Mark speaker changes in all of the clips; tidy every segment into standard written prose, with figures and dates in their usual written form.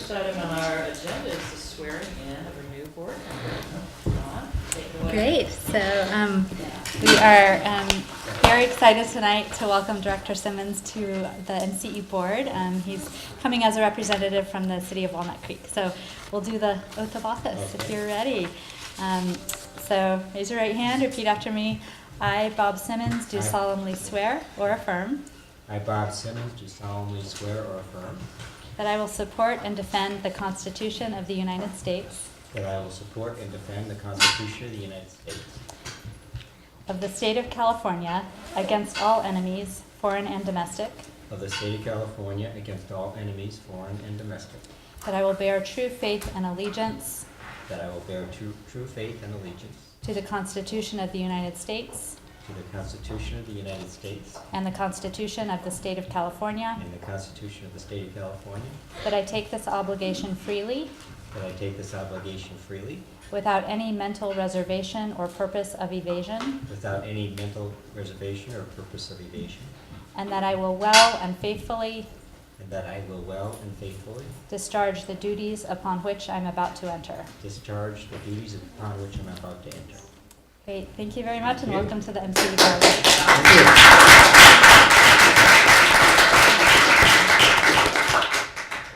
Speaker 1: first item on our agenda is the swearing in of a new board member. Dawn, take it away.
Speaker 2: Great. So we are very excited tonight to welcome Director Simmons to the MCE board. He's coming as a representative from the city of Walnut Creek. So we'll do the oath of office if you're ready. So raise your right hand, repeat after me. I, Bob Simmons, do solemnly swear or affirm
Speaker 3: I, Bob Simmons, do solemnly swear or affirm
Speaker 2: that I will support and defend the Constitution of the United States,
Speaker 3: that I will support and defend the Constitution of the United States
Speaker 2: of the state of California, against all enemies, foreign and domestic,
Speaker 3: of the state of California against all enemies, foreign and domestic,
Speaker 2: that I will bear true faith and allegiance
Speaker 3: that I will bear true faith and allegiance
Speaker 2: to the Constitution of the United States
Speaker 3: to the Constitution of the United States
Speaker 2: and the Constitution of the state of California,
Speaker 3: and the Constitution of the state of California,
Speaker 2: that I take this obligation freely,
Speaker 3: that I take this obligation freely,
Speaker 2: without any mental reservation or purpose of evasion,
Speaker 3: without any mental reservation or purpose of evasion,
Speaker 2: and that I will well and faithfully
Speaker 3: and that I will well and faithfully
Speaker 2: discharge the duties upon which I'm about to enter.
Speaker 3: discharge the duties upon which I'm about to enter.
Speaker 2: Great, thank you very much, and
Speaker 3: Thank you.
Speaker 2: welcome to the MCE board.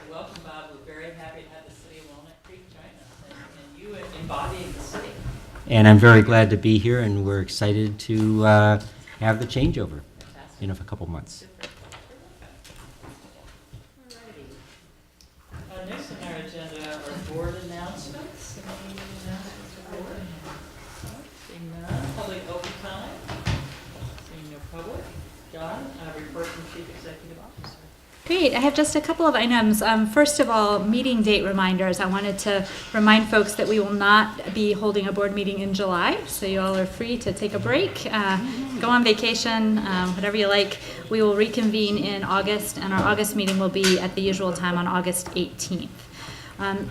Speaker 1: Welcome, Bob. We're very happy to have the city of Walnut Creek join us and you embodying the city.
Speaker 3: And I'm very glad to be here, and we're excited to have the changeover
Speaker 1: Fantastic.
Speaker 3: in a couple months.
Speaker 1: Alrighty. Next on our agenda are board announcements. Any announcements for board? Seeing none. Public open time. Seeing no public. Dawn, report from Chief Executive Officer.
Speaker 2: Great, I have just a couple of items. First of all, meeting date reminders. I wanted to remind folks that we will not be holding a board meeting in July, so you all are free to take a break, go on vacation, whatever you like. We will reconvene in August, and our August meeting will be at the usual time on August 18th.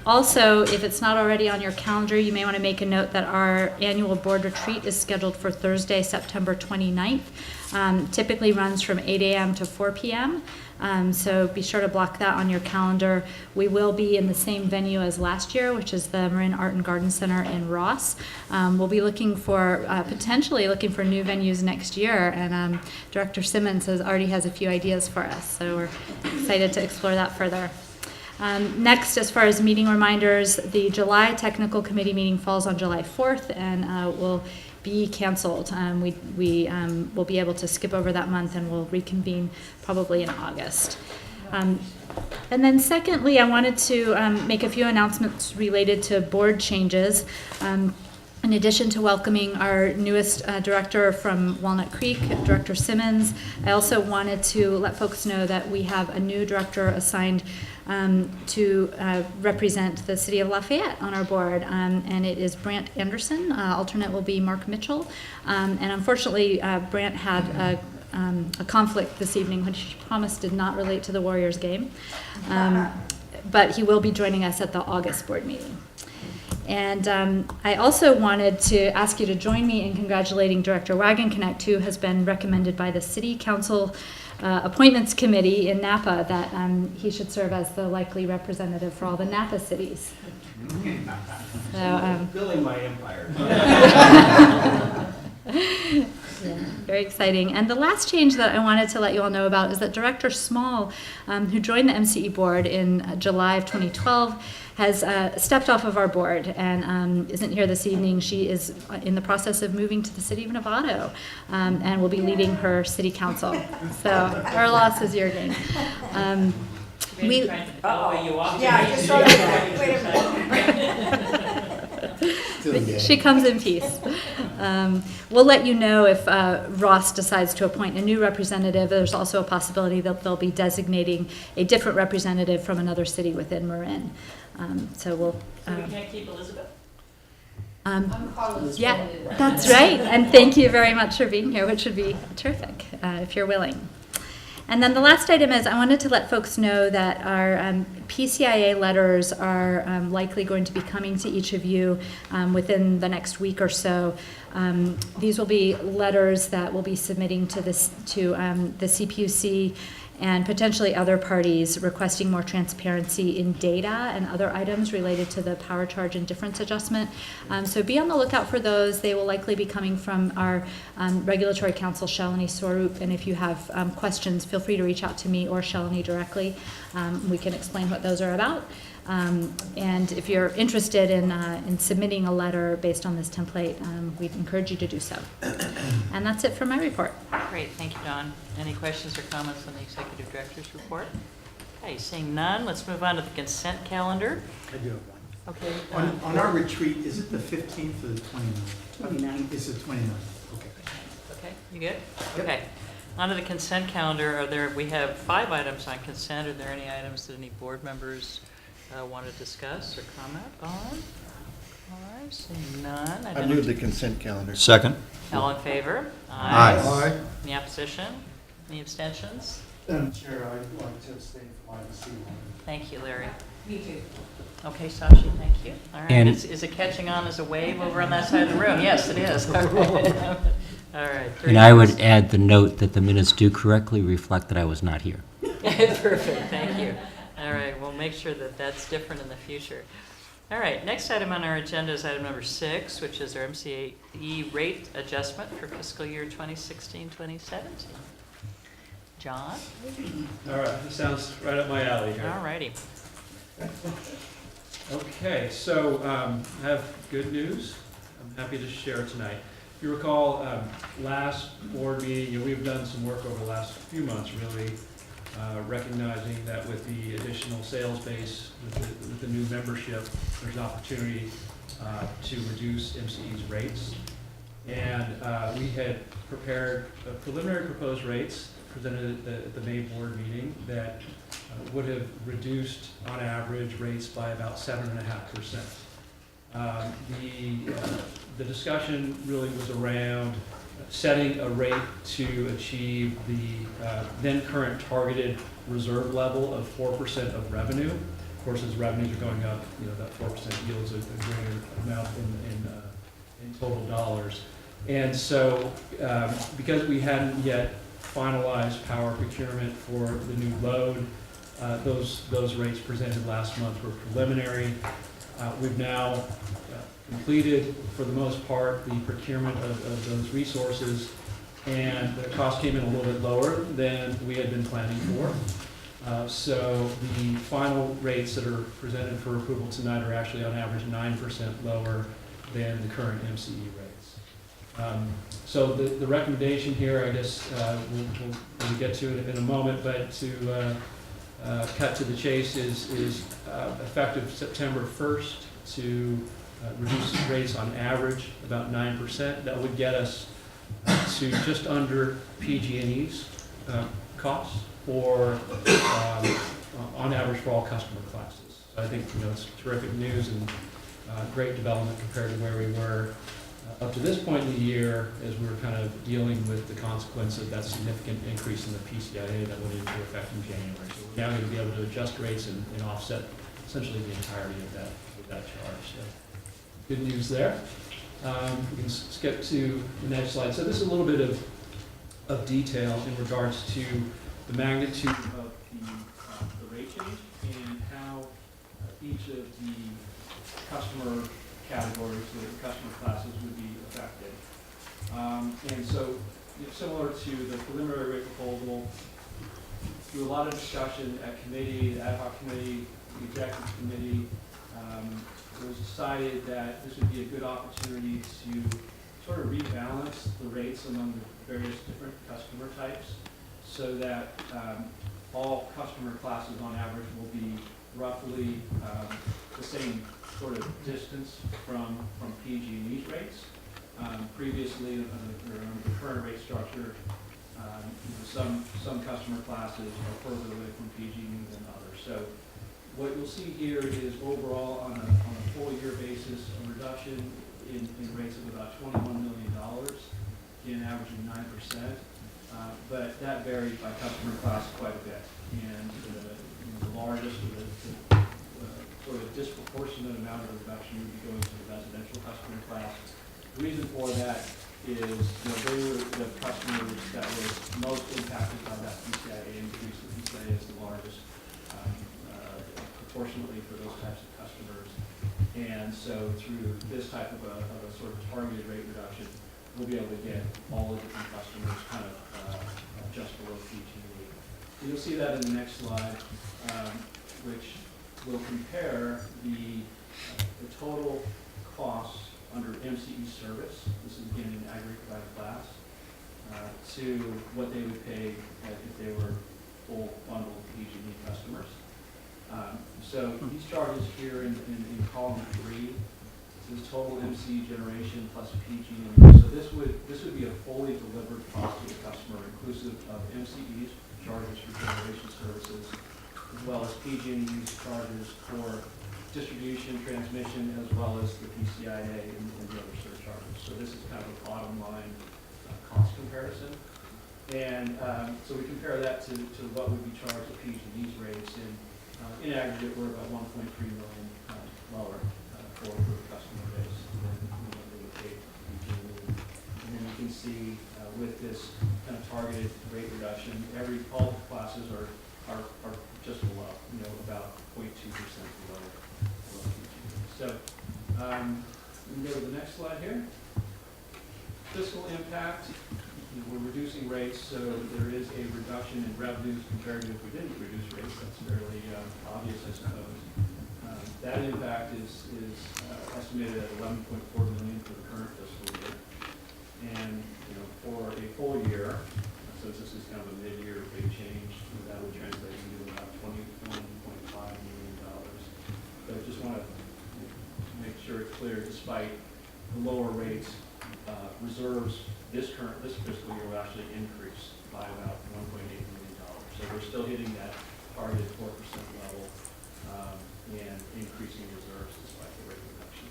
Speaker 2: Also, if it's not already on your calendar, you may want to make a note that our annual board retreat is scheduled for Thursday, September 29th. Typically runs from 8 a.m. to 4 p.m. So be sure to block that on your calendar. We will be in the same venue as last year, which is the Marin Art and Garden Center in Ross. We'll be looking for, potentially looking for new venues next year, and Director Simmons already has a few ideas for us, so we're excited to explore that further. Next, as far as meeting reminders, the July Technical Committee meeting falls on July 4th and will be canceled. We will be able to skip over that month, and we'll reconvene probably in August. And then secondly, I wanted to make a few announcements related to board changes. In addition to welcoming our newest director from Walnut Creek, Director Simmons, I also wanted to let folks know that we have a new director assigned to represent the city of Lafayette on our board, and it is Brant Anderson. Alternate will be Mark Mitchell, and unfortunately Brant had a conflict this evening, which he promised did not relate to the Warriors game, but he will be joining us at the August board meeting. And I also wanted to ask you to join me in congratulating Director Wagon-Connect, who has been recommended by the City Council Appointments Committee in Napa that he should serve as the likely representative for all the Napa cities. So,
Speaker 4: Building my empire.
Speaker 2: yeah, very exciting. And the last change that I wanted to let you all know about is that Director Small, who joined the MCE board in July of 2012, has stepped off of our board and isn't here this evening. She is in the process of moving to the city of Novato and will be leading her city council. So our loss is your gain.
Speaker 1: Maybe trying to follow you off.
Speaker 5: Yeah, I just saw that. Wait a minute.
Speaker 2: She comes in peace. We'll let you know if Ross decides to appoint a new representative. There's also a possibility that they'll be designating a different representative from another city within Marin. So we'll.
Speaker 1: So we can't keep Elizabeth?
Speaker 2: Yeah, that's right. And thank you very much for being here, which would be terrific if you're willing. And then the last item is I wanted to let folks know that our PCIA letters are likely going to be coming to each of you within the next week or so. These will be letters that we'll be submitting to the CPUC and potentially other parties requesting more transparency in data and other items related to the power charge and difference adjustment. So be on the lookout for those. They will likely be coming from our regulatory counsel, Shalini Swarup, and if you have questions, feel free to reach out to me or Shalini directly. We can explain what those are about. And if you're interested in submitting a letter based on this template, we'd encourage you to do so. And that's it for my report.
Speaker 1: Great, thank you, Dawn. Any questions or comments on the Executive Director's report? Okay, seeing none, let's move on to the consent calendar.
Speaker 5: I do have one.
Speaker 1: Okay.
Speaker 5: On our retreat, is it the 15th or the 29th?
Speaker 4: 29th.
Speaker 5: It's the 29th, okay.
Speaker 1: Okay, you good?
Speaker 5: Yep.
Speaker 1: Okay. On to the consent calendar, we have 5 items on consent. Are there any items that any board members want to discuss or comment on? All right, seeing none.
Speaker 6: I move the consent calendar.
Speaker 3: Second.
Speaker 1: All in favor?
Speaker 3: Aye.
Speaker 1: Any opposition? Any abstentions?
Speaker 5: Madam Chair, I'd like to abstain from item C1.
Speaker 1: Thank you, Larry.
Speaker 4: Me too.
Speaker 1: Okay, Sashi, thank you. All right,
Speaker 3: And-
Speaker 1: is it catching on as a wave over on that side of the room? Yes, it is. All right. All right.
Speaker 3: And I would add the note that the minutes do correctly reflect that I was not here.
Speaker 1: Perfect, thank you. All right, we'll make sure that that's different in the future. All right, next item on our agenda is item number 6, which is our MCE rate adjustment for fiscal year 2016-2017. John?
Speaker 7: All right, this sounds right up my alley here.
Speaker 1: All righty.
Speaker 7: Okay, so I have good news. I'm happy to share tonight. If you recall, last board meeting, we've done some work over the last few months, really, recognizing that with the additional sales base, with the new membership, there's an opportunity to reduce MCE's rates. And we had prepared preliminary proposed rates presented at the May board meeting that would have reduced, on average, rates by about 7.5%. The discussion really was around setting a rate to achieve the then current targeted reserve level of 4% of revenue. Of course, as revenues are going up, that 4% yields a greater amount in total dollars. And so, because we hadn't yet finalized power procurement for the new load, those rates presented last month were preliminary. We've now completed, for the most part, the procurement of those resources, and the cost came in a little bit lower than we had been planning for. So the final rates that are presented for approval tonight are actually on average 9% lower than the current MCE rates. So the recommendation here, I guess we'll get to it in a moment, but to cut to the chase is effective September 1st to reduce rates on average about 9%. That would get us to just under PG&E's costs for on average for all customer classes. So I think it's terrific news and great development compared to where we were up to this point in the year, as we were kind of dealing with the consequence of that significant increase in the PCIA that went into effect in January. So we're now going to be able to adjust rates and offset essentially the entirety of that charge. So good news there. We can skip to the next slide. So this is a little bit of detail in regards to the magnitude of the rate change and how each of the customer categories, the customer classes would be affected. And so, similar to the preliminary rate proposal, through a lot of discussion at committee, the ad hoc committee, the executive committee, it was decided that this would be a good opportunity to sort of rebalance the rates among the various different customer types so that all customer classes on average will be roughly the same sort of distance from PG&E's rates. Previously, under the current rate structure, some customer classes are further away from PG&E than others. So what you'll see here is overall on a full year basis, a reduction in rates of about $21 million, again averaging 9%. But that varies by customer class quite a bit. And the largest, the sort of disproportionate amount of reduction would be going to the residential customer class. The reason for that is, they were the customers that was most impacted by that PCIA increase. The PCIA is the largest proportionately for those types of customers. And so through this type of a sort of targeted rate reduction, we'll be able to get all the different customers kind of just below PG&E. You'll see that in the next slide, which will compare the total costs under MCE service. This is again in aggregate by class, to what they would pay if they were full bundled PG&E customers. So these charges here in column 3, this is total MCE generation plus PG&E. So this would be a fully delivered cost to the customer, inclusive of MCE's charges for generation services, as well as PG&E's charges for distribution, transmission, as well as the PCIA and the other surcharges. So this is kind of a bottom line cost comparison. And so we compare that to what would be charged at PG&E's rates. And in aggregate, we're about 1.3 million lower for the customer base than what they would pay PG&E. And then you can see with this kind of targeted rate reduction, all the classes are just below, about 0.2% below PG&E. So we can go to the next slide here. Fiscal impact. We're reducing rates, so there is a reduction in revenues compared to if we didn't reduce rates. That's fairly obvious, I suppose. That impact is estimated at $11.4 million for the current fiscal year. And for a full year, since this is kind of a mid-year big change, that would translate into about $21.5 million. But I just want to make sure it's clear, despite the lower rates, reserves this fiscal year will actually increase by about $1.8 million. So we're still hitting that targeted 4% level and increasing reserves despite the rate reduction.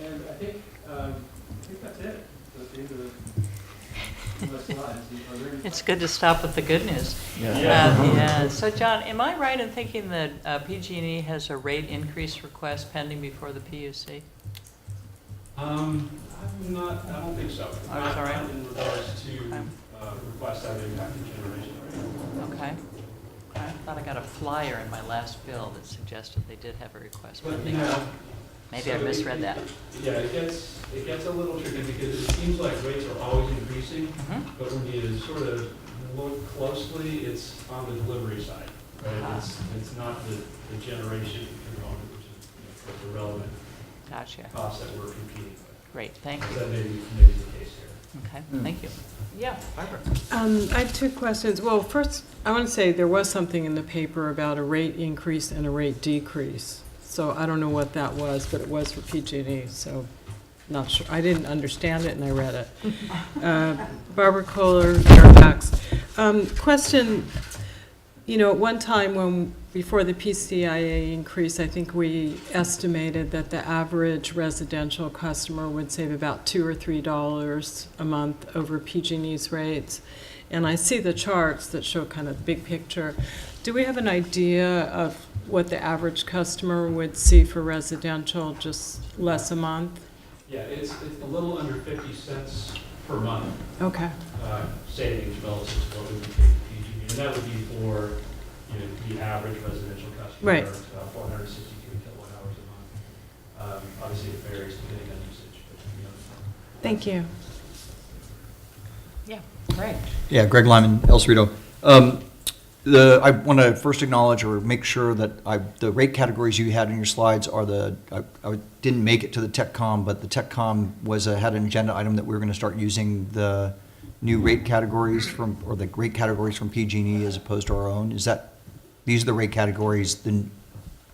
Speaker 7: And I think that's it. That's the end of the slides. Are there any
Speaker 1: It's good to stop with the good news.
Speaker 7: Yeah.
Speaker 1: So John, am I right in thinking that PG&E has a rate increase request pending before the PUC?
Speaker 7: I don't think so.
Speaker 1: Not
Speaker 7: in regards to requests that impact the generation rate.
Speaker 1: Okay. I thought I got a flyer in my last bill that suggested they did have a request
Speaker 7: But
Speaker 1: pending. Maybe I misread that.
Speaker 7: Yeah, it gets a little tricky because it seems like rates are always increasing, but when you sort of look closely, it's on the delivery side, right? It's not the generation component, which is the relevant
Speaker 1: Gotcha.
Speaker 7: cost that we're competing with.
Speaker 1: Great, thank you.
Speaker 7: That may be the case here.
Speaker 1: Okay, thank you. Yeah, Barbara.
Speaker 4: I have two questions. Well, first, I want to say there was something in the paper about a rate increase and a rate decrease. So I don't know what that was, but it was for PG&E, so not sure. I didn't understand it, and I read it. Barbara Kohler, Fairfax. Question, at one time before the PCIA increase, I think we estimated that the average residential customer would save about $2 or $3 a month over PG&E's rates. And I see the charts that show kind of the big picture. Do we have an idea of what the average customer would see for residential, just less a month?
Speaker 7: Yeah, it's a little under 50 cents per month
Speaker 4: Okay.
Speaker 7: savings relative to what we would pay PG&E. And that would be for the average residential customer,
Speaker 4: Right.
Speaker 7: 463 kilowatt hours a month. Obviously, it varies depending on usage. But,
Speaker 4: Thank you.
Speaker 1: Yeah, great.
Speaker 6: Yeah, Greg Lyman, El Cerrito. I want to first acknowledge or make sure that the rate categories you had in your slides are I didn't make it to the TechCom, but the TechCom had an agenda item that we were going to start using the new rate categories the rate categories from PG&E as opposed to our own. These are the rate categories, this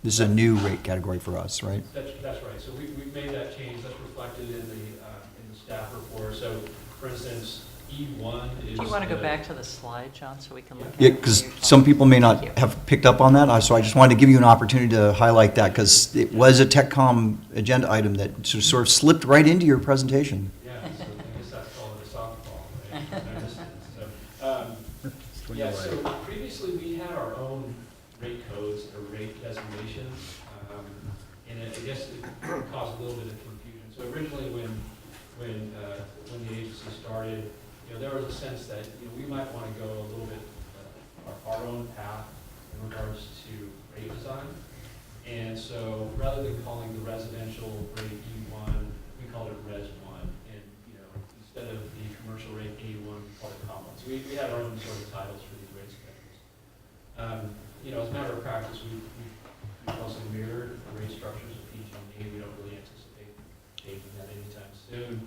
Speaker 6: is a new rate category for us, right?
Speaker 7: That's right. So we've made that change. That's reflected in the staff report. So, for instance, E1 is.
Speaker 1: Do you want to go back to the slide, John, so we can look at it?
Speaker 6: Yeah, because some people may not
Speaker 1: Thank you.
Speaker 6: have picked up on that, so I just wanted to give you an opportunity to highlight that, because it was a TechCom agenda item that sort of slipped right into your presentation.
Speaker 7: Yeah, so I guess that's called a softball, right? So previously we had our own rate codes or rate designations, and I guess it caused a little bit of confusion. So originally when when the agency started, there was a sense that, we might want to go a little bit our own path in regards to rate design. And so rather than calling the residential rate E1, we called it Res 1. And, instead of the commercial rate E1, we called it Comp 1. So we had our own sort of titles for these rate schedules. As a matter of practice, we've also mirrored the rate structures of PG&E. We don't really anticipate changing that anytime soon.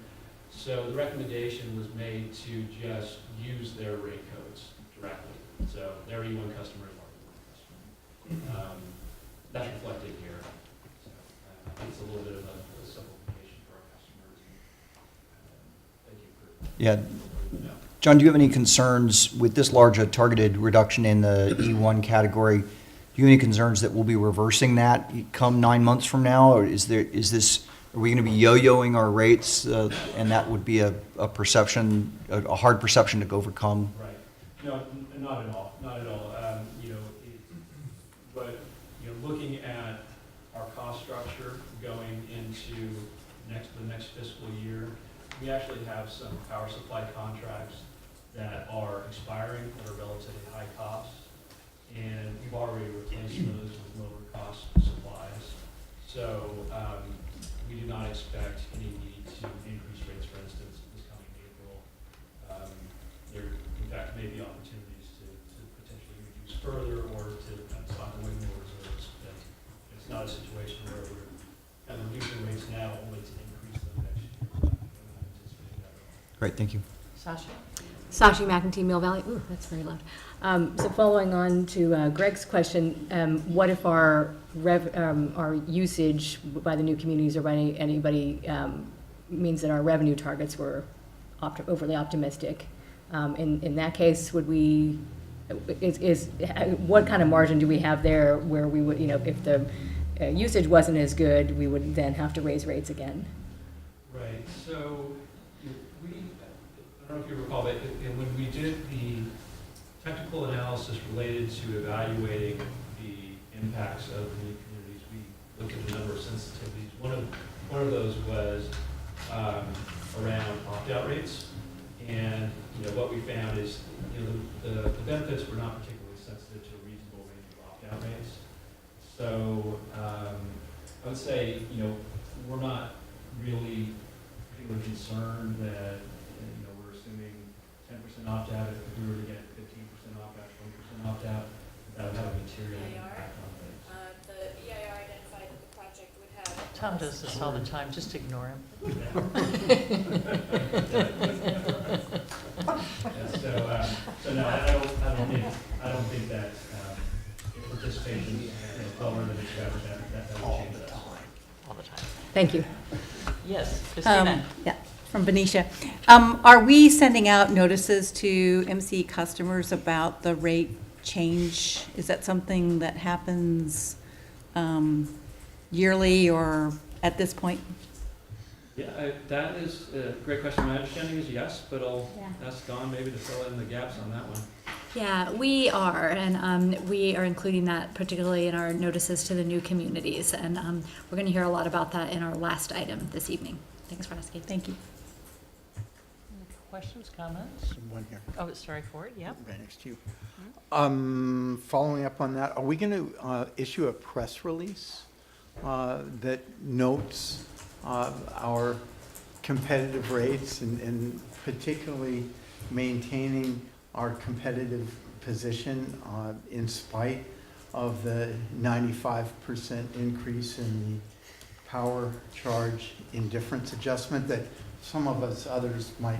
Speaker 7: So the recommendation was made to just use their rate codes directly. So their E1 customer is our E1 customer. That's reflected here. So I think it's a little bit of a simplification for our customers. Thank you for.
Speaker 6: Yeah. John, do you have any concerns with this large a targeted reduction in the E1 category? Do you have any concerns that we'll be reversing that come 9 months from now? Or are we going to be yo-yoing our rates, and that would be a perception, a hard perception to overcome?
Speaker 7: Right. No, not at all. Not at all. But looking at our cost structure going into the next fiscal year, we actually have some power supply contracts that are expiring that are relatively high cost, and we've already replaced those with lower cost supplies. So we do not expect any need to increase rates, for instance, this coming April. There, in fact, may be opportunities to potentially reduce further or to stock away more reserves. But it's not a situation where we're kind of reducing rates now only to increase them next year. We're not anticipating that at all.
Speaker 6: Great, thank you.
Speaker 1: Sasha?
Speaker 8: Sashi McEntee, Mill Valley. Ooh, that's very loud. So following on to Greg's question, what if our usage by the new communities or by anybody means that our revenue targets were overly optimistic? In that case, would we? What kind of margin do we have there where we would, if the usage wasn't as good, we would then have to raise rates again?
Speaker 7: Right. So I don't know if you recall, but when we did the technical analysis related to evaluating the impacts of the new communities, we looked at the number of sensitivities. One of those was around opt-out rates, and what we found is the benefits were not particularly sensitive to a reasonable range of opt-out rates. So I would say we're not really particularly concerned that we're assuming 10% opt-out. If we were to get 15% opt-out, 20% opt-out, that would have a material impact on rates.
Speaker 9: The EIR identified that the project would have.
Speaker 1: Tom does this all the time, just ignore him.
Speaker 7: So no, I don't think that if participation is lower than expected, that will change that.
Speaker 1: All the time.
Speaker 8: Thank you.
Speaker 1: Yes, Christina?
Speaker 10: Yeah, from Benicia. Are we sending out notices to MCE customers about the rate change? Is that something that happens yearly or at this point?
Speaker 7: Yeah, that is a great question. My understanding is yes, but I'll ask Dawn maybe to fill in the gaps on that one.
Speaker 2: Yeah, we are, and we are including that particularly in our notices to the new communities, and we're going to hear a lot about that in our last item this evening. Thanks for asking.
Speaker 10: Thank you.
Speaker 1: Questions, comments?
Speaker 11: One here,
Speaker 1: Oh, sorry, Ford, yep.
Speaker 11: right next to you. Following up on that, are we going to issue a press release that notes our competitive rates and particularly maintaining our competitive position in spite of the 95% increase in the power charge indifference adjustment that some of us others might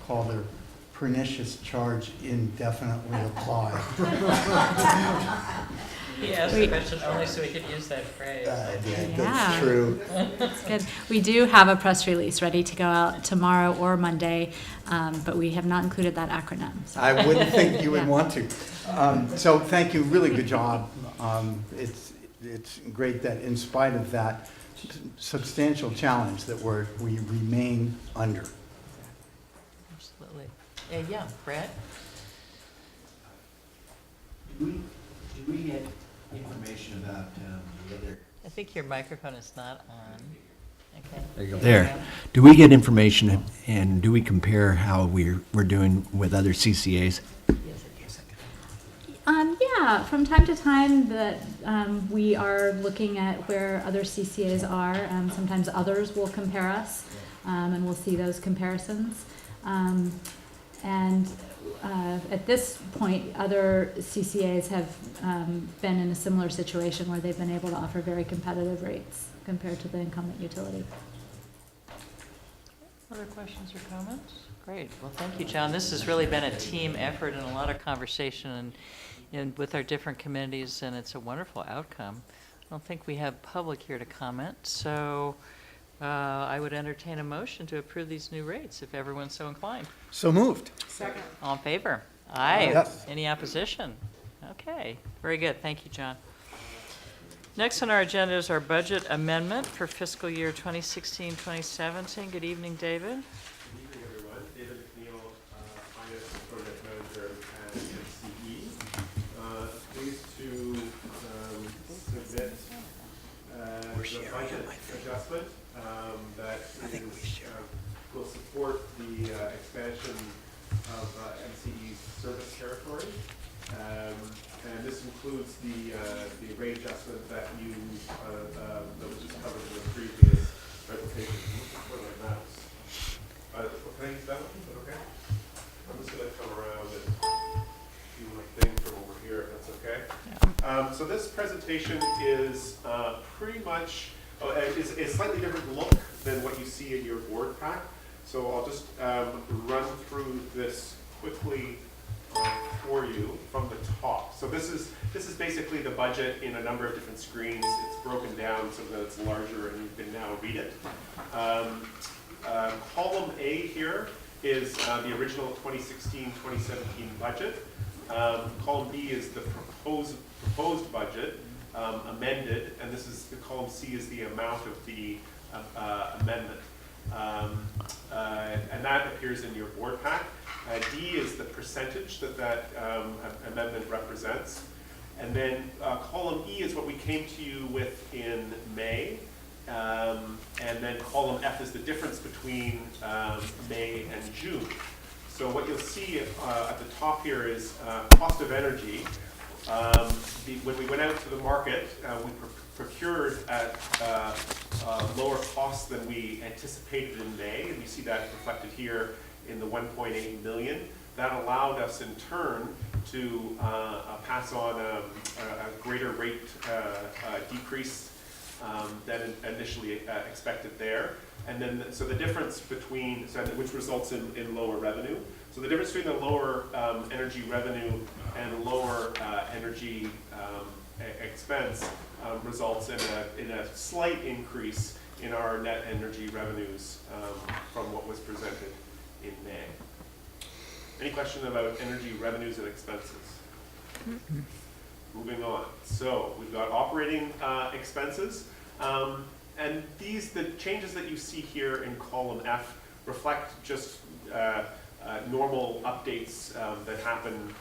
Speaker 11: call the pernicious charge indefinitely applied?
Speaker 1: He asked the question only so we could use that phrase.
Speaker 2: Yeah.
Speaker 11: That's true.
Speaker 2: That's good. We do have a press release ready to go out tomorrow or Monday, but we have not included that acronym. So.
Speaker 11: I wouldn't think you would want to. So thank you, really good job. It's great that in spite of that substantial challenge that we remain under.
Speaker 1: Absolutely. Yeah, Brad?
Speaker 12: Do we get information about the other?
Speaker 1: I think your microphone is not on. Okay.
Speaker 3: There you go.
Speaker 12: There.
Speaker 13: Do we get information and do we compare how we're doing with other CCAs?
Speaker 2: Yeah, from time to time that we are looking at where other CCAs are. Sometimes others will compare us, and we'll see those comparisons. And at this point, other CCAs have been in a similar situation where they've been able to offer very competitive rates compared to the incumbent utility.
Speaker 1: Other questions or comments? Great. Well, thank you, John. This has really been a team effort and a lot of conversation and with our different communities, and it's a wonderful outcome. I don't think we have public here to comment, so I would entertain a motion to approve these new rates if everyone's so inclined.
Speaker 11: So moved.
Speaker 4: Second.
Speaker 1: All in favor? Aye.
Speaker 11: Yes.
Speaker 1: Any opposition? Okay, very good. Thank you, John. Next on our agenda is our budget amendment for fiscal year 2016-2017. Good evening, David.
Speaker 14: Good evening, everyone. David McNeil, Finance and Project Manager at MCE. Pleased to submit the budget adjustment that will support the expansion of MCE's service territory. And this includes the rate adjustment that that was just covered in the previous presentation. What are my mouse? Can I use that one? Is that okay? I'm just going to come around and do my thing from over here, if that's okay. Yeah. So this presentation is pretty much is a slightly different look than what you see in your board pack. So I'll just run through this quickly for you from the top. So this is basically the budget in a number of different screens. It's broken down so that it's larger and you can now read it. Column A here is the original 2016-2017 budget. Column B is the proposed budget amended, and this is the column C is the amount of the amendment. And that appears in your board pack. D is the percentage that amendment represents. And then column E is what we came to you with in May. And then column F is the difference between May and June. So what you'll see at the top here is cost of energy. When we went out to the market, we procured at lower costs than we anticipated in May, and you see that reflected here in the 1.8 million. That allowed us in turn to pass on a greater rate decrease than initially expected there. And then, so the difference between, which results in lower revenue. So the difference between the lower energy revenue and lower energy expense results in a slight increase in our net energy revenues from what was presented in May. Any question about energy revenues and expenses? Mm-hmm. Moving on. So we've got operating expenses. And the changes that you see here in column F reflect just normal updates that happen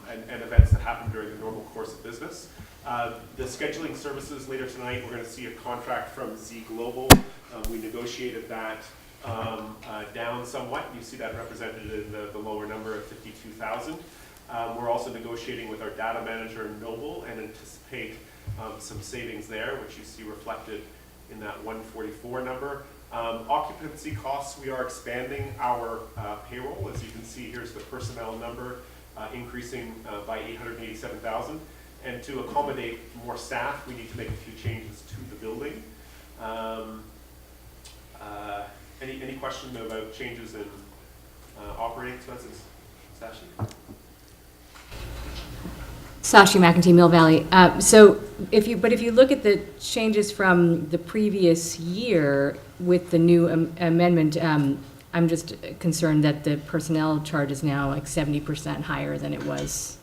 Speaker 14: and events that happen during the normal course of business. The scheduling services later tonight, we're going to see a contract from ZGlobal. We negotiated that down somewhat. You see that represented in the lower number of 52,000. We're also negotiating with our data manager, Noble, and anticipate some savings there, which you see reflected in that 144 number. Occupancy costs, we are expanding our payroll. As you can see, here's the personnel number increasing by 887,000. And to accommodate more staff, we need to make a few changes to the building. Any question about changes in operating expenses? Sashi?
Speaker 8: Sashi McEntee, Mill Valley. So if you look at the changes from the previous year with the new amendment, I'm just concerned that the personnel charge is now like 70% higher than it was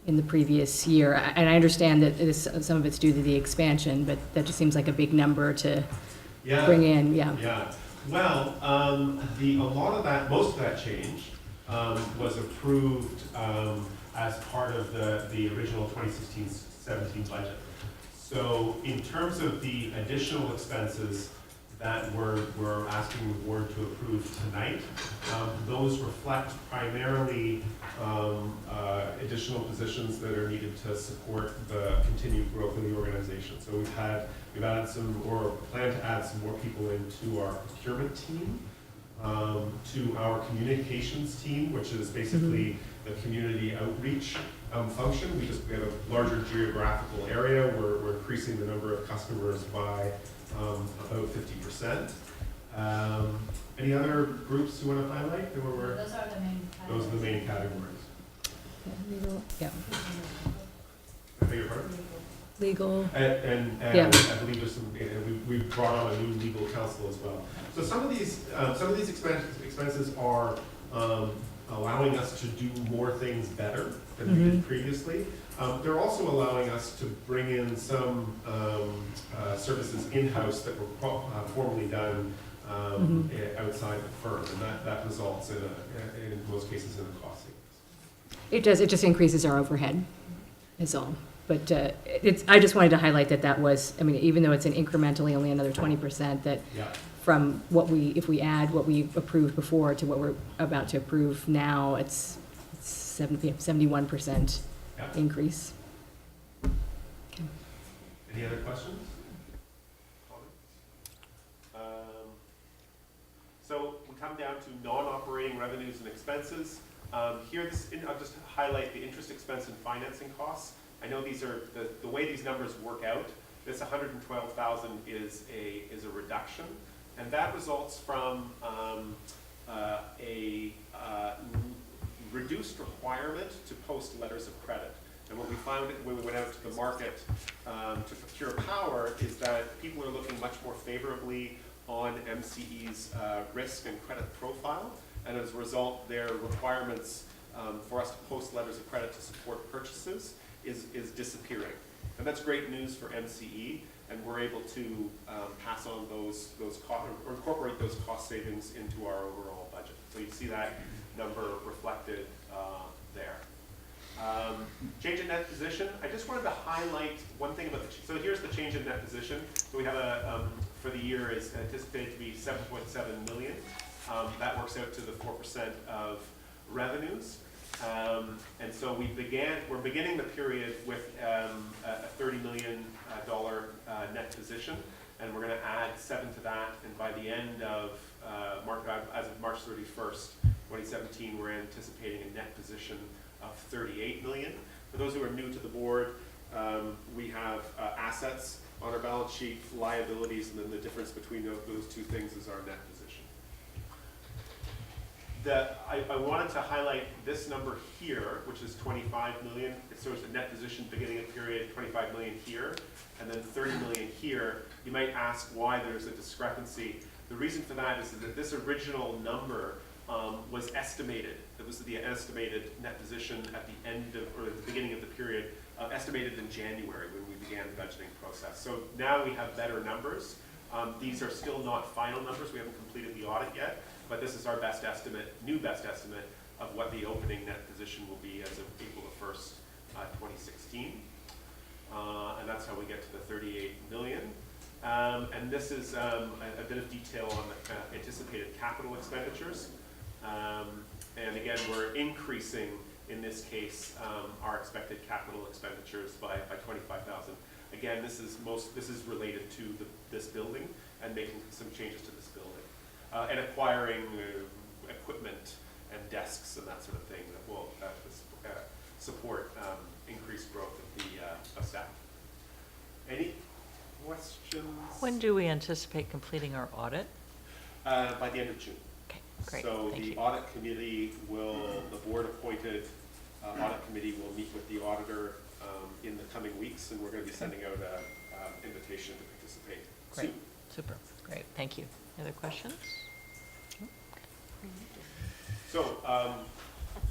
Speaker 8: in the previous year. And I understand that some of it's due to the expansion, but that just seems like a big number to bring in.
Speaker 14: Yeah. Well, a lot of that, most of that change was approved as part of the original 2016-17 budget. So in terms of the additional expenses that we're asking the board to approve tonight. Those reflect primarily additional positions that are needed to support the continued growth of the organization. So we've added some, or plan to add some more people into our procurement team, to our communications team, which is basically the community outreach function. We have a larger geographical area. We're increasing the number of customers by about 50%. Any other groups you want to highlight?
Speaker 2: Those are the main categories.
Speaker 14: Those are the main categories.
Speaker 8: Yeah.
Speaker 14: I beg your pardon?
Speaker 8: Legal.
Speaker 14: And
Speaker 8: Yeah.
Speaker 14: I believe there's some, we brought on a new legal counsel as well. So some of these expenses are allowing us to do more things better than we did previously. They're also allowing us to bring in some services in-house that were formerly done outside the firm, and that results in most cases in a cost savings.
Speaker 8: It does, it just increases our overhead, is all. But I just wanted to highlight that was, I mean, even though it's an incrementally only another 20%, that from if we add what we approved before to what we're about to approve now, it's 71% increase. Okay.
Speaker 14: Any other questions? So we come down to non-operating revenues and expenses. Here, I'll just highlight the interest expense and financing costs. I know these are the way these numbers work out. This 112,000 is a reduction, and that results from a reduced requirement to post letters of credit. And what we found when we went out to the market to procure power is that people are looking much more favorably on MCE's risk and credit profile, and as a result, their requirements for us to post letters of credit to support purchases is disappearing. And that's great news for MCE, and we're able to pass on those costs, or incorporate those cost savings into our overall budget. So you see that number reflected there. Change in net position. I just wanted to highlight one thing about so here's the change in net position. So we have for the year is anticipated to be 7.7 million. That works out to the 4% of revenues. And so we're beginning the period with a $30 million net position, and we're going to add 7 to that, and by the end of as of March 31st, 2017, we're anticipating a net position of 38 million. For those who are new to the board, we have assets on our balance sheet, liabilities, and then the difference between those two things is our net position. I wanted to highlight this number here, which is 25 million. It's sort of a net position beginning of period, 25 million here, and then 30 million here. You might ask why there's a discrepancy. The reason for that is that this original number was estimated. It was the estimated net position at the end of, or at the beginning of the period, estimated in January when we began the budgeting process. So now we have better numbers. These are still not final numbers. We haven't completed the audit yet, but this is our best estimate, new best estimate of what the opening net position will be as of April 1st, 2016. And that's how we get to the 38 million. And this is a bit of detail on the anticipated capital expenditures. And again, we're increasing, in this case, our expected capital expenditures by 25,000. Again, this is related to this building and making some changes to this building. And acquiring equipment and desks and that sort of thing that will support increased growth of staff. Any questions?
Speaker 1: When do we anticipate completing our audit?
Speaker 14: By the end of June.
Speaker 1: Okay, great.
Speaker 14: So
Speaker 1: Thank
Speaker 14: the
Speaker 1: you.
Speaker 14: audit committee the board-appointed audit committee will meet with the auditor in the coming weeks, and we're going to be sending out an invitation to participate
Speaker 1: Great.
Speaker 14: soon.
Speaker 1: Super. Great. Thank you. Any other questions?
Speaker 14: So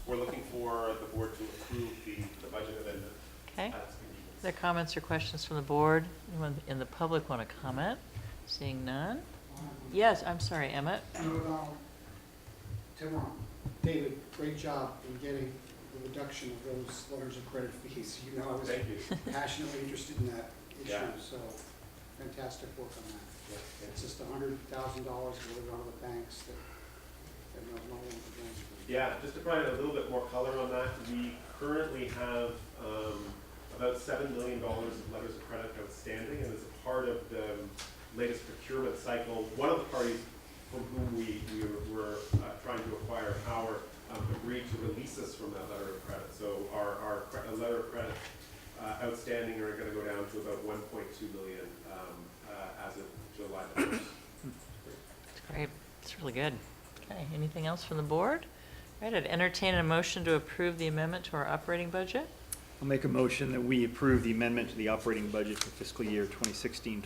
Speaker 14: we're looking for the board to approve the budget amendment.
Speaker 1: Okay.
Speaker 14: As convenient.
Speaker 1: Are there comments or questions from the board? Anyone in the public want to comment? Seeing none? Yes, I'm sorry, Emmett.
Speaker 15: David, great job in getting the reduction of those letters of credit fees. I was passionately interested in that issue, so fantastic work on that. It's just $100,000 will go to the banks that no longer banks.
Speaker 14: Yeah, just to provide a little bit more color on that, we currently have about $7 million of letters of credit outstanding, and as a part of the latest procurement cycle, one of the parties from whom we were trying to acquire power agreed to release us from that letter of credit. So our letter of credit outstanding are going to go down to about 1.2 million as of July 1st.
Speaker 1: That's great. It's really good. Okay, anything else from the board? All right, I'd entertain a motion to approve the amendment to our operating budget.
Speaker 16: I'll make a motion that we approve the amendment to the operating budget for fiscal year 2016-2017.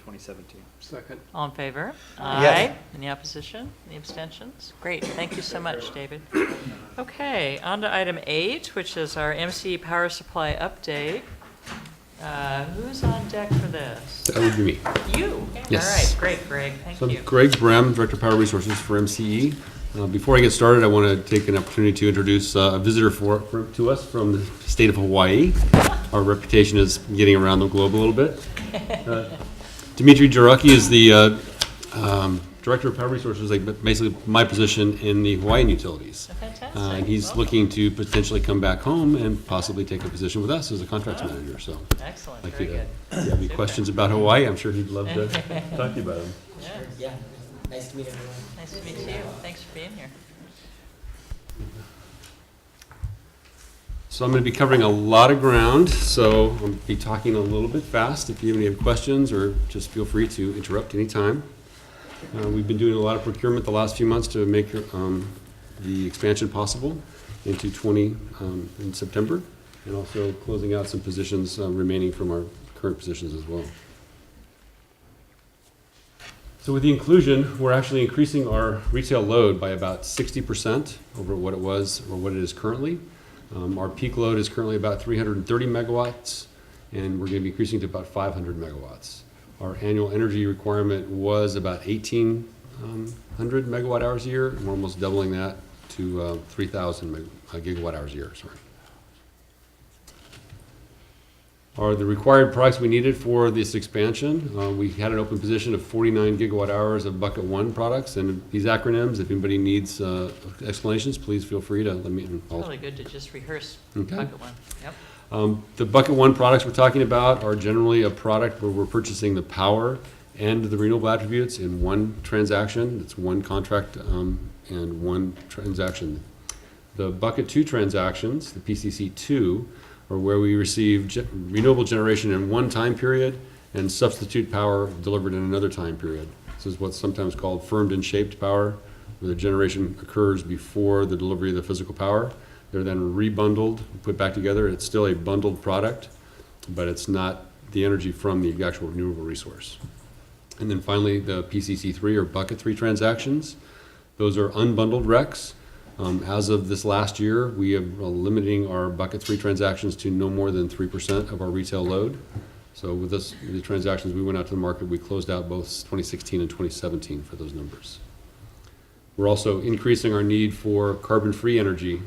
Speaker 15: Second.
Speaker 1: All in favor?
Speaker 6: Yes.
Speaker 1: Aye. Any opposition? Any abstentions? Great, thank you so much, David. Okay, on to item 8, which is our MCE power supply update. Who's on deck for this?
Speaker 17: That would be me.
Speaker 1: You?
Speaker 17: Yes.
Speaker 1: All right, great, Greg, thank
Speaker 17: So
Speaker 1: you.
Speaker 17: I'm Greg Brem, Director of Power Resources for MCE. Before I get started, I want to take an opportunity to introduce a visitor to us from the state of Hawaii. Our reputation is getting around the globe a little bit. Dimitri Jaraki is the Director of Power Resources, like basically my position in the Hawaiian utilities.
Speaker 1: Fantastic.
Speaker 17: And he's looking to potentially come back home and possibly take a position with us as a contracts manager. So,
Speaker 1: Excellent,
Speaker 17: like
Speaker 1: very good.
Speaker 17: If you have any questions about Hawaii, I'm sure he'd love to talk to you about them.
Speaker 1: Yeah. Nice to meet everyone. Nice to meet you. Thanks for being here.
Speaker 17: So I'm going to be covering a lot of ground, so I'll be talking a little bit fast. If you have any questions, or just feel free to interrupt anytime. We've been doing a lot of procurement the last few months to make the expansion possible into in September, and also closing out some positions remaining from our current positions as well. So with the inclusion, we're actually increasing our retail load by about 60% over what it was or what it is currently. Our peak load is currently about 330 megawatts, and we're going to be increasing to about 500 megawatts. Our annual energy requirement was about 1,800 megawatt hours a year, and we're almost doubling that to 3,000 gigawatt hours a year. Are the required products we needed for this expansion. We had an open position of 49 gigawatt hours of bucket 1 products, and these acronyms, if anybody needs explanations, please feel free to let me know.
Speaker 1: It's really good to just rehearse
Speaker 17: Okay.
Speaker 1: bucket 1. Yep.
Speaker 17: The bucket 1 products we're talking about are generally a product where we're purchasing the power and the renewable attributes in one transaction. It's one contract and one transaction. The bucket 2 transactions, the PCC2, or where we receive renewable generation in one time period and substitute power delivered in another time period. This is what's sometimes called firmed and shaped power, where the generation occurs before the delivery of the physical power. They're then rebundled, put back together. It's still a bundled product, but it's not the energy from the actual renewable resource. And then finally, the PCC3 or bucket 3 transactions. Those are unbundled RECs. As of this last year, we are limiting our bucket 3 transactions to no more than 3% of our retail load. So with the transactions we went out to the market, we closed out both 2016 and 2017 for those numbers. We're also increasing our need for carbon-free energy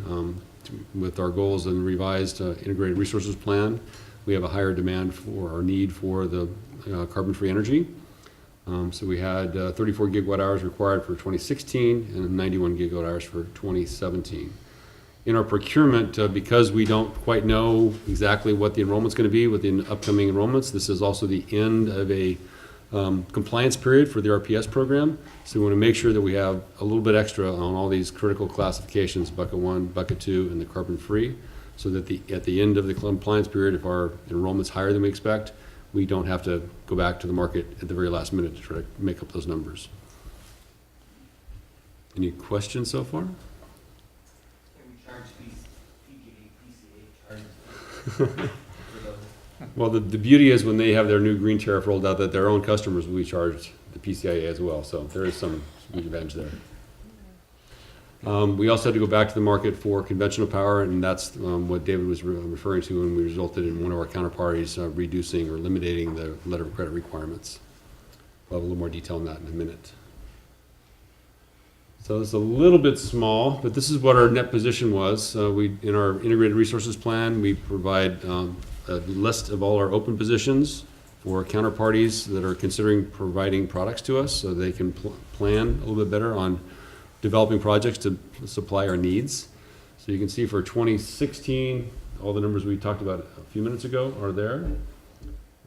Speaker 17: with our goals and revised integrated resources plan. We have a higher demand for our need for the carbon-free energy. So we had 34 gigawatt hours required for 2016 and 91 gigawatt hours for 2017. In our procurement, because we don't quite know exactly what the enrollment's going to be with the upcoming enrollments, this is also the end of a compliance period for the RPS program. So we want to make sure that we have a little bit extra on all these critical classifications, bucket 1, bucket 2, and the carbon-free, so that at the end of the compliance period, if our enrollment's higher than we expect, we don't have to go back to the market at the very last minute to try to make up those numbers. Any questions so far?
Speaker 12: Can we charge PCA charges?
Speaker 17: Well, the beauty is when they have their new green tariff rolled out, that their own customers will be charged the PCIA as well. So there is some huge advantage there. We also had to go back to the market for conventional power, and that's what David was referring to when we resulted in one of our counterparties reducing or eliminating the letter of credit requirements. We'll have a little more detail on that in a minute. So it's a little bit small, but this is what our net position was. In our integrated resources plan, we provide a list of all our open positions for counterparties that are considering providing products to us so they can plan a little bit better on developing projects to supply our needs. So you can see for 2016, all the numbers we talked about a few minutes ago are there.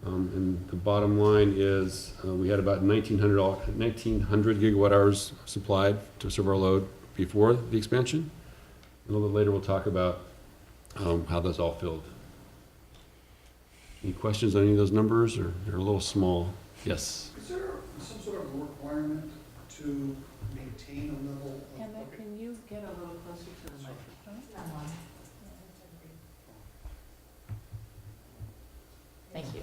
Speaker 17: And the bottom line is we had about 1,900 gigawatt hours supplied to serve our load before the expansion. A little bit later, we'll talk about how that's all filled. Any questions on any of those numbers, or they're a little small? Yes.
Speaker 15: Is there some sort of requirement to maintain a level of?
Speaker 1: Emma, can you get a little closer to the microphone? Thank you.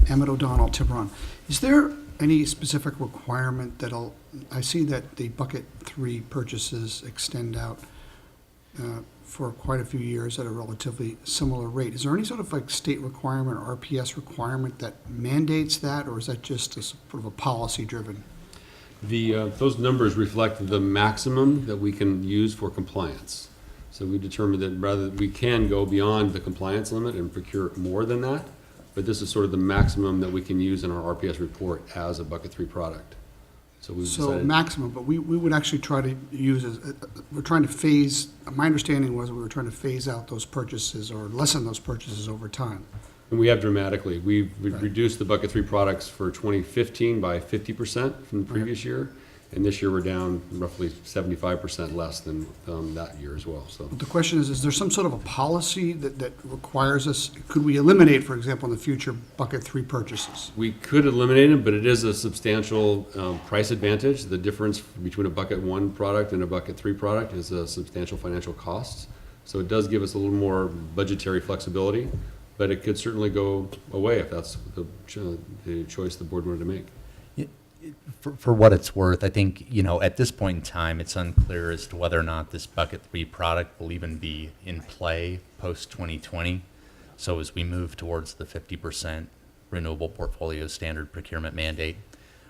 Speaker 15: Emmett O'Donnell, Tiburon. Is there any specific requirement that'll, I see that the bucket 3 purchases extend out for quite a few years at a relatively similar rate. Is there any sort of like state requirement or RPS requirement that mandates that, or is that just a sort of a policy driven?
Speaker 17: Those numbers reflect the maximum that we can use for compliance. So we determined that rather we can go beyond the compliance limit and procure more than that, but this is sort of the maximum that we can use in our RPS report as a bucket 3 product. So we decided
Speaker 15: maximum, but we would actually try to use, we're trying to phase, my understanding was we were trying to phase out those purchases or lessen those purchases over time.
Speaker 17: And we have dramatically. We've reduced the bucket 3 products for 2015 by 50% from the previous year. And this year we're down roughly 75% less than that year as well. So
Speaker 15: But the question is there some sort of a policy that requires us, could we eliminate, for example, in the future, bucket 3 purchases?
Speaker 17: we could eliminate it, but it is a substantial price advantage. The difference between a bucket 1 product and a bucket 3 product is a substantial financial cost. So it does give us a little more budgetary flexibility, but it could certainly go away if that's the choice the board wanted to make.
Speaker 18: For what it's worth, I think, at this point in time, it's unclear as to whether or not this bucket 3 product will even be in play post 2020. So as we move towards the 50% renewable portfolio standard procurement mandate,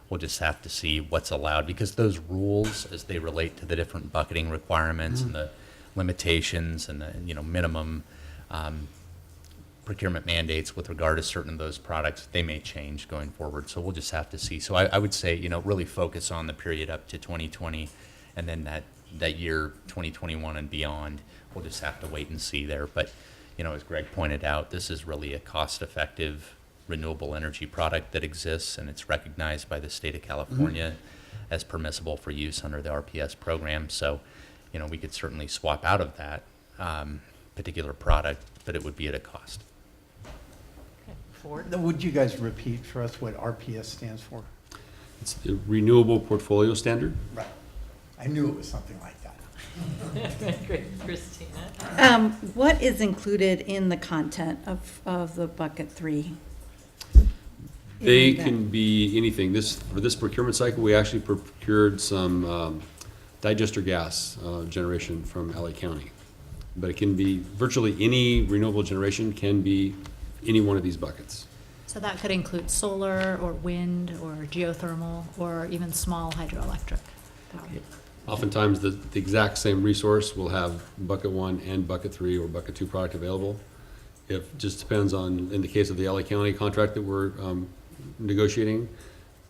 Speaker 18: we'll just have to see what's allowed, because those rules, as they relate to the different bucketing requirements and the limitations and the minimum procurement mandates with regard to certain of those products, they may change going forward. So we'll just have to see. So I would say, really focus on the period up to 2020, and then that year 2021 and beyond, we'll just have to wait and see there. But, as Greg pointed out, this is really a cost-effective renewable energy product that exists, and it's recognized by the state of California as permissible for use under the RPS program. So, we could certainly swap out of that particular product, but it would be at a cost.
Speaker 11: Would you guys repeat for us what RPS stands for?
Speaker 17: It's the Renewable Portfolio Standard.
Speaker 11: Right. I knew it was something like that.
Speaker 1: Great, Christina.
Speaker 10: What is included in the content of the bucket 3?
Speaker 17: They can be anything. For this procurement cycle, we actually procured some digester gas generation from LA County. But it can be virtually any renewable generation can be any one of these buckets.
Speaker 2: So that could include solar or wind or geothermal or even small hydroelectric power.
Speaker 17: Oftentimes, the exact same resource will have bucket 1 and bucket 3 or bucket 2 product available. It just depends on, in the case of the LA County contract that we're negotiating,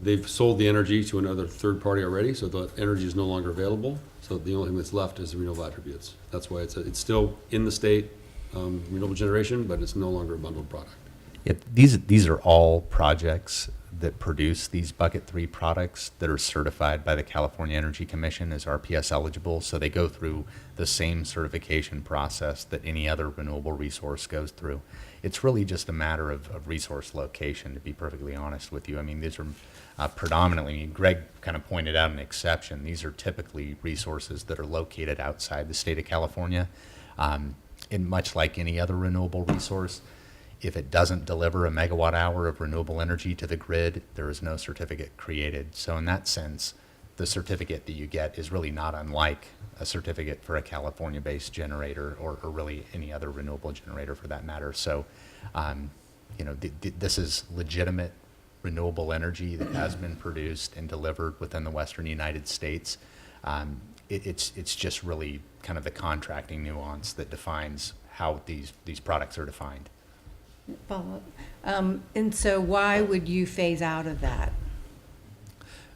Speaker 17: they've sold the energy to another third party already, so the energy is no longer available. So the only thing that's left is the renewable attributes. That's why it's still in the state renewable generation, but it's no longer a bundled product.
Speaker 18: Yeah, these are all projects that produce these bucket 3 products that are certified by the California Energy Commission as RPS eligible. So they go through the same certification process that any other renewable resource goes through. It's really just a matter of resource location, to be perfectly honest with you. I mean, these are predominantly, Greg kind of pointed out an exception. These are typically resources that are located outside the state of California. And much like any other renewable resource, if it doesn't deliver a megawatt hour of renewable energy to the grid, there is no certificate created. So in that sense, the certificate that you get is really not unlike a certificate for a California-based generator or really any other renewable generator for that matter. So, this is legitimate renewable energy that has been produced and delivered within the Western United States. It's just really kind of the contracting nuance that defines how these products are defined.
Speaker 10: follow up. And so why would you phase out of that?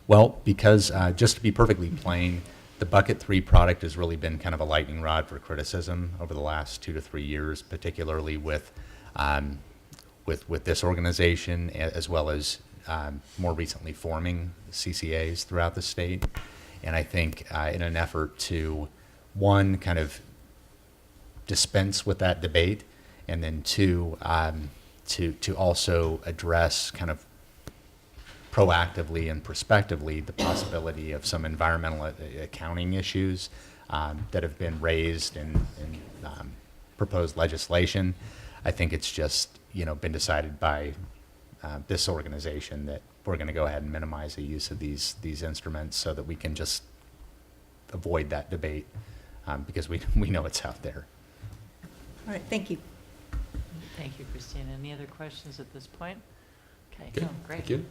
Speaker 18: Well, because just to be perfectly plain, the Bucket 3 product has really been kind of a lightning rod for criticism over the last 2 to 3 years, particularly with this organization, as well as more recently forming CCAs throughout the state. And I think in an effort to, one, kind of dispense with that debate, and then two, to also address kind of proactively and prospectively the possibility of some environmental accounting issues that have been raised in proposed legislation. I think it's just, been decided by this organization that we're going to go ahead and minimize the use of these instruments so that we can just avoid that debate because we know it's out there.
Speaker 10: All right, thank you.
Speaker 1: Thank you, Christina. Any other questions at this point? Okay,
Speaker 17: Okay,
Speaker 1: no, great.
Speaker 17: thank you.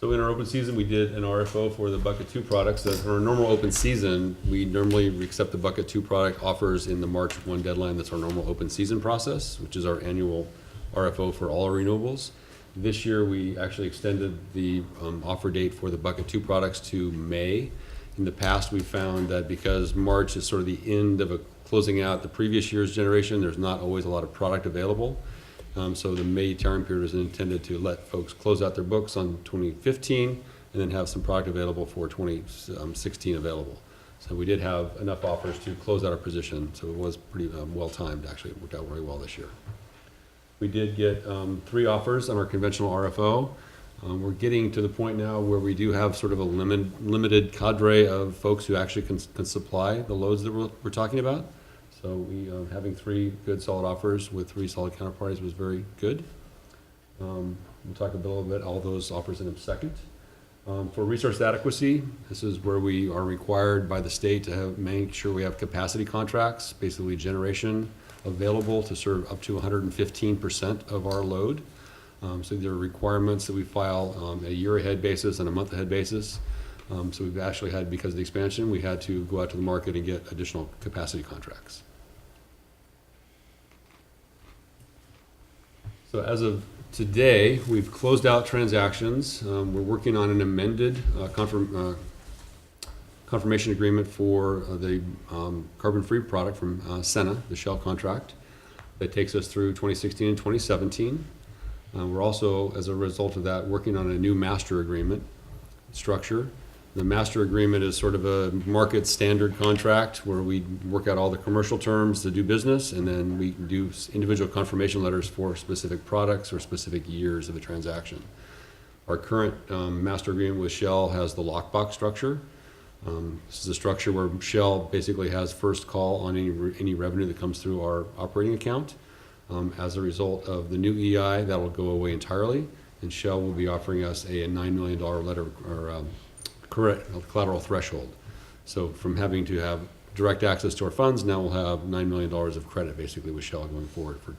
Speaker 17: So in our open season, we did an RFO for the Bucket 2 products. So for our normal open season, we normally accept the Bucket 2 product offers in the March 1 deadline. That's our normal open season process, which is our annual RFO for all our renewables. This year, we actually extended the offer date for the Bucket 2 products to May. In the past, we found that because March is sort of the end of closing out the previous year's generation, there's not always a lot of product available. So the May time period is intended to let folks close out their books on 2015 and then have some product available for 2016 available. So we did have enough offers to close out our position, so it was pretty well timed. Actually, it worked out very well this year. We did get 3 offers on our conventional RFO. We're getting to the point now where we do have sort of a limited cadre of folks who actually can supply the loads that we're talking about. So we having 3 good solid offers with 3 solid counterparties was very good. We'll talk a little bit all those offers in a second. For resource adequacy, this is where we are required by the state to make sure we have capacity contracts, basically generation available to serve up to 115% of our load. So there are requirements that we file a year ahead basis and a month ahead basis. So we've actually had, because of the expansion, we had to go out to the market and get additional capacity contracts. So as of today, we've closed out transactions. We're working on an amended confirmation agreement for the carbon-free product from Senna, the Shell contract, that takes us through 2016 and 2017. We're also, as a result of that, working on a new master agreement structure. The master agreement is sort of a market standard contract where we work out all the commercial terms to do business, and then we do individual confirmation letters for specific products or specific years of a transaction. Our current master agreement with Shell has the lockbox structure. This is a structure where Shell basically has first call on any revenue that comes through our operating account. As a result of the new EI, that will go away entirely, and Shell will be offering us a $9 million letter or collateral threshold. So from having to have direct access to our funds, now we'll have $9 million of credit basically with Shell going forward for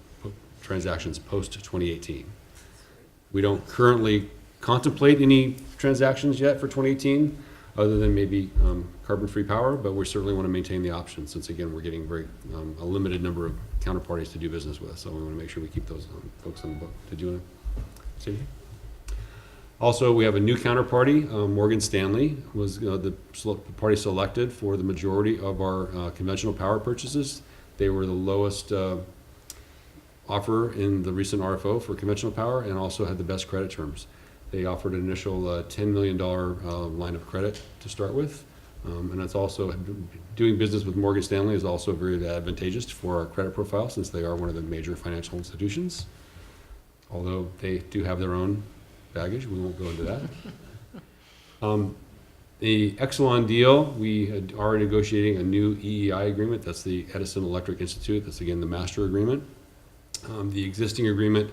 Speaker 17: transactions post 2018. We don't currently contemplate any transactions yet for 2018, other than maybe carbon-free power, but we certainly want to maintain the option since, again, we're getting a limited number of counterparties to do business with, so we want to make sure we keep those folks on the book. Did you want to say anything? Also, we have a new counterparty. Morgan Stanley was the party selected for the majority of our conventional power purchases. They were the lowest offer in the recent RFO for conventional power and also had the best credit terms. They offered an initial $10 million line of credit to start with. And it's also, doing business with Morgan Stanley is also very advantageous for our credit profile since they are one of the major financial institutions. Although they do have their own baggage, we won't go into that. The Exelon deal, we are negotiating a new EEI agreement. That's the Edison Electric Institute. That's again the master agreement. The existing agreement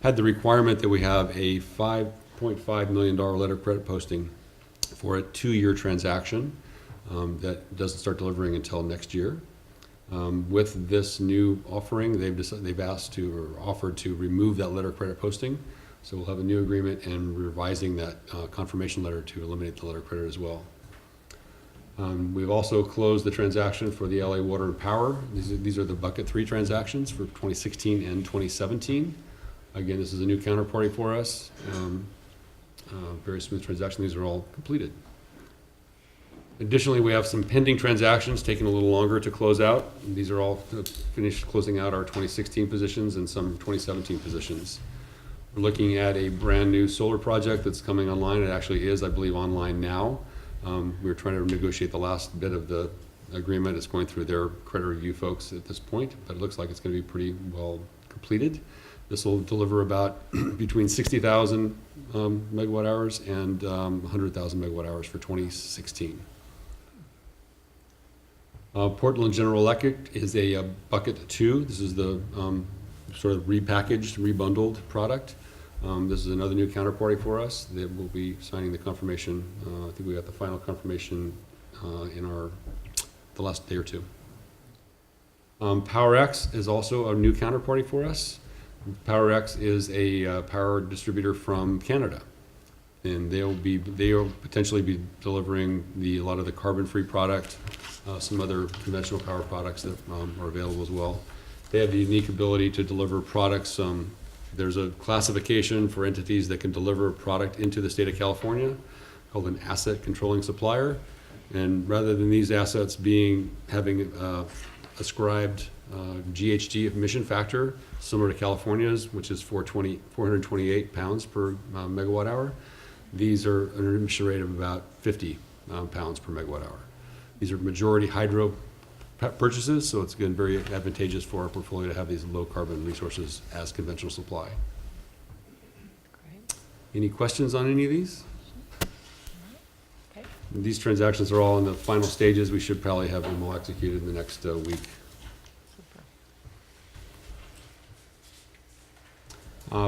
Speaker 17: had the requirement that we have a $5.5 million letter of credit posting for a 2-year transaction that doesn't start delivering until next year. With this new offering, they've asked to or offered to remove that letter of credit posting. So we'll have a new agreement and revising that confirmation letter to eliminate the letter of credit as well. We've also closed the transaction for the LA Water and Power. These are the bucket 3 transactions for 2016 and 2017. Again, this is a new counterparty for us. Very smooth transaction. These are all completed. Additionally, we have some pending transactions taking a little longer to close out. These are all finished closing out our 2016 positions and some 2017 positions. We're looking at a brand new solar project that's coming online. It actually is, I believe, online now. We're trying to negotiate the last bit of the agreement. It's going through their credit review folks at this point, but it looks like it's going to be pretty well completed. This will deliver about between 60,000 megawatt hours and 100,000 megawatt hours for 2016. Portland General Electric is a bucket 2. This is the sort of repackaged, rebundled product. This is another new counterparty for us. They will be signing the confirmation. I think we got the final confirmation in the last day or two. PowerX is also a new counterparty for us. PowerX is a power distributor from Canada, and they'll potentially be delivering a lot of the carbon-free product, some other conventional power products that are available as well. They have the unique ability to deliver products. There's a classification for entities that can deliver product into the state of California called an asset controlling supplier. And rather than these assets having ascribed GHG emission factor, similar to California's, which is 428 pounds per megawatt hour, these are an emission rate of about 50 pounds per megawatt hour. These are majority hydro purchases, so it's again very advantageous for our portfolio to have these low carbon resources as conventional supply.
Speaker 8: Great.
Speaker 17: Any questions on any of these?
Speaker 8: Okay.
Speaker 17: These transactions are all in the final stages. We should probably have them all executed in the next week.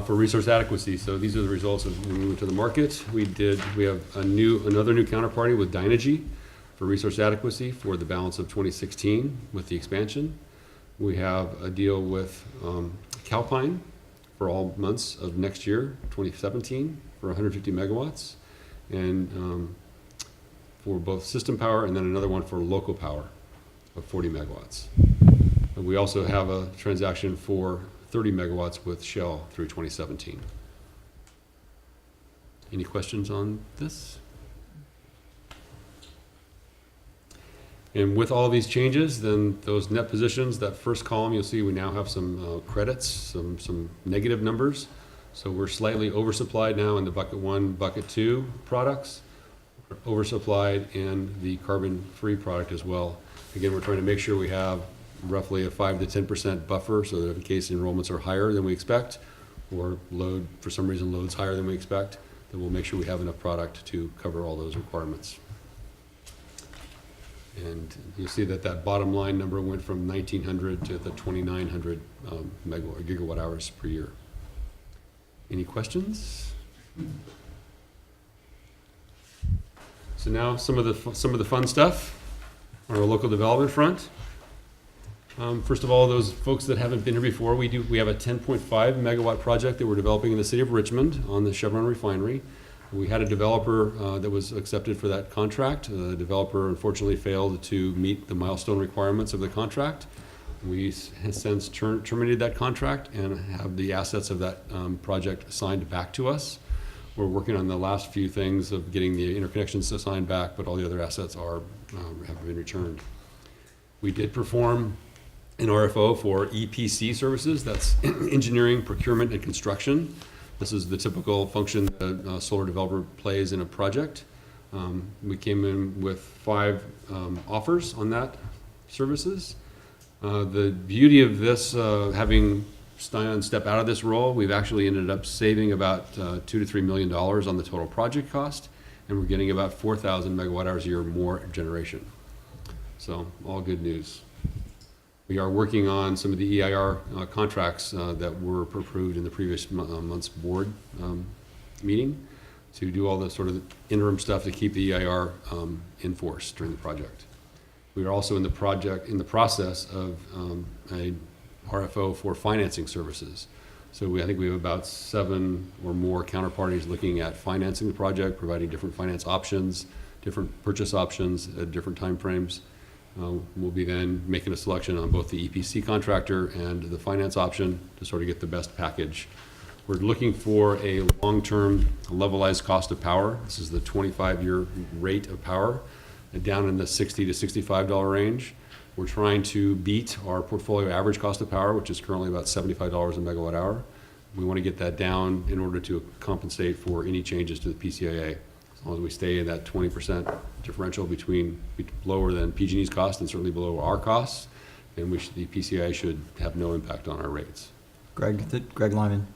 Speaker 17: For resource adequacy, so these are the results of when we went to the market. We have another new counterparty with Dynegy for resource adequacy for the balance of 2016 with the expansion. We have a deal with Calpine for all months of next year, 2017, for 150 megawatts, and for both system power, and then another one for local power of 40 megawatts. And we also have a transaction for 30 megawatts with Shell through 2017. Any questions on this? And with all these changes, then those net positions, that first column, you'll see we now have some credits, some negative numbers. So we're slightly oversupplied now in the bucket 1, bucket 2 products. We're oversupplied in the carbon-free product as well. Again, we're trying to make sure we have roughly a 5 to 10% buffer, so that in case enrollments are higher than we expect, or for some reason load's higher than we expect, then we'll make sure we have enough product to cover all those requirements. And you'll see that bottom line number went from 1,900 to the 2,900 gigawatt hours per year. Any questions? So now some of the fun stuff on our local development front. First of all, those folks that haven't been here before, we have a 10.5 megawatt project that we're developing in the city of Richmond on the Chevron refinery. We had a developer that was accepted for that contract. The developer unfortunately failed to meet the milestone requirements of the contract. We have since terminated that contract and have the assets of that project assigned back to us. We're working on the last few things of getting the interconnections assigned back, but all the other assets have been returned. We did perform an RFO for EPC services. That's engineering, procurement, and construction. This is the typical function that a solar developer plays in a project. We came in with 5 offers on that services. The beauty of this, having Stein step out of this role, we've actually ended up saving about $2 to $3 million on the total project cost, and we're getting about 4,000 megawatt hours a year more generation. So all good news. We are working on some of the EIR contracts that were approved in the previous month's board meeting to do all the sort of interim stuff to keep the EIR in force during the project. We are also in the process of a RFO for financing services. So I think we have about 7 or more counterparties looking at financing the project, providing different finance options, different purchase options at different timeframes. We'll be then making a selection on both the EPC contractor and the finance option to sort of get the best package. We're looking for a long-term levelized cost of power. This is the 25-year rate of power, down in the $60 to $65 range. We're trying to beat our portfolio average cost of power, which is currently about $75 a megawatt hour. We want to get that down in order to compensate for any changes to the PCIA. As long as we stay in that 20% differential between lower than PG&E's cost and certainly below our costs, then the PCIA should have no impact on our rates.
Speaker 6: Greg Lyman.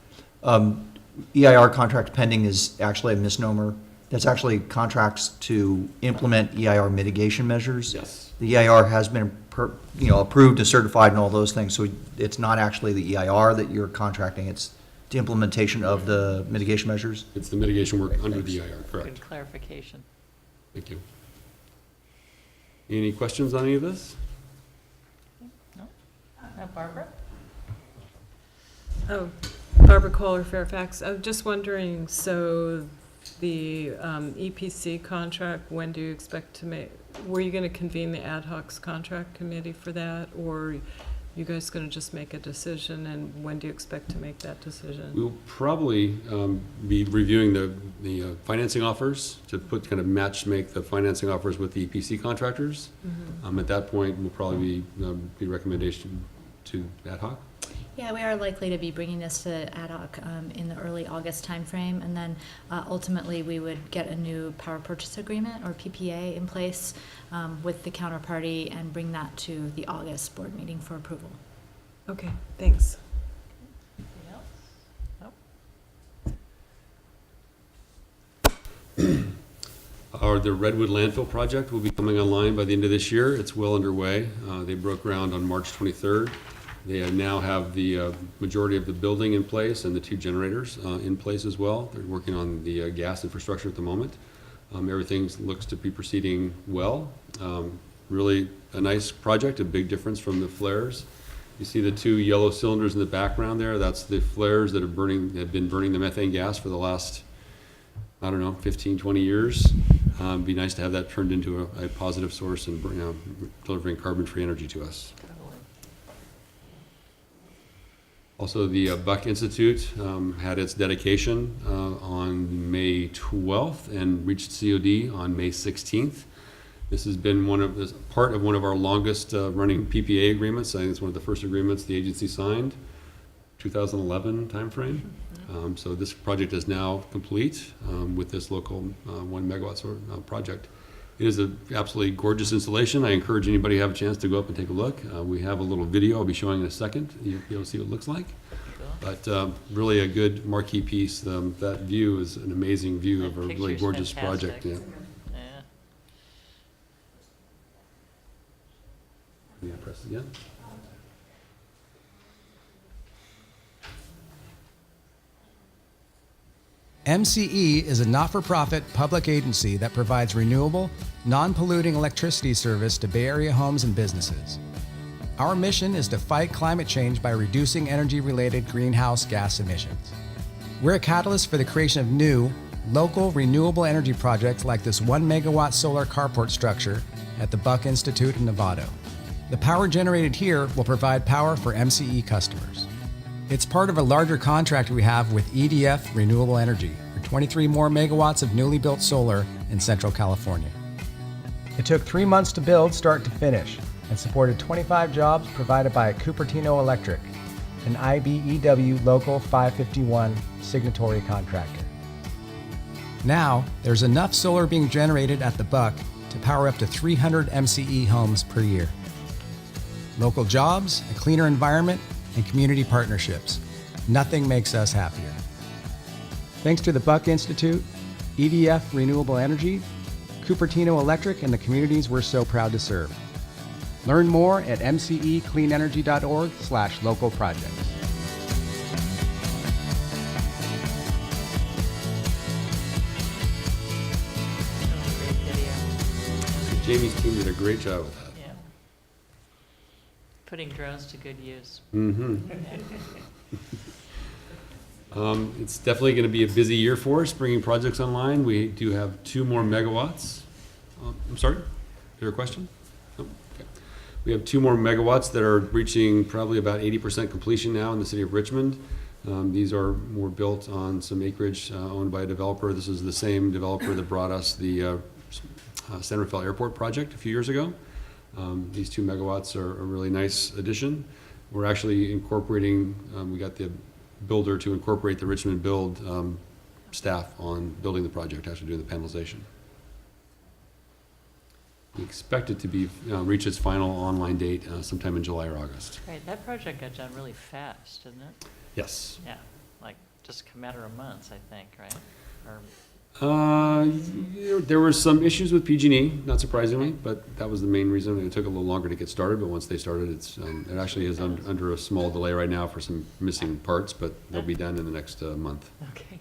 Speaker 6: EIR contract pending is actually a misnomer. That's actually contracts to implement EIR mitigation measures.
Speaker 17: Yes.
Speaker 6: The EIR has been approved and certified and all those things, so it's not actually the EIR that you're contracting, it's the implementation of the mitigation measures?
Speaker 17: It's the mitigation work under the EIR, correct.
Speaker 1: Good clarification.
Speaker 17: Thank you. Any questions on any of this?
Speaker 1: No? Barbara?
Speaker 4: Oh, Barbara Kohler, Fairfax. I'm just wondering, so the EPC contract, when do you expect to make, were you going to convene the ad hoc contract committee for that, or you guys going to just make a decision, and when do you expect to make that decision?
Speaker 17: We'll probably be reviewing the financing offers to make the financing offers with the EPC contractors.
Speaker 2: Mm-hmm.
Speaker 17: At that point, we'll probably be recommendation to ad hoc.
Speaker 2: Yeah, we are likely to be bringing this to ad hoc in the early August timeframe, and then ultimately we would get a new power purchase agreement or PPA in place with the counterparty and bring that to the August board meeting for approval.
Speaker 4: Okay, thanks.
Speaker 1: Anything else?
Speaker 17: The Redwood landfill project will be coming online by the end of this year. It's well underway. They broke ground on March 23rd. They now have the majority of the building in place and the 2 generators in place as well. They're working on the gas infrastructure at the moment. Everything looks to be proceeding well. Really a nice project, a big difference from the flares. You see the 2 yellow cylinders in the background there. That's the flares that have been burning the methane gas for the last, 15, 20 years. It'd be nice to have that turned into a positive source and delivering carbon-free energy to us. Also, the Buck Institute had its dedication on May 12th and reached COD on May 16th. This has been part of one of our longest running PPA agreements. I think it's one of the first agreements the agency signed, 2011 timeframe. So this project is now complete with this local 1 megawatt project. It is an absolutely gorgeous installation. I encourage anybody to have a chance to go up and take a look. We have a little video I'll be showing in a second. You'll be able to see what it looks like. But really a good marquee piece. That view is an amazing view of a really gorgeous project. Yeah. Yeah, press it again.
Speaker 19: MCE is a not-for-profit public agency that provides renewable, non-polluting electricity service to Bay Area homes and businesses. Our mission is to fight climate change by reducing energy-related greenhouse gas emissions. We're a catalyst for the creation of new, local renewable energy projects like this 1 megawatt solar carport structure at the Buck Institute in Novato. The power generated here will provide power for MCE customers. It's part of a larger contract we have with EDF Renewable Energy for 23 more megawatts of newly built solar in Central California. It took 3 months to build start to finish and supported 25 jobs provided by Cupertino Electric, an IBEW Local 551 signatory contractor. Now, there's enough solar being generated at the Buck to power up to 300 MCE homes per year. Local jobs, a cleaner environment, and community partnerships. Nothing makes us happier. Thanks to the Buck Institute, EDF Renewable Energy, Cupertino Electric, and the communities we're so proud to serve. Learn more at mcecleanenergy.org/local projects.
Speaker 17: Jamie's team did a great job with that.
Speaker 1: Yeah. Putting drones to good use.
Speaker 17: It's definitely going to be a busy year for us, bringing projects online. We do have 2 more megawatts I'm sorry, is there a question? No? Okay. We have 2 more megawatts that are reaching probably about 80% completion now in the city of Richmond. These are more built on some acreage owned by a developer. This is the same developer that brought us the San Rafael Airport project a few years ago. These 2 megawatts are a really nice addition. We're actually incorporating, we got the builder to incorporate the Richmond Build staff on building the project, actually doing the panelization. We expect it to be reach its final online date sometime in July or August.
Speaker 1: Great, that project got done really fast, didn't it?
Speaker 17: Yes.
Speaker 1: Yeah, like just a matter of months, I think, right? Or
Speaker 17: There were some issues with PG&E, not surprisingly, but that was the main reason. It took a little longer to get started, but once they started, it actually is under a small delay right now for some missing parts, but they'll be done in the next month.
Speaker 1: Okay,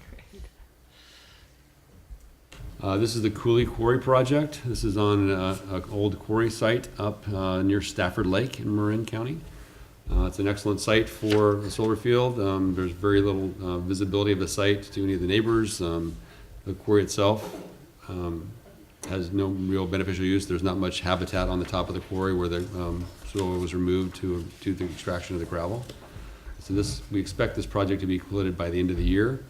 Speaker 1: great.
Speaker 17: This is the Cooley Quarry project. This is on an old quarry site up near Stafford Lake in Marin County. It's an excellent site for a solar field. There's very little visibility of the site to any of the neighbors. The quarry itself has no real beneficial use. There's not much habitat on the top of the quarry where the soil was removed to the extraction of the gravel. So we expect this project to be completed by the end of the year.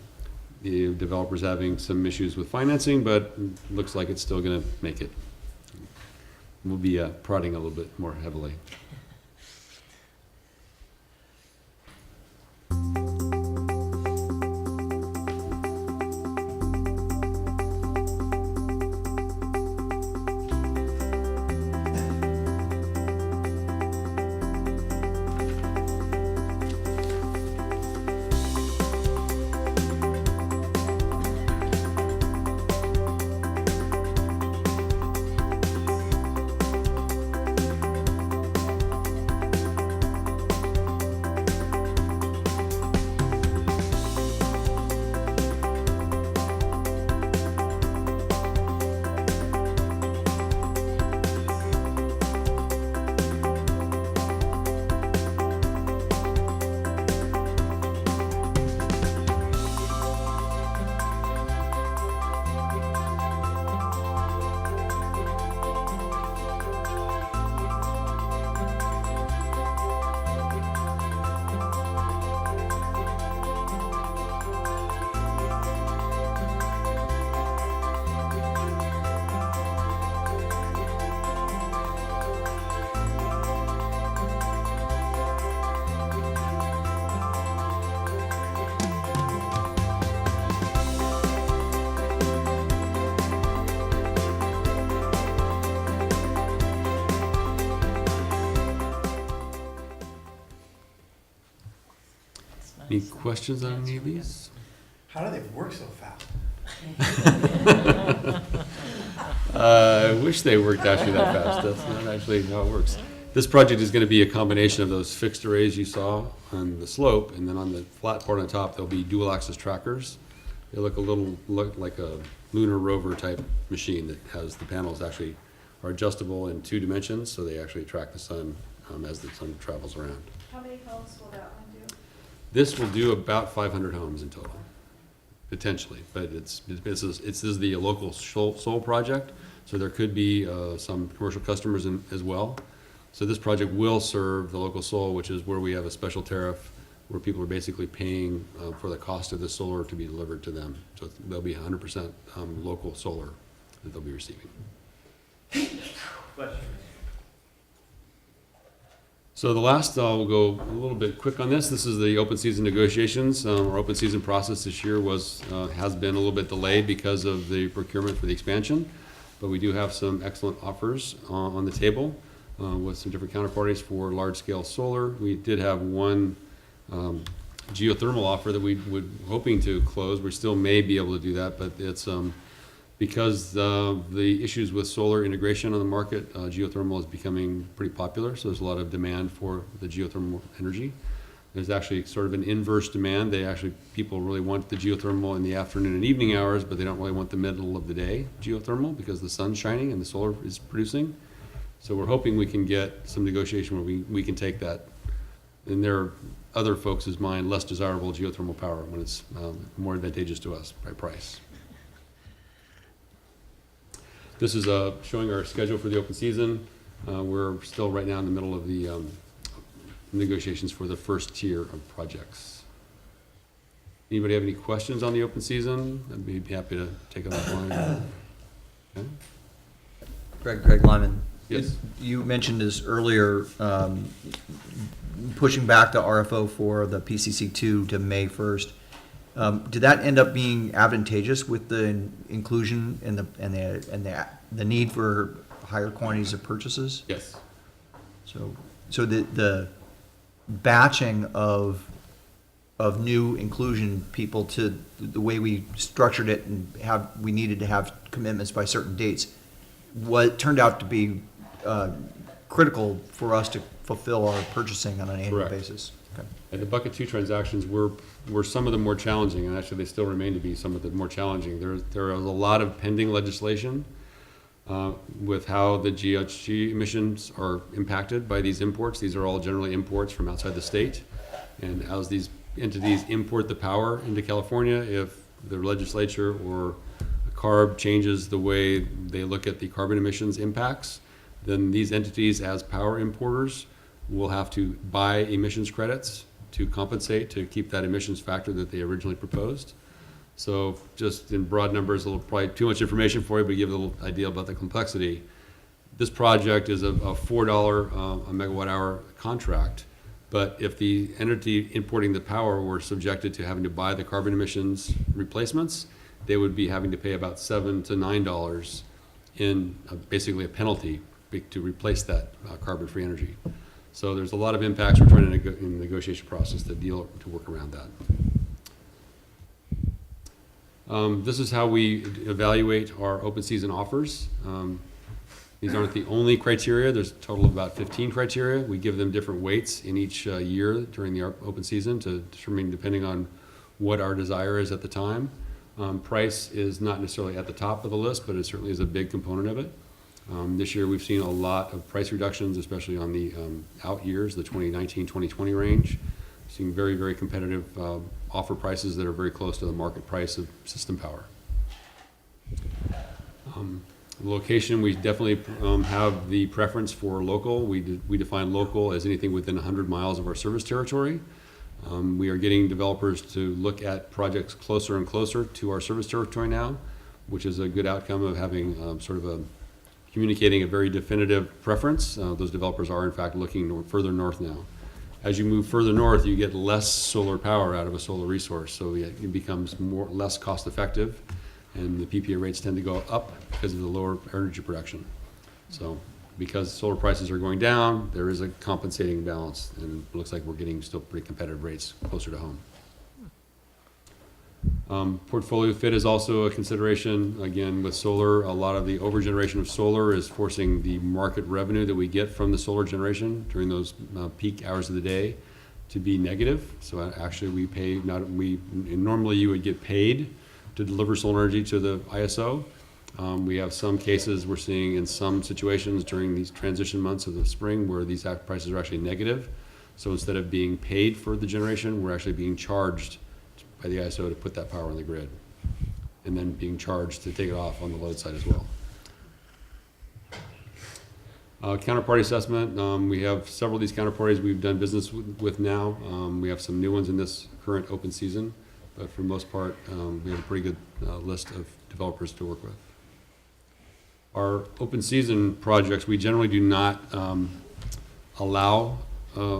Speaker 17: The developer's having some issues with financing, but it looks like it's still going to make it. We'll be prodding a little bit more heavily. Any questions on any of these?
Speaker 11: How do they work so fast?
Speaker 17: I wish they worked actually that fast. That's not actually how it works. This project is going to be a combination of those fixed arrays you saw on the slope, and then on the flat part on top, there'll be dual axis trackers. They look like a lunar rover type machine that has the panels actually are adjustable in 2 dimensions, so they actually track the sun as the sun travels around.
Speaker 9: How many homes will that one do?
Speaker 17: This will do about 500 homes in total, potentially, but this is the local solar project, so there could be some commercial customers as well. So this project will serve the local solar, which is where we have a special tariff where people are basically paying for the cost of the solar to be delivered to them. So they'll be 100% local solar that they'll be receiving. So the last, we'll go a little bit quick on this. This is the open season negotiations. Our open season process this year has been a little bit delayed because of the procurement for the expansion, but we do have some excellent offers on the table with some different counterparties for large-scale solar. We did have one geothermal offer that we were hoping to close. We still may be able to do that, but it's because of the issues with solar integration on the market, geothermal is becoming pretty popular, so there's a lot of demand for the geothermal energy. There's actually sort of an inverse demand. People really want the geothermal in the afternoon and evening hours, but they don't really want the middle of the day geothermal because the sun's shining and the solar is producing. So we're hoping we can get some negotiation where we can take that, in their other folks' mind, less desirable geothermal power when it's more advantageous to us by price. This is showing our schedule for the open season. We're still right now in the middle of the negotiations for the first tier of projects. Anybody have any questions on the open season? I'd be happy to take it offline. Okay.
Speaker 6: Greg Lyman.
Speaker 17: Yes.
Speaker 6: You mentioned this earlier, pushing back the RFO for the PCC2 to May 1st. Did that end up being advantageous with the inclusion and the need for higher quantities of purchases?
Speaker 17: Yes.
Speaker 6: So the batching of new inclusion people to the way we structured it and we needed to have commitments by certain dates, what turned out to be critical for us to fulfill our purchasing on an annual
Speaker 17: Correct.
Speaker 6: basis. Okay.
Speaker 17: And the bucket 2 transactions were some of the more challenging, and actually they still remain to be some of the more challenging. There is a lot of pending legislation with how the GHG emissions are impacted by these imports. These are all generally imports from outside the state. And as these entities import the power into California, if the legislature or CARB changes the way they look at the carbon emissions impacts, then these entities as power importers will have to buy emissions credits to compensate to keep that emissions factor that they originally proposed. So just in broad numbers, a little probably too much information for you, but give a little idea about the complexity. This project is a $4 a megawatt hour contract, but if the entity importing the power were subjected to having to buy the carbon emissions replacements, they would be having to pay about $7 to $9 in basically a penalty to replace that carbon-free energy. So there's a lot of impacts we're trying to in the negotiation process to work around that. This is how we evaluate our open season offers. These aren't the only criteria. There's a total of about 15 criteria. We give them different weights in each year during the open season to determine, depending on what our desire is at the time. Price is not necessarily at the top of the list, but it certainly is a big component of it. This year we've seen a lot of price reductions, especially on the out years, the 2019-2020 range. Seeing very, very competitive offer prices that are very close to the market price of system power. Location, we definitely have the preference for local. We define local as anything within 100 miles of our service territory. We are getting developers to look at projects closer and closer to our service territory now, which is a good outcome of having communicating a very definitive preference. Those developers are in fact looking further north now. As you move further north, you get less solar power out of a solar resource, so it becomes less cost effective, and the PPA rates tend to go up because of the lower energy production. So because solar prices are going down, there is a compensating balance, and it looks like we're getting still pretty competitive rates closer to home. Portfolio fit is also a consideration. Again, with solar, a lot of the overgeneration of solar is forcing the market revenue that we get from the solar generation during those peak hours of the day to be negative. So actually we pay, normally you would get paid to deliver solar energy to the ISO. We have some cases we're seeing in some situations during these transition months of the spring where these prices are actually negative. So instead of being paid for the generation, we're actually being charged by the ISO to put that power on the grid, and then being charged to take it off on the load side as well. Counterparty assessment, we have several of these counterparties we've done business with now. We have some new ones in this current open season, but for the most part, we have a pretty good list of developers to work with. Our open season projects, we generally do not allow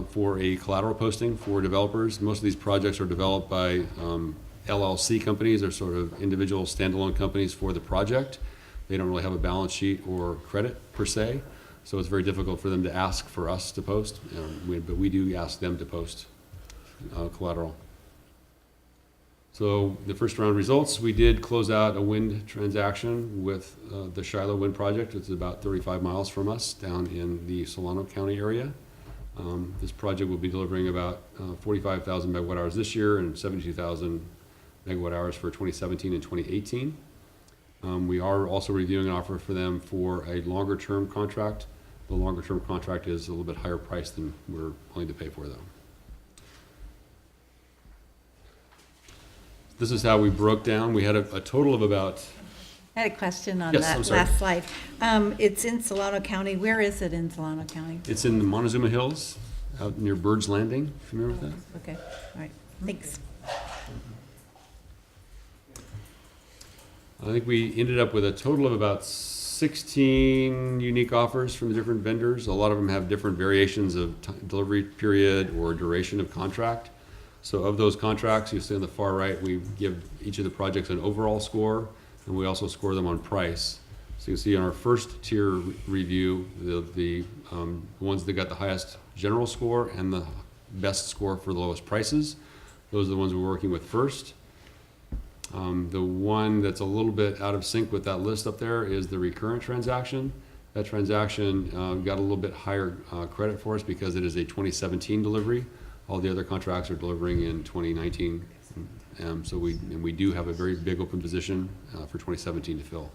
Speaker 17: for a collateral posting for developers. Most of these projects are developed by LLC companies. They're sort of individual standalone companies for the project. They don't really have a balance sheet or credit per se, so it's very difficult for them to ask for us to post, but we do ask them to post collateral. So the first round results, we did close out a wind transaction with the Shiloh Wind Project. It's about 35 miles from us down in the Solano County area. This project will be delivering about 45,000 megawatt hours this year and 72,000 megawatt hours for 2017 and 2018. We are also reviewing an offer for them for a longer term contract. The longer term contract is a little bit higher price than we're willing to pay for though. This is how we broke down. We had a total of about
Speaker 10: I had a question on
Speaker 17: Yes, I'm
Speaker 10: that
Speaker 17: sorry.
Speaker 10: last slide. It's in Solano County. Where is it in Solano County?
Speaker 17: It's in the Montezuma Hills, out near Bird's Landing, if you remember that.
Speaker 10: Okay, all right, thanks.
Speaker 17: I think we ended up with a total of about 16 unique offers from the different vendors. A lot of them have different variations of delivery period or duration of contract. So of those contracts, you see on the far right, we give each of the projects an overall score, and we also score them on price. So you can see on our first tier review, the ones that got the highest general score and the best score for the lowest prices, those are the ones we're working with first. The one that's a little bit out of sync with that list up there is the recurrent transaction. That transaction got a little bit higher credit for us because it is a 2017 delivery. All the other contracts are delivering in 2019. So we do have a very big open position for 2017 to fill.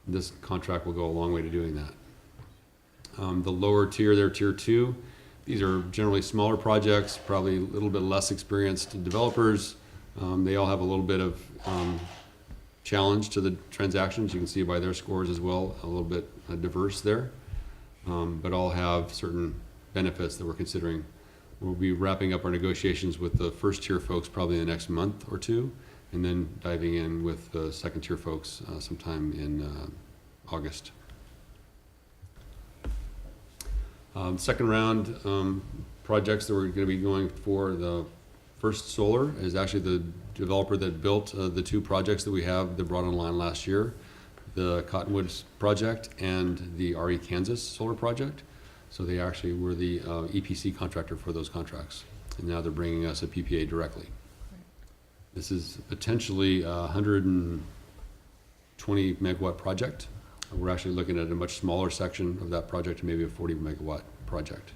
Speaker 17: This contract will go a long way to doing that. The lower tier there, tier 2, these are generally smaller projects, probably a little bit less experienced developers. They all have a little bit of challenge to the transactions. You can see by their scores as well, a little bit diverse there, but all have certain benefits that we're considering. We'll be wrapping up our negotiations with the first tier folks probably in the next month or two, and then diving in with the second tier folks sometime in August. Second round projects that we're going to be going for, the First Solar is actually the developer that built the two projects that we have that brought online last year, the Cottonwoods project and the RE Kansas solar project. So they actually were the EPC contractor for those contracts, and now they're bringing us a PPA directly. This is potentially a 120 megawatt project. We're actually looking at a much smaller section of that project, maybe a 40 megawatt project.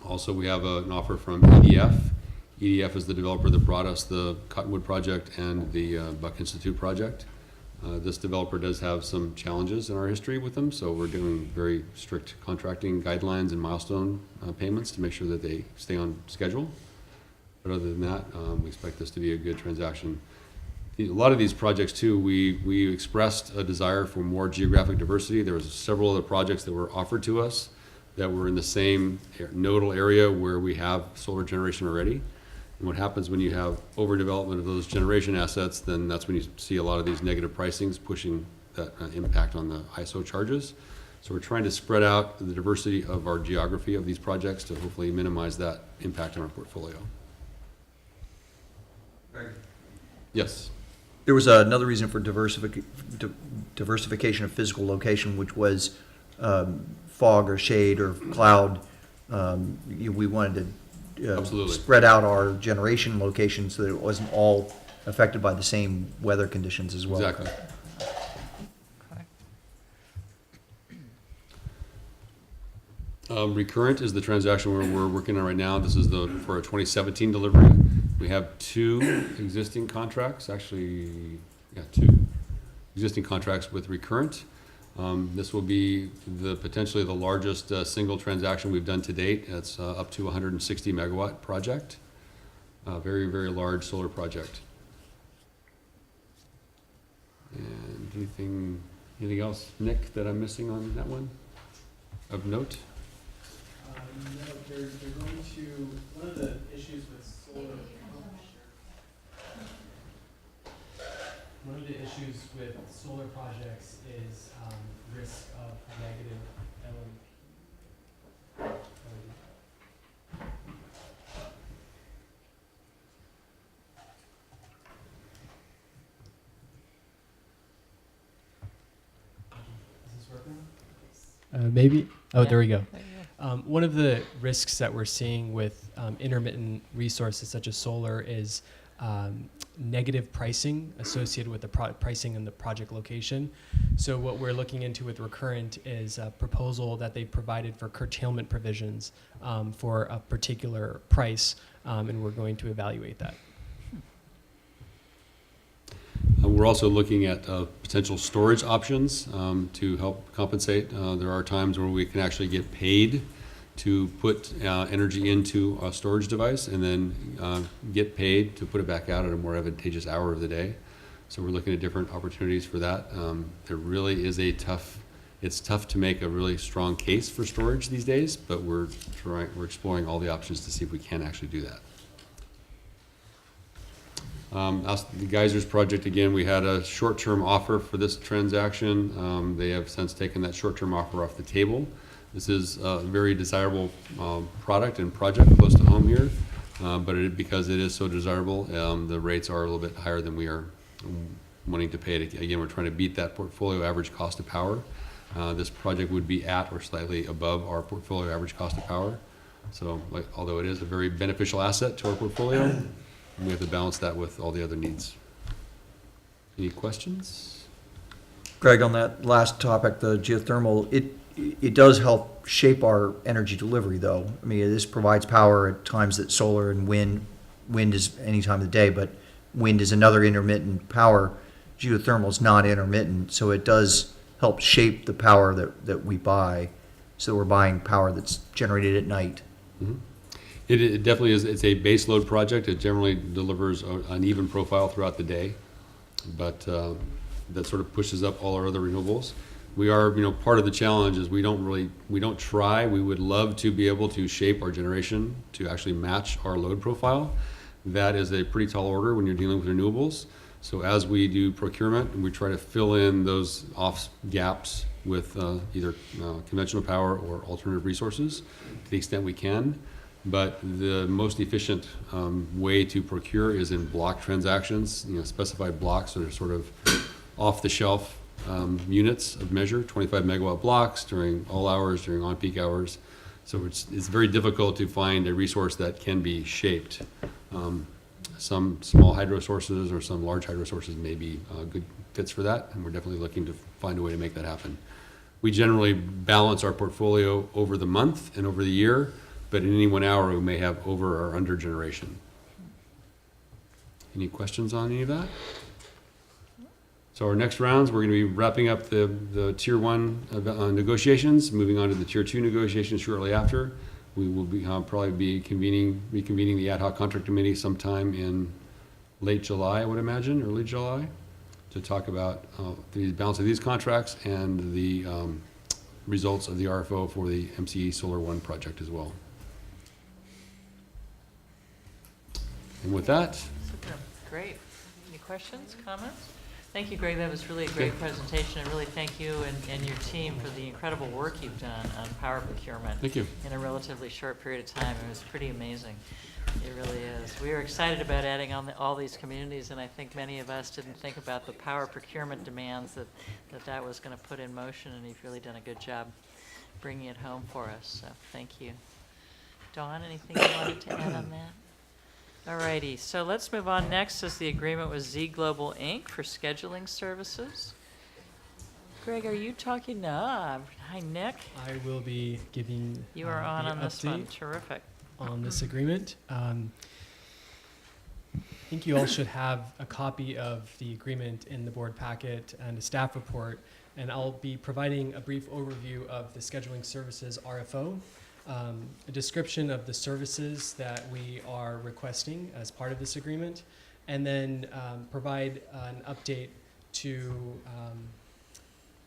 Speaker 17: Also, we have an offer from EDF. EDF is the developer that brought us the Cottonwood project and the Buck Institute project. This developer does have some challenges in our history with them, so we're doing very strict contracting guidelines and milestone payments to make sure that they stay on schedule. But other than that, we expect this to be a good transaction. A lot of these projects too, we expressed a desire for more geographic diversity. There was several other projects that were offered to us that were in the same nodal area where we have solar generation already. And what happens when you have overdevelopment of those generation assets, then that's when you see a lot of these negative pricings pushing that impact on the ISO charges. So we're trying to spread out the diversity of our geography of these projects to hopefully minimize that impact on our portfolio.
Speaker 6: Greg?
Speaker 17: Yes.
Speaker 6: There was another reason for diversification of physical location, which was fog or shade or cloud. We wanted to
Speaker 17: Absolutely.
Speaker 6: Spread out our generation locations so that it wasn't all affected by the same weather conditions as well.
Speaker 17: Exactly. Recurrent is the transaction we're working on right now. This is for a 2017 delivery. We have two existing contracts, actually, yeah, two existing contracts with Recurrent. This will be potentially the largest single transaction we've done to date. It's up to 160 megawatt project. Very, very large solar project. And anything else, Nick, that I'm missing on that one of note?
Speaker 20: No, they're going to, one of the issues with solar, projects is risk of negative Is this working? Maybe. Oh, yeah. There we go. One of the risks that we're seeing with intermittent resources such as solar is negative pricing associated with the pricing and the project location. So what we're looking into with Recurrent is a proposal that they provided for curtailment provisions for a particular price, and we're going to evaluate that.
Speaker 17: We're also looking at potential storage options to help compensate. There are times where we can actually get paid to put energy into a storage device and then get paid to put it back out at a more advantageous hour of the day. So we're looking at different opportunities for that. There really is it's tough to make a really strong case for storage these days, but we're exploring all the options to see if we can actually do that. The Geysers project, again, we had a short-term offer for this transaction. They have since taken that short-term offer off the table. This is a very desirable product and project close to home here, but because it is so desirable, the rates are a little bit higher than we are wanting to pay. Again, we're trying to beat that portfolio average cost of power. This project would be at or slightly above our portfolio average cost of power. So, although it is a very beneficial asset to our portfolio, we have to balance that with all the other needs. Any questions?
Speaker 6: Greg, on that last topic, the geothermal, it does help shape our energy delivery, though. I mean, this provides power at times that solar and wind is any time of the day, but wind is another intermittent power. Geothermal is not intermittent, so it does help shape the power that we buy. So we're buying power that's generated at night.
Speaker 17: Mm-hmm. It definitely is. It's a base load project. It generally delivers an even profile throughout the day, but that sort of pushes up all our other renewables. We are, part of the challenge is we don't try. We would love to be able to shape our generation to actually match our load profile. That is a pretty tall order when you're dealing with renewables. So as we do procurement, we try to fill in those off gaps with either conventional power or alternative resources to the extent we can. But the most efficient way to procure is in block transactions, specified blocks that are sort of off-the-shelf units of measure, 25 megawatt blocks during all hours, during on-peak hours. So it's very difficult to find a resource that can be shaped. Some small hydro sources or some large hydro sources may be good fits for that, and we're definitely looking to find a way to make that happen. We generally balance our portfolio over the month and over the year, but in any 1 hour we may have over or under generation. Any questions on any of that? So our next rounds, we're going to be wrapping up the Tier 1 negotiations, moving on to the Tier 2 negotiations shortly after. We will be probably be reconvening the ad hoc contract committee sometime in late July, I would imagine, early July, to talk about the balance of these contracts and the results of the RFO for the MCE Solar 1 project as well. And with that,
Speaker 1: Super. Great. Any questions, comments? Thank you, Greg. That was really a great presentation, and really thank you and your team for the incredible work you've done on power procurement.
Speaker 17: Thank you.
Speaker 1: In a relatively short period of time. It was pretty amazing. It really is. We are excited about adding on all these communities, and I think many of us didn't think about the power procurement demands that was going to put in motion, and you've really done a good job bringing it home for us. So thank you. Dawn, anything you wanted to add on that? All righty, so let's move on. Next is the agreement with ZGlobal Inc. for scheduling services. Greg, are you talking? Hi, Nick.
Speaker 20: I will be giving
Speaker 1: You are on
Speaker 20: the
Speaker 1: this one.
Speaker 20: update
Speaker 1: Terrific.
Speaker 20: on this agreement. I think you all should have a copy of the agreement in the board packet and a staff report, and I'll be providing a brief overview of the scheduling services RFO. A description of the services that we are requesting as part of this agreement, and then provide an update to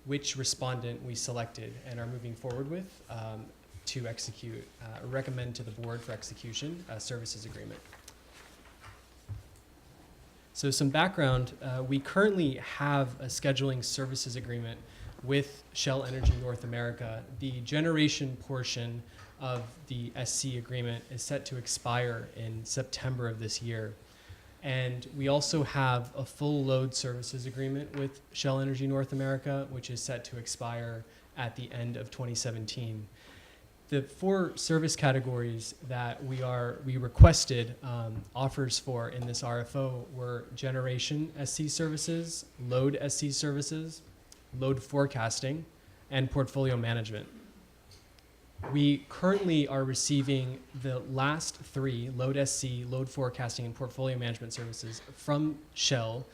Speaker 20: which respondent we selected and are moving forward with to execute, recommend to the board for execution a services agreement. So some background, we currently have a scheduling services agreement with Shell Energy North America. The generation portion of the SC agreement is set to expire in September of this year. And we also have a full load services agreement with Shell Energy North America, which is set to expire at the end of 2017. The 4 service categories that we requested offers for in this RFO were generation SC services, load SC services, load forecasting, and portfolio management. We currently are receiving the last 3, load SC, load forecasting, and portfolio management services from Shell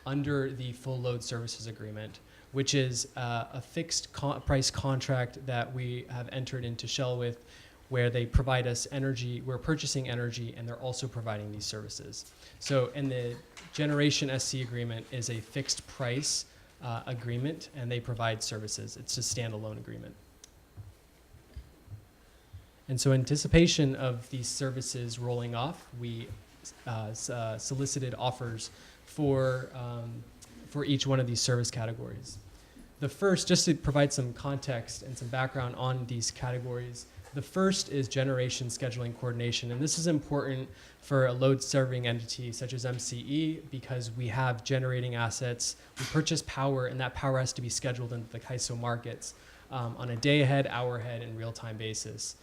Speaker 20: under the full load services agreement, which is a fixed price contract that we have entered into Shell with, where they provide us energy, we're purchasing energy, and they're also providing these services. So, and the generation SC agreement is a fixed price agreement, and they provide services. It's a standalone agreement. And so in anticipation of these services rolling off, we solicited offers for each one of these service categories. The first, just to provide some context and some background on these categories, the first is generation scheduling coordination. And this is important for a load-serving entity such as MCE because we have generating assets, we purchase power, and that power has to be scheduled into the CAISO markets on a day-ahead, hour-ahead, and real-time basis.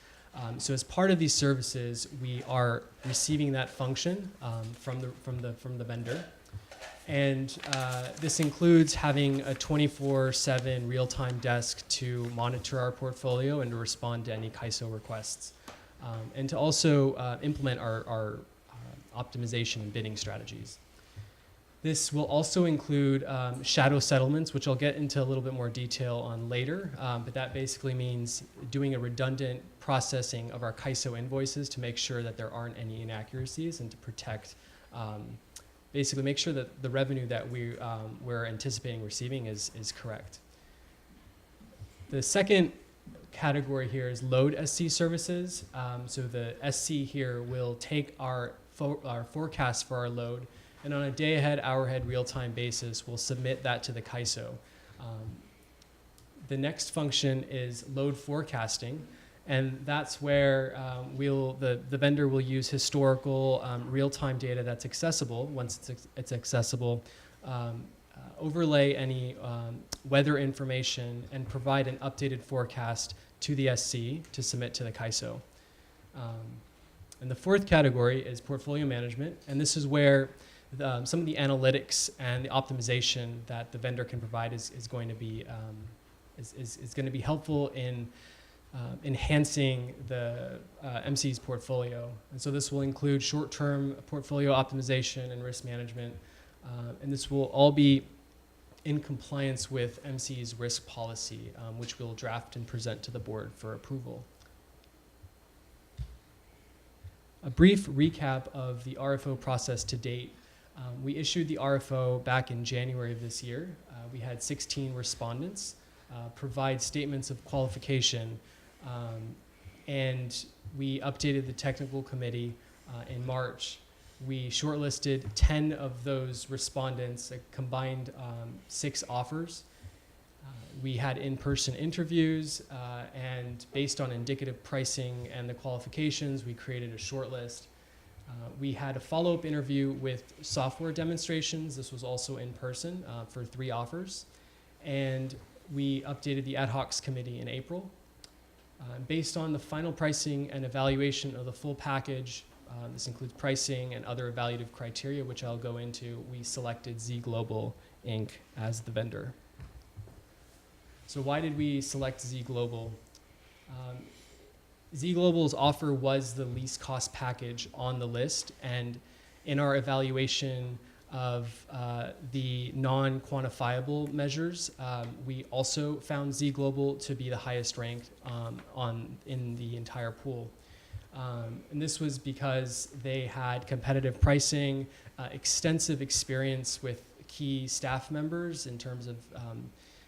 Speaker 20: So as part of these services, we are receiving that function from the vendor. And this includes having a 24/7 real-time desk to monitor our portfolio and to respond to any CAISO requests. And to also implement our optimization and bidding strategies. This will also include shadow settlements, which I'll get into a little bit more detail on later. But that basically means doing a redundant processing of our CAISO invoices to make sure that there aren't any inaccuracies and to protect basically make sure that the revenue that we're anticipating receiving is correct. The second category here is load SC services. So the SC here will take our forecast for our load, and on a day-ahead, hour-ahead, real-time basis, we'll submit that to the CAISO. The next function is load forecasting. And that's where the vendor will use historical real-time data that's accessible once it's accessible, overlay any weather information, and provide an updated forecast to the SC to submit to the CAISO. And the fourth category is portfolio management, and this is where some of the analytics and the optimization that the vendor can provide is going to be helpful in enhancing the MCE's portfolio. And so this will include short-term portfolio optimization and risk management. And this will all be in compliance with MCE's risk policy, which we'll draft and present to the board for approval. A brief recap of the RFO process to date. We issued the RFO back in January of this year. We had 16 respondents provide statements of qualification, and we updated the technical committee in March. We shortlisted 10 of those respondents, a combined 6 offers. We had in-person interviews, and based on indicative pricing and the qualifications, we created a shortlist. We had a follow-up interview with software demonstrations. This was also in person for 3 offers. And we updated the ad hocs committee in April. Based on the final pricing and evaluation of the full package, this includes pricing and other evaluative criteria, which I'll go into, we selected ZGlobal, Inc. as the vendor. So why did we select ZGlobal? ZGlobal's offer was the least cost package on the list, and in our evaluation of the non-quantifiable measures, we also found ZGlobal to be the highest ranked in the entire pool. And this was because they had competitive pricing, extensive experience with key staff members in terms of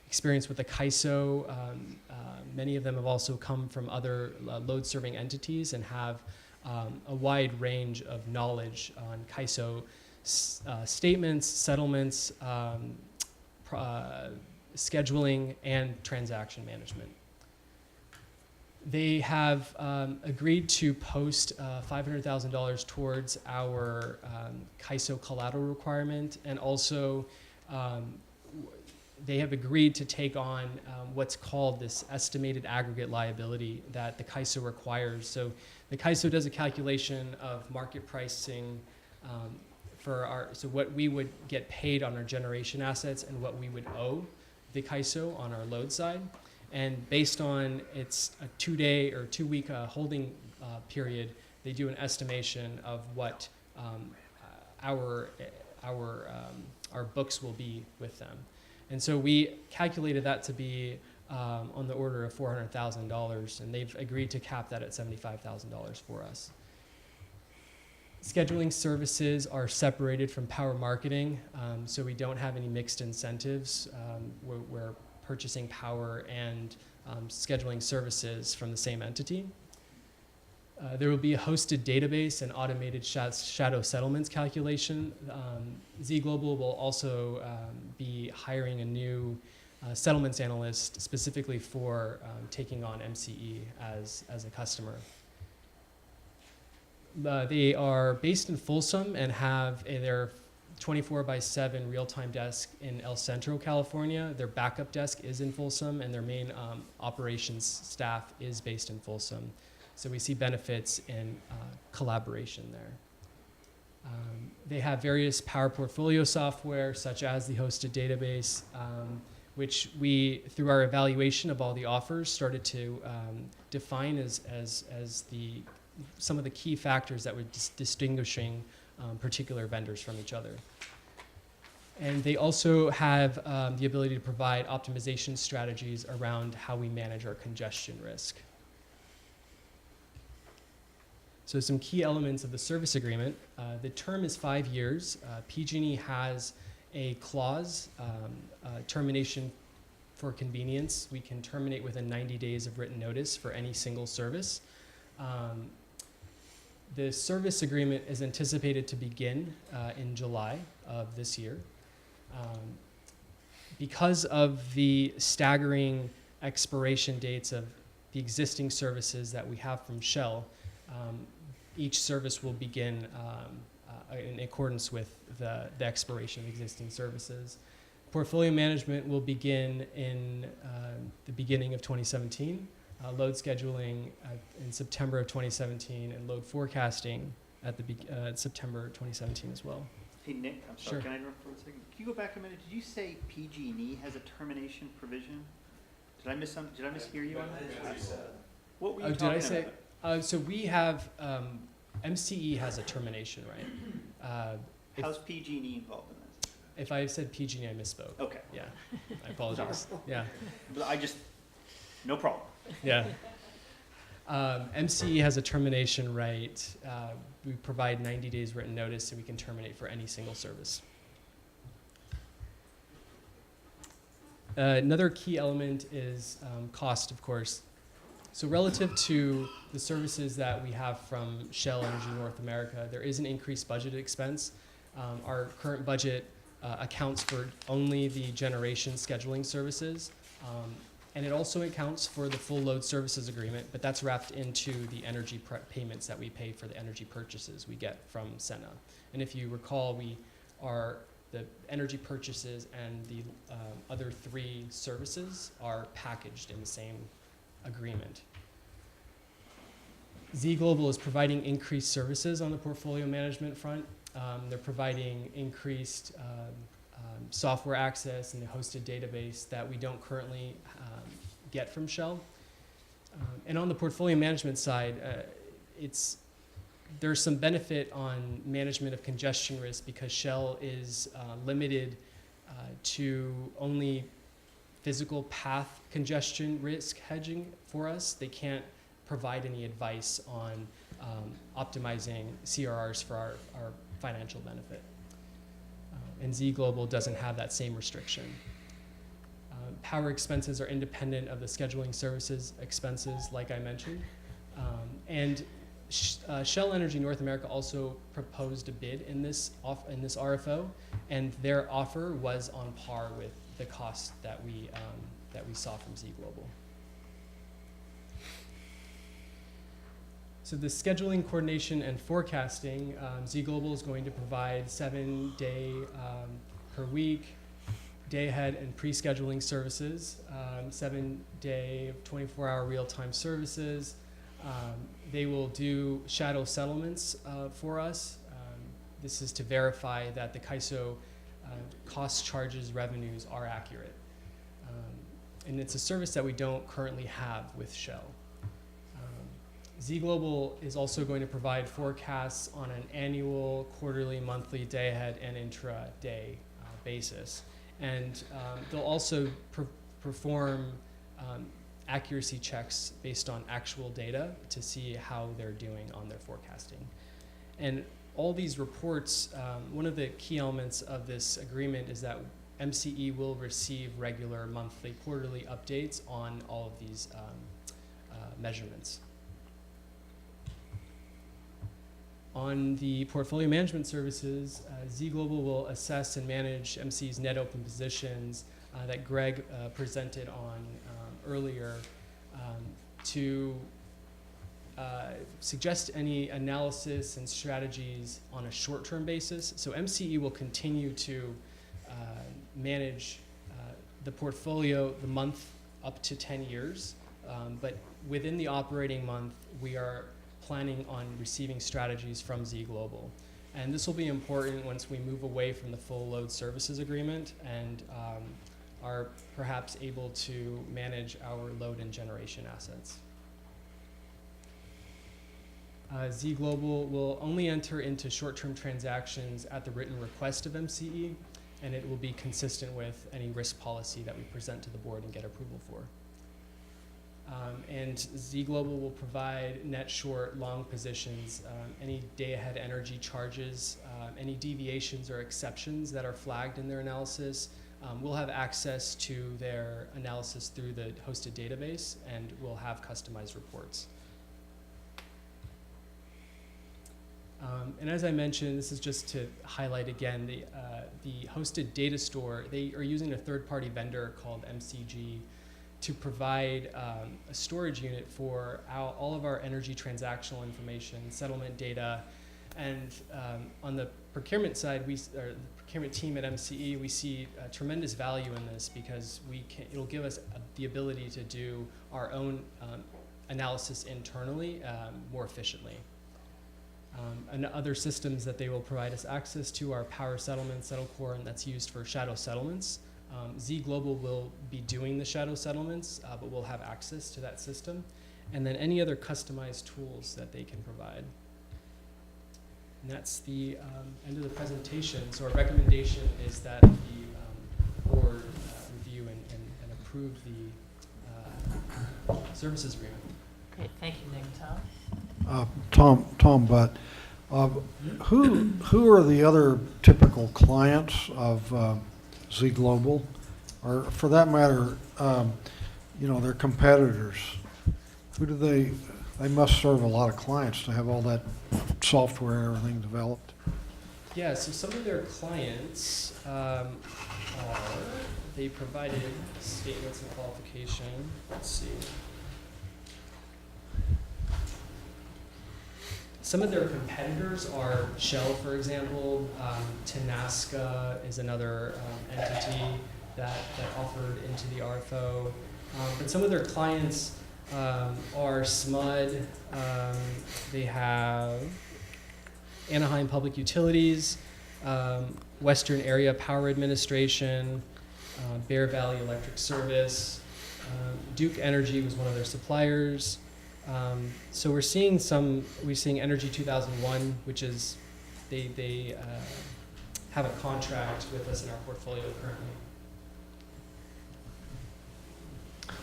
Speaker 20: experience with the CAISO. Many of them have also come from other load-serving entities and have a wide range of knowledge on CAISO statements, settlements, scheduling, and transaction management. They have agreed to post $500,000 towards our CAISO collateral requirement, and also they have agreed to take on what's called this estimated aggregate liability that the CAISO requires. So the CAISO does a calculation of market pricing so what we would get paid on our generation assets and what we would owe the CAISO on our load side. And based on its a 2-day or 2-week holding period, they do an estimation of what our books will be with them. And so we calculated that to be on the order of $400,000, and they've agreed to cap that at $75,000 for us. Scheduling services are separated from power marketing, so we don't have any mixed incentives. We're purchasing power and scheduling services from the same entity. There will be a hosted database and automated shadow settlements calculation. ZGlobal will also be hiring a new settlements analyst specifically for taking on MCE as a customer. They are based in Folsom and have their 24/7 real-time desk in El Centro, California. Their backup desk is in Folsom, and their main operations staff is based in Folsom. So we see benefits in collaboration there. They have various power portfolio software, such as the hosted database, which we, through our evaluation of all the offers, started to define as some of the key factors that were distinguishing particular vendors from each other. And they also have the ability to provide optimization strategies around how we manage our congestion risk. So some key elements of the service agreement. The term is 5 years. PG&E has a clause, termination for convenience. We can terminate within 90 days of written notice for any single service. The service agreement is anticipated to begin in July of this year. Because of the staggering expiration dates of the existing services that we have from Shell, each service will begin in accordance with the expiration of existing services. Portfolio management will begin in the beginning of 2017, load scheduling in September of 2017, and load forecasting at September 2017 as well.
Speaker 16: Hey, Nick, I'm sorry, can I interrupt for a second? Can you go back a minute? Did you say PG&E has a termination provision? Did I mishear you on that? What were you talking about?
Speaker 20: So we have, MCE has a termination right.
Speaker 16: How's PG&E involved in this?
Speaker 20: If I said PG&E, I misspoke.
Speaker 16: Okay.
Speaker 20: Yeah, I apologize. Yeah.
Speaker 16: But no problem.
Speaker 20: Yeah. MCE has a termination right. We provide 90 days written notice, and we can terminate for any single service. Another key element is cost, of course. So relative to the services that we have from Shell Energy North America, there is an increased budget expense. Our current budget accounts for only the generation scheduling services, and it also accounts for the full load services agreement, but that's wrapped into the energy payments that we pay for the energy purchases we get from Senna. And if you recall, the energy purchases and the other 3 services are packaged in the same agreement. ZGlobal is providing increased services on the portfolio management front. They're providing increased software access and the hosted database that we don't currently get from Shell. And on the portfolio management side, there's some benefit on management of congestion risk because Shell is limited to only physical path congestion risk hedging for us. They can't provide any advice on optimizing CRRs for our financial benefit. And ZGlobal doesn't have that same restriction. Power expenses are independent of the scheduling services expenses, like I mentioned. And Shell Energy North America also proposed a bid in this RFO, and their offer was on par with the cost that we saw from ZGlobal. So the scheduling, coordination, and forecasting, ZGlobal is going to provide 7-day per week day ahead and pre-scheduling services, 7-day 24-hour real-time services. They will do shadow settlements for us. This is to verify that the CAISO cost, charges, revenues are accurate. And it's a service that we don't currently have with Shell. ZGlobal is also going to provide forecasts on an annual, quarterly, monthly, day ahead, and intra-day basis. And they'll also perform accuracy checks based on actual data to see how they're doing on their forecasting. And all these reports, one of the key elements of this agreement is that MCE will receive regular monthly, quarterly updates on all of these measurements. On the portfolio management services, ZGlobal will assess and manage MCE's net open positions that Greg presented on earlier to suggest any analysis and strategies on a short-term basis. So MCE will continue to manage the portfolio the month up to 10 years, but within the operating month, we are planning on receiving strategies from ZGlobal. And this will be important once we move away from the full load services agreement and are perhaps able to manage our load and generation assets. ZGlobal will only enter into short-term transactions at the written request of MCE, and it will be consistent with any risk policy that we present to the board and get approval for. And ZGlobal will provide net short, long positions, any day-ahead energy charges, any deviations or exceptions that are flagged in their analysis. We'll have access to their analysis through the hosted database, and we'll have customized reports. And as I mentioned, this is just to highlight again, the hosted data store, they are using a third-party vendor called MCG to provide a storage unit for all of our energy transactional information, settlement data, and on the procurement side, or the procurement team at MCE, we see tremendous value in this because it'll give us the ability to do our own analysis internally more efficiently. And other systems that they will provide us access to are Power Settlement, SettleCore, and that's used for shadow settlements. ZGlobal will be doing the shadow settlements, but we'll have access to that system. And then any other customized tools that they can provide. And that's the end of the presentation. So our recommendation is that the board review and approve the services agreement.
Speaker 1: Great, thank you, Nick. Tom?
Speaker 21: Tom Butt. Who are the other typical clients of ZGlobal? Or for that matter, their competitors? Who do they must serve a lot of clients to have all that software and everything developed.
Speaker 20: Yeah, so some of their clients they provided statements of qualification. Let's see. Some of their competitors are Shell, for example. Tenaska is another entity that offered into the RFO. But some of their clients are SMUD. They have Anaheim Public Utilities, Western Area Power Administration, Bear Valley Electric Service. Duke Energy was one of their suppliers. So we're seeing Energy 2001, which is they have a contract with us in our portfolio currently.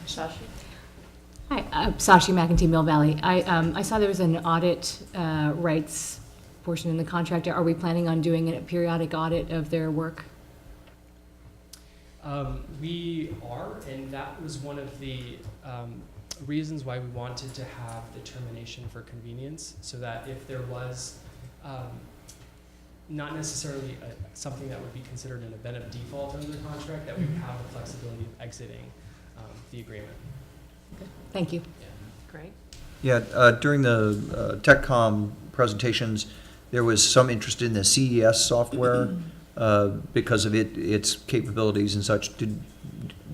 Speaker 1: Sashi?
Speaker 8: Hi, Sashi McEntee, Mill Valley. I saw there was an audit rights portion in the contract. Are we planning on doing a periodic audit of their work?
Speaker 20: We are, and that was one of the reasons why we wanted to have the termination for convenience, so that if there was not necessarily something that would be considered an event of default under the contract, that we would have the flexibility of exiting the agreement.
Speaker 8: Okay. Thank you.
Speaker 20: Yeah.
Speaker 1: Great.
Speaker 6: Yeah, during the TechCom presentations, there was some interest in the CES software because of its capabilities and such.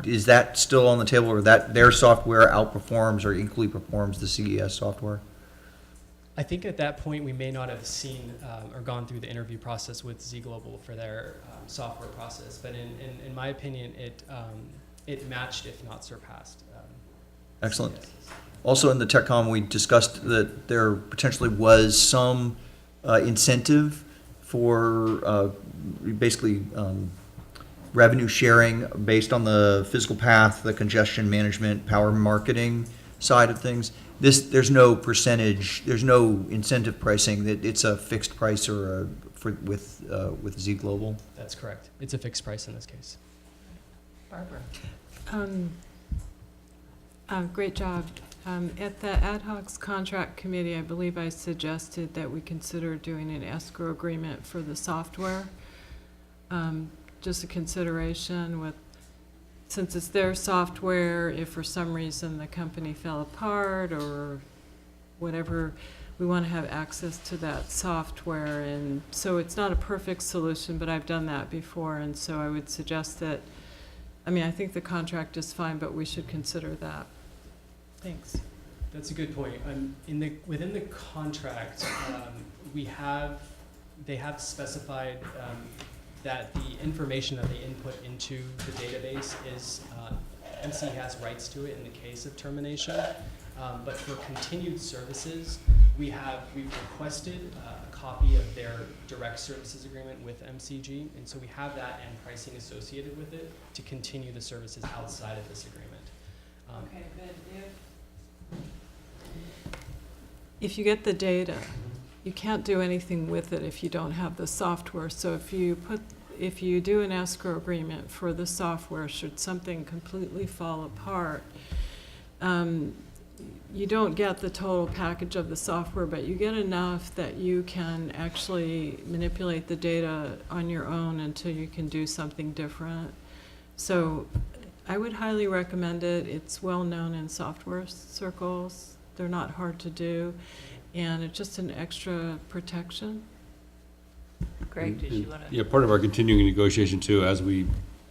Speaker 6: Is that still on the table, or that their software outperforms or equally performs the CES software?
Speaker 20: I think at that point we may not have seen or gone through the interview process with ZGlobal for their software process, but in my opinion, it matched, if not surpassed.
Speaker 6: Excellent.
Speaker 20: CES's.
Speaker 6: Also in the TechCom, we discussed that there potentially was some incentive for basically revenue sharing based on the physical path, the congestion management, power marketing side of things. There's no percentage, there's no incentive pricing, that it's a fixed price or with ZGlobal?
Speaker 20: That's correct. It's a fixed price in this case.
Speaker 1: Barbara?
Speaker 4: Great job. At the ad hoc contract committee, I believe I suggested that we consider doing an escrow agreement for the software. Just a consideration with, since it's their software, if for some reason the company fell apart or whatever, we want to have access to that software. And so it's not a perfect solution, but I've done that before. And so I would suggest that, I mean, I think the contract is fine, but we should consider that. Thanks.
Speaker 20: That's a good point. Within the contract, they have specified that the information that they input into the database is, MCE has rights to it in the case of termination. But for continued services, we've requested a copy of their direct services agreement with MCG, and so we have that and pricing associated with it to continue the services outside of this agreement.
Speaker 4: Okay, but if you get the data, you can't do anything with it if you don't have the software. So if you do an escrow agreement for the software, should something completely fall apart, you don't get the total package of the software, but you get enough that you can actually manipulate the data on your own until you can do something different. So I would highly recommend it. It's well known in software circles. They're not hard to do, and it's just an extra protection.
Speaker 1: Greg, did you want to?
Speaker 17: Yeah, part of our continuing negotiation too, as we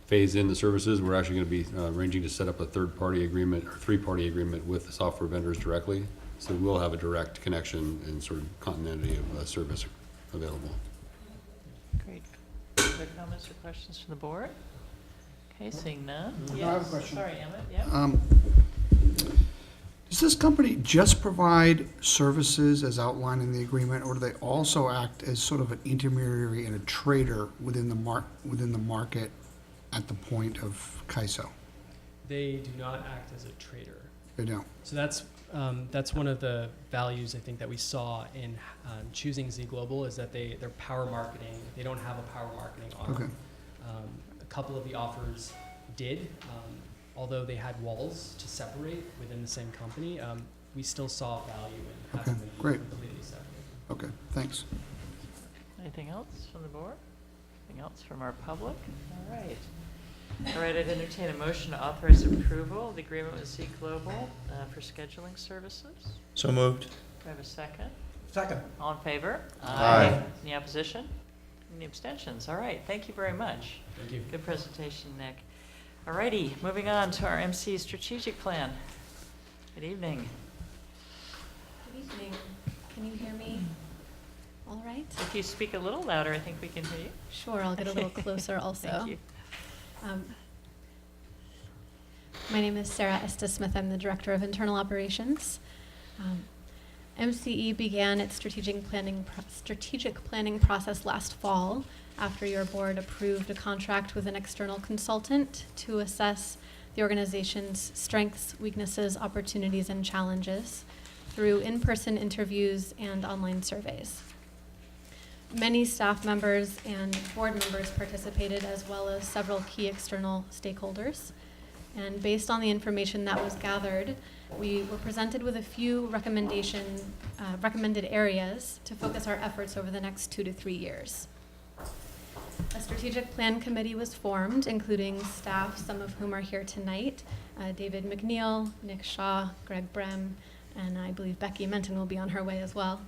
Speaker 17: phase in the services, we're actually going to be arranging to set up a third-party agreement or three-party agreement with the software vendors directly. So we'll have a direct connection and sort of continuity of service available.
Speaker 1: Great. Other comments or questions from the board? Okay, seeing none.
Speaker 15: I
Speaker 1: Yes.
Speaker 15: have a question.
Speaker 1: Sorry, Emmett. Yeah.
Speaker 15: Does this company just provide services as outlined in the agreement, or do they also act as sort of an intermediary and a trader within the market at the point of CAISO?
Speaker 20: They do not act as a trader.
Speaker 15: They don't.
Speaker 20: So that's one of the values I think that we saw in choosing ZGlobal, is that they're power marketing. They don't have a power marketing arm.
Speaker 15: Okay.
Speaker 20: A couple of the offers did, although they had walls to separate within the same company. We still saw value in having them be completely separate.
Speaker 15: Okay, thanks.
Speaker 1: Anything else from the board? Anything else from our public? All right. All right, I'd entertain a motion to authorize approval of the agreement with ZGlobal for scheduling services.
Speaker 6: So moved.
Speaker 1: Do I have a second?
Speaker 21: Second.
Speaker 1: All in favor?
Speaker 6: Aye.
Speaker 1: Any opposition? Any abstentions? All right, thank you very much.
Speaker 20: Thank you.
Speaker 1: Good presentation, Nick. All righty, moving on to our MCE strategic plan. Good evening.
Speaker 5: Good evening. Can you hear me? All right.
Speaker 1: If you speak a little louder, I think we can hear you.
Speaker 5: Sure, I'll get a little closer also.
Speaker 1: Thank you.
Speaker 5: My name is Sarah Estes Smith. I'm the Director of Internal Operations. MCE began its strategic planning process last fall after your board approved a contract with an external consultant to assess the organization's strengths, weaknesses, opportunities, and challenges through in-person interviews and online surveys. Many staff members and board members participated, as well as several key external stakeholders. And based on the information that was gathered, we were presented with a few recommended areas to focus our efforts over the next 2 to 3 years. A strategic plan committee was formed, including staff, some of whom are here tonight, David McNeil, Nick Shaw, Greg Brem, and I believe Becky Menton will be on her way as well.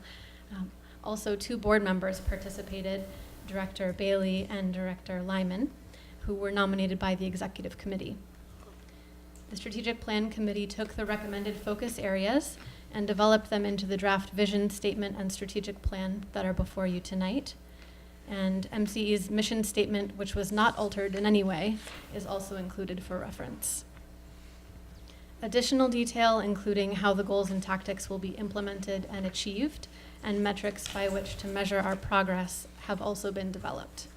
Speaker 5: Also, 2 board members participated, Director Bailey and Director Lyman, who were nominated by the executive committee. The strategic plan committee took the recommended focus areas and developed them into the draft vision statement and strategic plan that are before you tonight. And MCE's mission statement, which was not altered in any way, is also included for reference. Additional detail, including how the goals and tactics will be implemented and achieved, and metrics by which to measure our progress, have also been developed.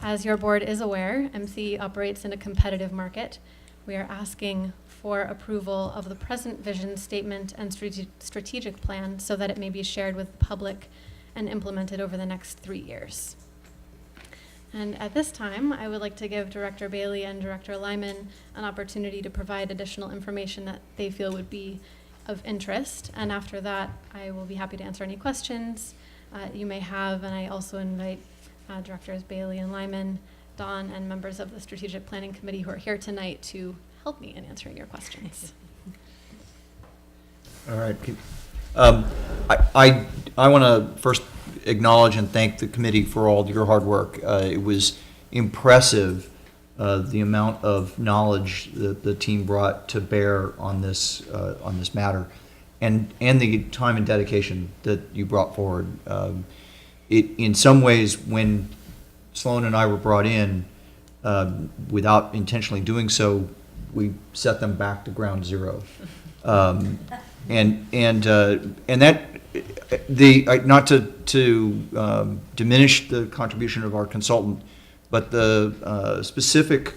Speaker 5: As your board is aware, MCE operates in a competitive market. We are asking for approval of the present vision statement and strategic plan so that it may be shared with the public and implemented over the next 3 years. And at this time, I would like to give Director Bailey and Director Lyman an opportunity to provide additional information that they feel would be of interest. And after that, I will be happy to answer any questions you may have. And I also invite Directors Bailey and Lyman, Dawn, and members of the Strategic Planning Committee who are here tonight to help me in answering your questions.
Speaker 6: All right. I want to first acknowledge and thank the committee for all your hard work. It was impressive, the amount of knowledge that the team brought to bear on this matter, and the time and dedication that you brought forward. In some ways, when Sloan and I were brought in, without intentionally doing so, we set them back to ground zero. And that not to diminish the contribution of our consultant, but the specific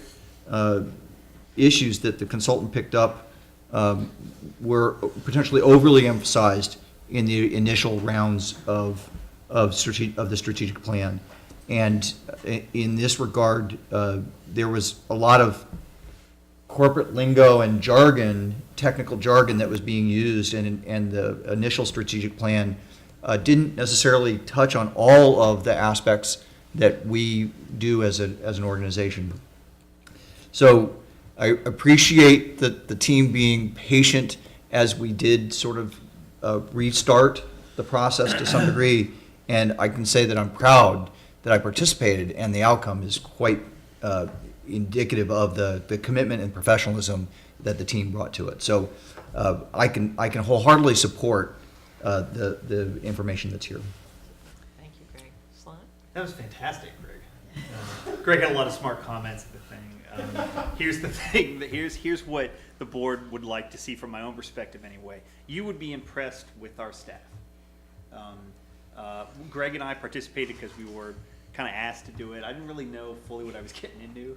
Speaker 6: issues that the consultant picked up were potentially overly emphasized in the initial rounds of the strategic plan. And in this regard, there was a lot of corporate lingo and jargon, technical jargon that was being used, and the initial strategic plan didn't necessarily touch on all of the aspects that we do as an organization. So I appreciate the team being patient as we did sort of restart the process to some degree, and I can say that I'm proud that I participated, and the outcome is quite indicative of the commitment and professionalism that the team brought to it. So I can wholeheartedly support the information that's here.
Speaker 1: Thank you, Greg. Sloan?
Speaker 16: That was fantastic, Greg. Greg had a lot of smart comments at the thing. Here's the thing. Here's what the board would like to see from my own perspective anyway. You would be impressed with our staff. Greg and I participated because we were kind of asked to do it. I didn't really know fully what I was getting into.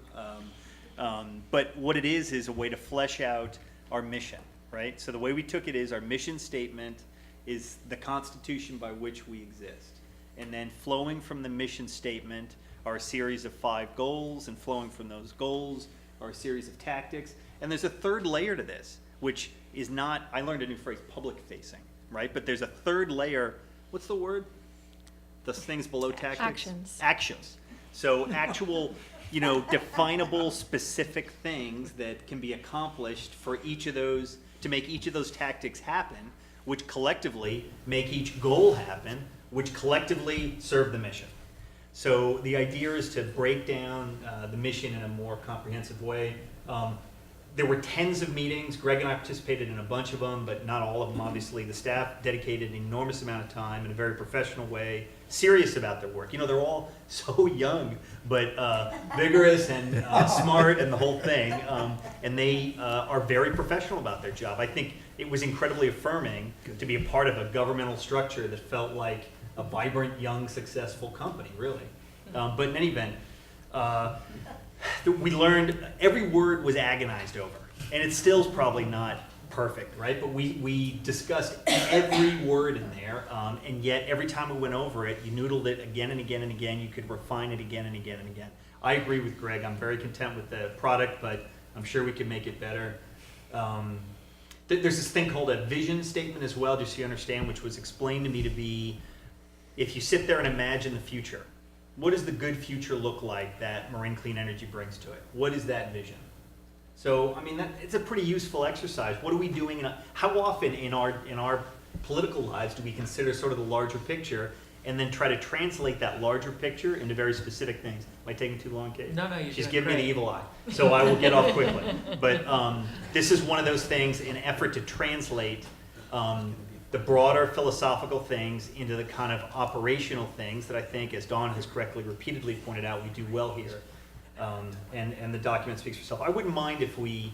Speaker 16: But what it is a way to flesh out our mission, right? So the way we took it is our mission statement is the constitution by which we exist. And then flowing from the mission statement are a series of 5 goals, and flowing from those goals are a series of tactics. And there's a third layer to this, which is not, I learned a new phrase, public facing, right? But there's a third layer, what's the word? The things below tactics?
Speaker 5: Actions.
Speaker 16: Actions. So actual, definable, specific things that can be accomplished for each of those, to make each of those tactics happen, which collectively make each goal happen, which collectively serve the mission. So the idea is to break down the mission in a more comprehensive way. There were tens of meetings. Greg and I participated in a bunch of them, but not all of them, obviously. The staff dedicated an enormous amount of time in a very professional way, serious about their work. They're all so young, but vigorous and smart and the whole thing. And they are very professional about their job. I think it was incredibly affirming to be a part of a governmental structure that felt like a vibrant, young, successful company, really. But in any event, we learned every word was agonized over, and it still's probably not perfect, right? But we discussed every word in there, and yet every time we went over it, you noodled it again and again and again. You could refine it again and again and again. I agree with Greg. I'm very content with the product, but I'm sure we can make it better. There's this thing called a vision statement as well, just so you understand, which was explained to me to be, if you sit there and imagine the future, what does the good future look like that marine clean energy brings to it? What is that vision? So, it's a pretty useful exercise. What are we doing? How often in our political lives do we consider sort of the larger picture and then try to translate that larger picture into very specific things? Am I taking too long, Kate?
Speaker 1: No, you're
Speaker 16: She's
Speaker 1: doing
Speaker 16: giving me
Speaker 1: great.
Speaker 16: the evil eye, so I will get off quickly. But this is one of those things, in effort to translate the broader philosophical things into the kind of operational things that I think, as Dawn has correctly repeatedly pointed out, we do well here. And the document speaks for itself. I wouldn't mind if we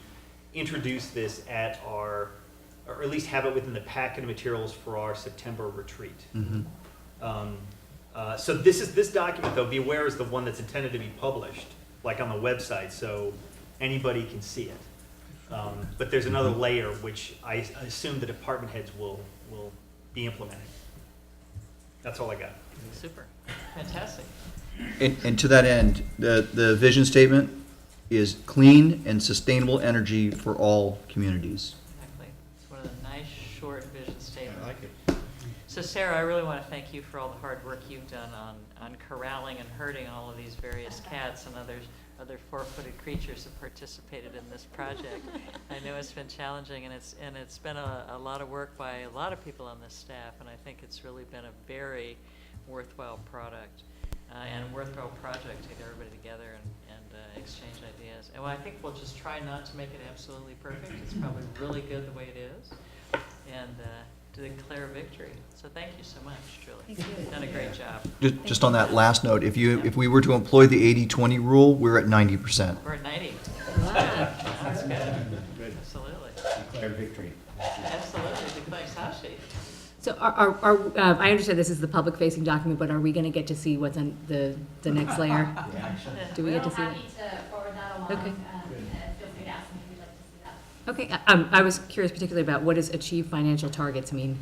Speaker 16: introduce this at our, or at least have it within the packet of materials for our September retreat.
Speaker 6: Mm-hmm.
Speaker 16: So this document, though, be aware, is the one that's intended to be published, like on the website, so anybody can see it. But there's another layer which I assume the department heads will be implementing. That's all I got.
Speaker 1: Super, fantastic.
Speaker 6: And to that end, the vision statement is clean and sustainable energy for all communities.
Speaker 1: Exactly. It's one of the nice, short vision statements. I like it. So Sarah, I really want to thank you for all the hard work you've done on corralling and herding all of these various cats and other four-footed creatures that participated in this project. I know it's been challenging, and it's been a lot of work by a lot of people on this staff, and I think it's really been a very worthwhile product and a worthwhile project to get everybody together and exchange ideas. And I think we'll just try not to make it absolutely perfect. It's probably really good the way it is, and to declare victory. So thank you so much, truly.
Speaker 5: Thank you.
Speaker 1: You've done a great job.
Speaker 6: Just on that last note, if we were to employ the 80-20 rule, we're at 90%.
Speaker 1: We're at 90. Wow, that's good. Absolutely.
Speaker 13: Declare victory.
Speaker 1: Absolutely. Declare Sashi.
Speaker 8: So I understand this is the public-facing document, but are we going to get to see what's on the next layer? Do we get to see it?
Speaker 9: Happy to forward that along.
Speaker 8: Okay.
Speaker 9: Feel free to ask me if you'd like to see that.
Speaker 8: Okay, I was curious particularly about what does achieve financial targets mean?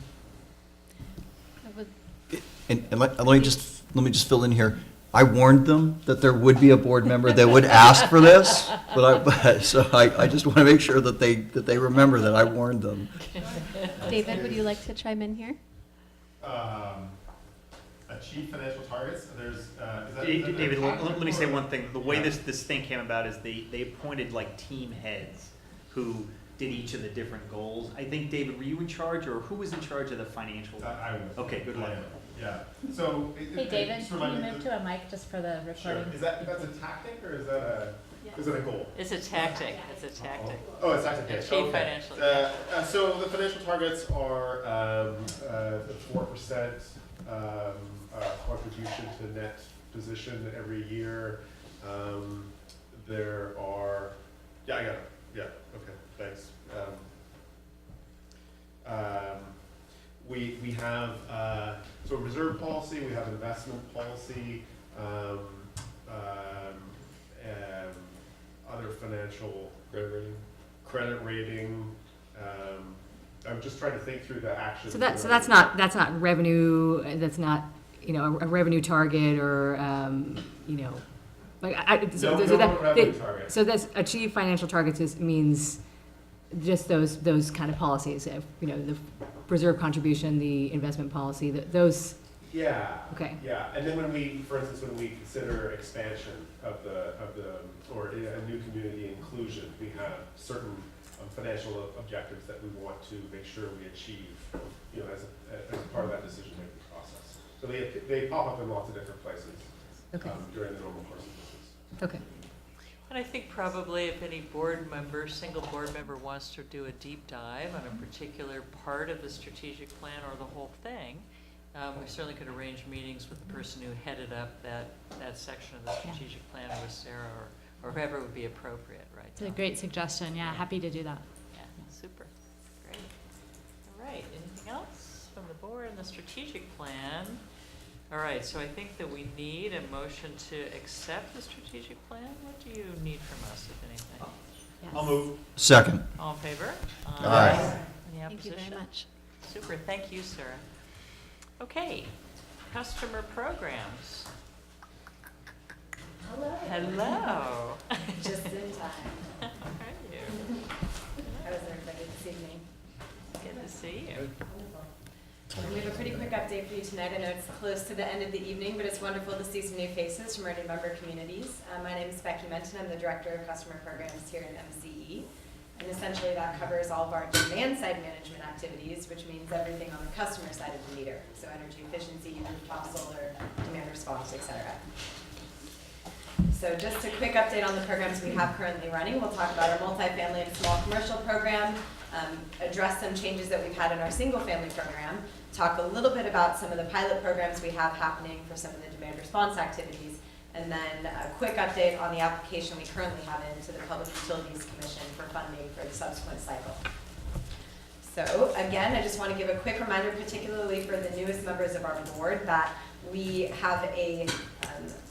Speaker 6: And let me just fill in here. I warned them that there would be a board member that would ask for this, so I just want to make sure that they remember that I warned them.
Speaker 5: David, would you like to chime in here?
Speaker 14: Achieve financial targets,
Speaker 16: David, let me say one thing. The way this thing came about is they appointed like team heads who did each of the different goals. I think, David, were you in charge, or who was in charge of the financial?
Speaker 14: I was.
Speaker 16: Okay, good luck.
Speaker 14: Yeah. So.
Speaker 2: Hey, David, can you move to a mic just for the recording?
Speaker 14: Sure. That's a tactic, or is that a goal?
Speaker 1: It's a tactic. It's a tactic.
Speaker 14: Oh, it's tactic.
Speaker 1: Achieve financial.
Speaker 14: So the financial targets are 4% contribution to net position every year. There are. Yeah, I got it. Yeah. Okay. Thanks. We have so reserve policy, we have investment policy, other financial credit rating. I'm just trying to think through the actions.
Speaker 8: So that's not revenue. That's not a revenue target or
Speaker 14: revenue target.
Speaker 8: So that's achieve financial targets means just those kind of policies. The reserve contribution, the investment policy, those.
Speaker 14: Yeah.
Speaker 8: Okay.
Speaker 14: Yeah, and then for instance, when we consider expansion of the or a new community inclusion, we have certain financial objectives that we want to make sure we achieve, as a part of that decision-making process. So they pop up in lots of different places during the normal course of business.
Speaker 8: Okay.
Speaker 1: And I think probably if any single board member wants to do a deep dive on a particular part of the strategic plan or the whole thing, we certainly could arrange meetings with the person who headed up that section of the strategic plan, or with Sarah or whoever would be appropriate, right?
Speaker 2: It's a great suggestion. Yeah, happy to do that.
Speaker 1: Yeah, super. Great. All right, anything else from the board and the strategic plan? All right, so I think that we need a motion to accept the strategic plan. What do you need from us, if anything?
Speaker 2: Yes.
Speaker 14: I'll move.
Speaker 6: Second.
Speaker 1: All in favor?
Speaker 6: Aye.
Speaker 1: Any
Speaker 5: Thank
Speaker 1: opposition?
Speaker 5: you very much.
Speaker 1: Super, thank you, Sarah. Okay, customer programs.
Speaker 9: Hello.
Speaker 1: Hello.
Speaker 9: Just in time.
Speaker 1: How are you?
Speaker 9: How is everybody this evening?
Speaker 1: Good to see you.
Speaker 9: We have a pretty quick update for you tonight. I know it's close to the end of the evening, but it's wonderful to see some new faces from our new member communities. My name is Becky Menton. I'm the Director of Customer Programs here at MCE. And essentially that covers all of our demand side management activities, which means everything on the customer side of the meter. So energy efficiency, rooftop solar, demand response, et cetera. So just a quick update on the programs we have currently running. We'll talk about our multifamily and small commercial program, address some changes that we've had in our single family program, talk a little bit about some of the pilot programs we have happening for some of the demand response activities, and then a quick update on the application we currently have into the Public Utilities Commission for funding for the subsequent cycle. So again, I just want to give a quick reminder, particularly for the newest members of our board, that we have a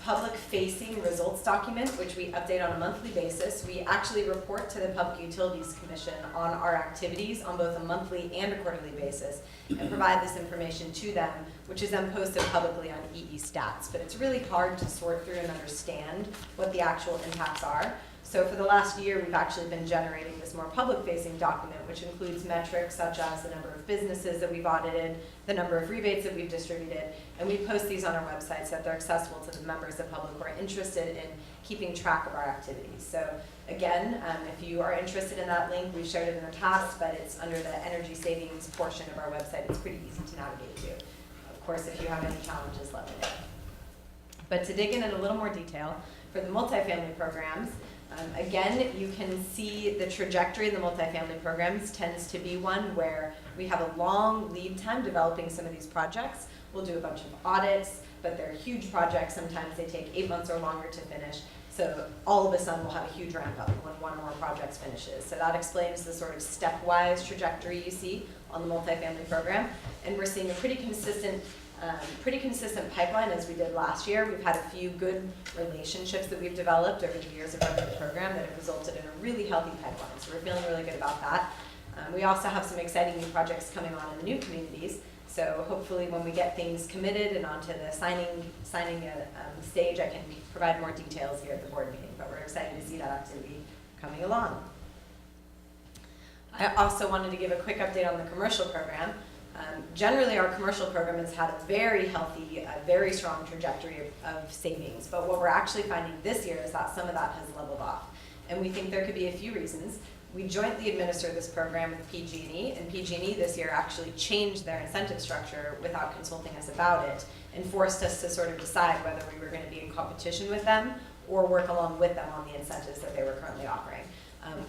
Speaker 9: public-facing results document, which we update on a monthly basis. We actually report to the Public Utilities Commission on our activities on both a monthly and a quarterly basis and provide this information to them, which is then posted publicly on EE Stats. But it's really hard to sort through and understand what the actual impacts are. So for the last year, we've actually been generating this more public-facing document, which includes metrics such as the number of businesses that we've audited, the number of rebates that we've distributed, and we post these on our website so that they're accessible to the members of the public who are interested in keeping track of our activities. So again, if you are interested in that link, we've shared it in the past, but it's under the energy savings portion of our website. It's pretty easy to navigate to. Of course, if you have any challenges, let me know. But to dig in a little more detail, for the multifamily programs, again, you can see the trajectory in the multifamily programs tends to be one where we have a long lead time developing some of these projects. We'll do a bunch of audits, but they're huge projects. Sometimes they take 8 months or longer to finish. So all of a sudden we'll have a huge ramp up when one or more projects finishes. So that explains the sort of stepwise trajectory you see on the multifamily program. And we're seeing a pretty consistent pipeline as we did last year. We've had a few good relationships that we've developed over the years of running the program that have resulted in a really healthy pipeline. So we're feeling really good about that. We also have some exciting new projects coming on in the new communities. So hopefully when we get things committed and onto the signing stage, I can provide more details here at the board meeting, but we're excited to see that activity coming along. I also wanted to give a quick update on the commercial program. Generally, our commercial program has had a very healthy, very strong trajectory of savings, but what we're actually finding this year is that some of that has leveled off. And we think there could be a few reasons. We jointly administer this program with PG&E, and PG&E this year actually changed their incentive structure without consulting us about it and forced us to sort of decide whether we were going to be in competition with them or work along with them on the incentives that they were currently offering.